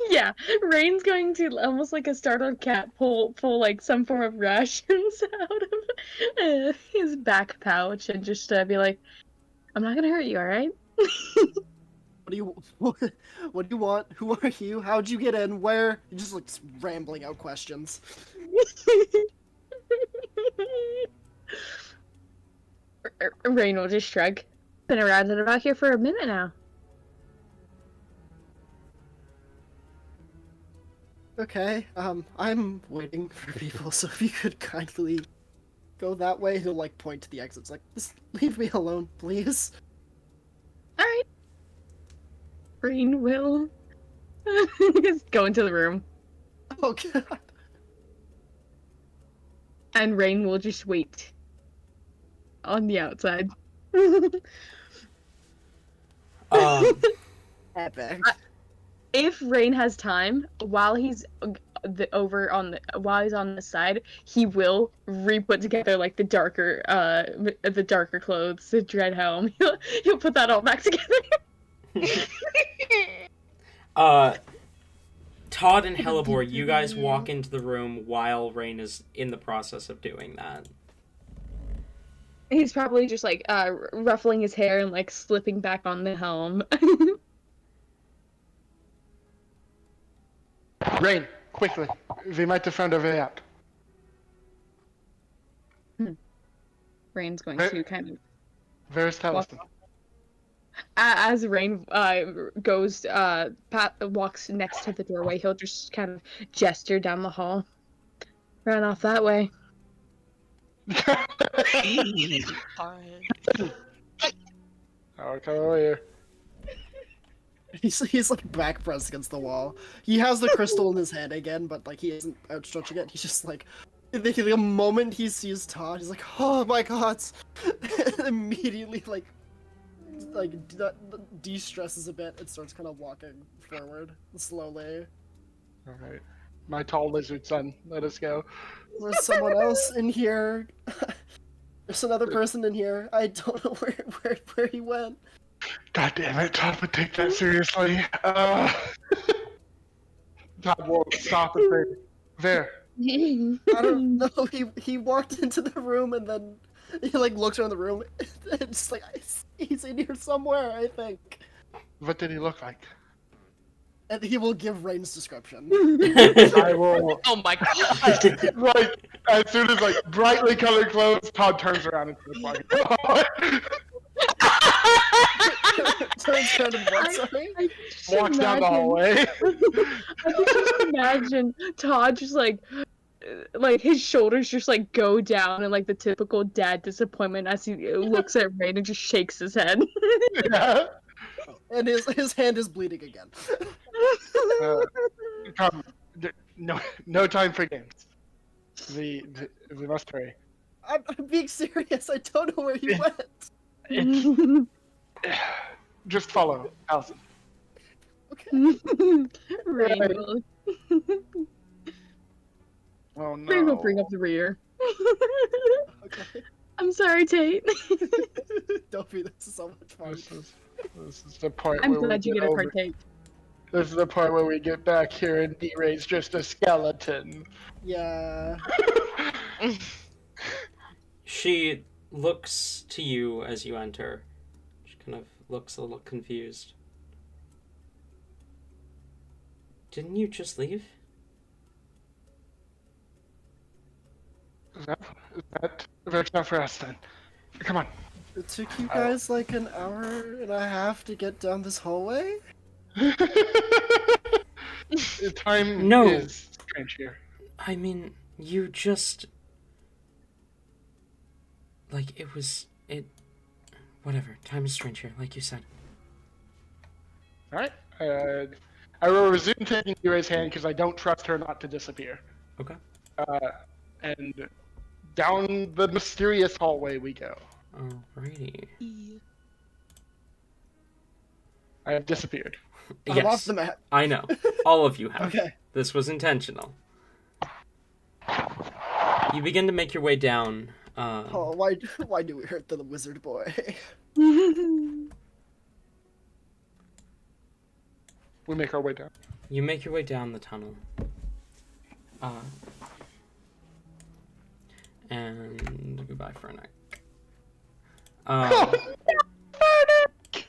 Yeah, Rain's going to almost like a startled cat pull like some form of rations out of his back pouch and just be like, "I'm not gonna hurt you, all right?" What do you want? Who are you? How'd you get in? Where? You're just like rambling out questions. Rain will just shrug. Been around and about here for a minute now. Okay, I'm waiting for people, so if you could kindly go that way, he'll like point to the exits, like, just leave me alone, please. Alright. Rain will just go into the room. Oh god. And Rain will just wait on the outside. Epic. If Rain has time, while he's while he's on the side, he will re-put together like the darker clothes, the dread helm. He'll put that all back together. Todd and Hellebore, you guys walk into the room while Rain is in the process of doing that. He's probably just like ruffling his hair and like slipping back on the helm. Rain, quickly. We might have found a way out. Rain's going to kind of Where's Talisman? as Rain goes walks next to the doorway, he'll just kind of gesture down the hall. Run off that way. Oh, come over here. He's like back pressed against the wall. He has the crystal in his hand again, but like he isn't outstretching it. He's just like, the moment he sees Todd, he's like, oh my god! And immediately like de-stresses a bit and starts kind of walking forward slowly. Alright. My tall lizard son, let us go. There's someone else in here. There's another person in here. I don't know where he went. God damn it, Todd would take that seriously. Todd won't stop and say, there. I don't know. He walked into the room and then he like looks around the room and just like, he's in here somewhere, I think. What did he look like? And he will give Rain's description. I will. Oh my god. Like, as soon as like brightly colored clothes, Todd turns around and starts walking. Turns around and what, sorry? I just Walks down the imagine- hallway. I can just imagine Todd just like his shoulders just like go down and like the typical dad disappointment as he looks at Rain and just shakes his head. Yeah. And his hand is bleeding again. Come. No, no time for games. We must hurry. I'm being serious. I don't know where you went. It's just follow, Allison. Okay. Rain Right. will. Oh Rain will bring no. up the rear. Okay. I'm sorry, Tate. Don't be. This is so much fun. This is the part I'm where we glad you get get to over. partake. This is the part where we get back here and D-Ray's just a skeleton. Yeah. She looks to you as you enter. She kind of looks a little confused. Didn't you just leave? That's not for us then. Come on. It took you guys like an hour and a half to get down this hallway? Time No. is strange here. I mean, you just... Like, it was... Whatever. Time is strange here, like you said. Alright. I will resume taking D-Ray's hand because I don't trust her not to disappear. Okay. And down the mysterious hallway we go. Alrighty. I have disappeared. Yes, I'm off the map. I know. All of you have. Okay. This was intentional. You begin to make your way down. Oh, why do we hurt the wizard boy? We make our way down. You make your way down the tunnel. And goodbye for a night.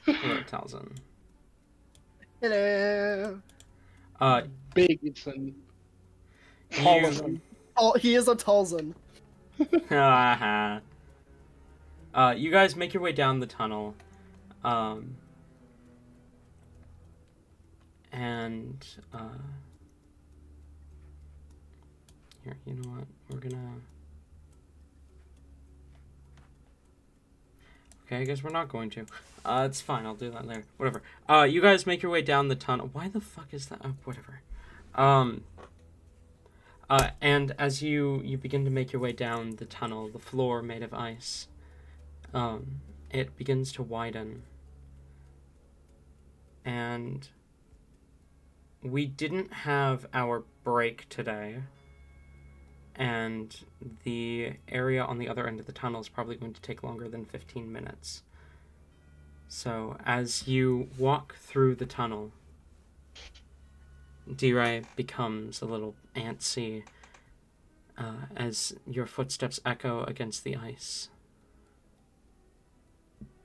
Hello, Talzin. Hello. Big Ibsen. You... Oh, he is a Talzin. You guys make your way down the tunnel. Here, you know what? We're gonna... Okay, I guess we're not going to. It's fine, I'll do that later. Whatever. You guys make your way down the tunnel. Why the fuck is that? Oh, whatever. And as you begin to make your way down the tunnel, the floor made of ice, it begins to widen. And we didn't have our break today, and the area on the other end of the tunnel is probably going to take longer than 15 minutes. So as you walk through the tunnel, D-Ray becomes a little antsy as your footsteps echo against the ice.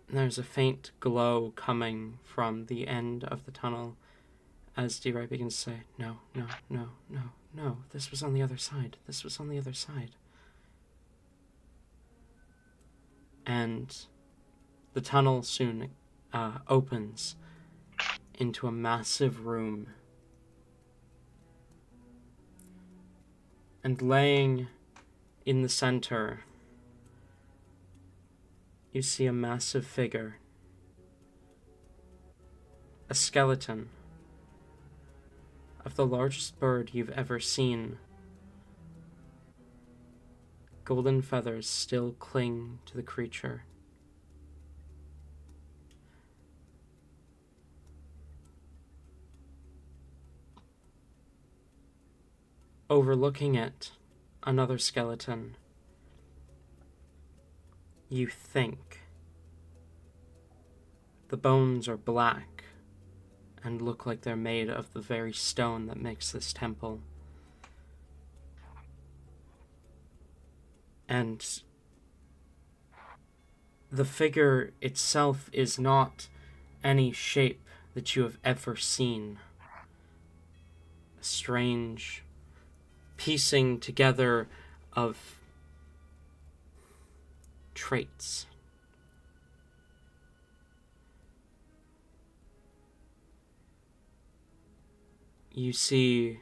There's a faint glow coming from the end of the tunnel as D-Ray begins to say, no, no, no, no, no, this was on the other side. This was on the other side. And the tunnel soon opens into a massive room. And laying in the center, you see a massive figure. A skeleton of the largest bird you've ever seen. Golden feathers still cling to the creature. Overlooking it, another skeleton. You think. The bones are black and look like they're made of the very stone that makes this temple. And the figure itself is not any shape that you have ever seen. A strange piecing together of traits. You see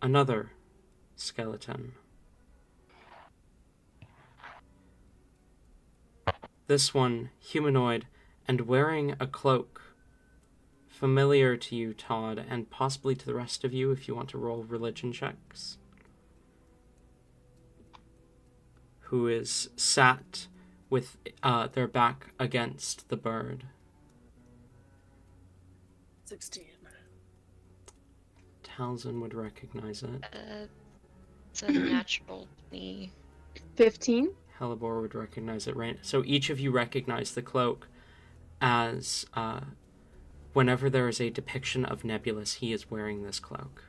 another skeleton. This one humanoid and wearing a cloak familiar to you, Todd, and possibly to the rest of you if you want to roll religion checks, who is sat with their back against the bird. 16. Talzin would recognize it. It's a natural 20. 15. Hellebore would recognize it, right? So each of you recognize the cloak as whenever there is a depiction of Nebulous, he is wearing this cloak.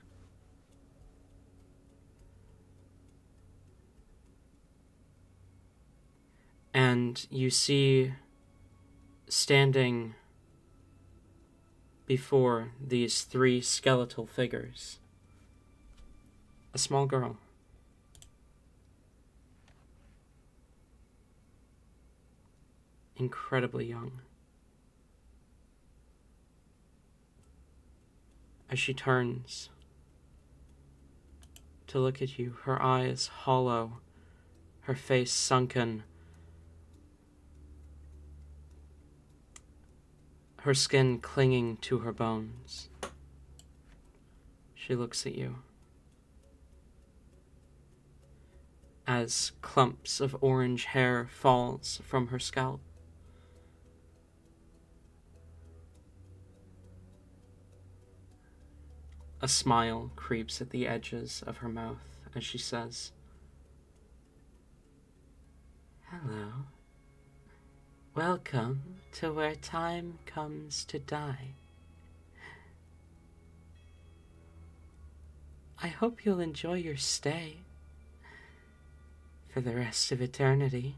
And you see standing before these three skeletal figures a small girl. Incredibly young. As she turns to look at you, her eyes hollow, her face sunken, her skin clinging to her bones. She looks at you as clumps of orange hair falls from her scalp. A smile creeps at the edges of her mouth as she says, "Hello. Welcome to where time comes to die. I hope you'll enjoy your stay for the rest of eternity."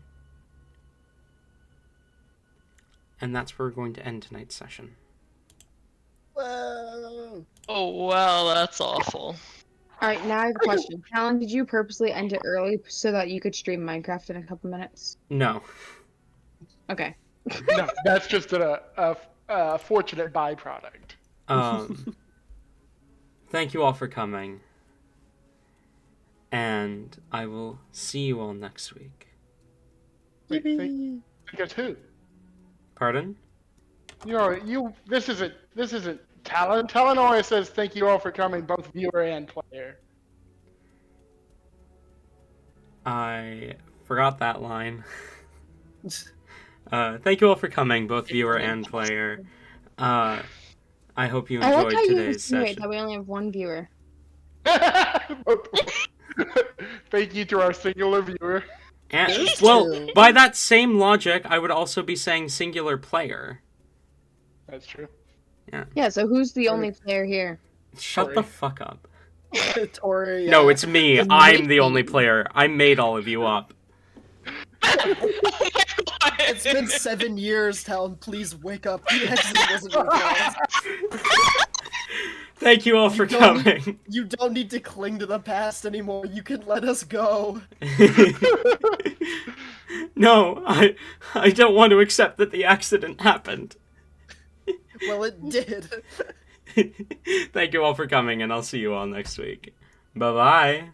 And that's where we're going to end tonight's session. Whoa! Oh, well, that's awful. All right, now I have a question. Alan, did you purposely end it early so that you could stream Minecraft in a couple minutes? No. Okay. No, that's just a fortunate byproduct. Thank you all for coming. And I will see you all next week. Wait, think of who? Pardon? This isn't Talon. Talon always says thank you all for coming, both viewer and player. I forgot that line. Thank you all for coming, both viewer and player. I hope you I like enjoyed how you today's insinuate session. that we only have one viewer. Thank you to our singular viewer. And, well, by that same logic, I would also be saying singular player. That's true. Yeah, so who's the only player here? Shut Sorry. the fuck up. Tori. No, it's me. It's I'm the me. only player. I made all of you up. It's been 7 years, Talon. Please wake up. The accident wasn't your fault. Thank you all for coming. You don't need to cling to the past anymore. You can let us go. No, I don't want to accept that the accident happened. Well, it did. Thank you all for coming, and I'll see you all next week. Bye-bye.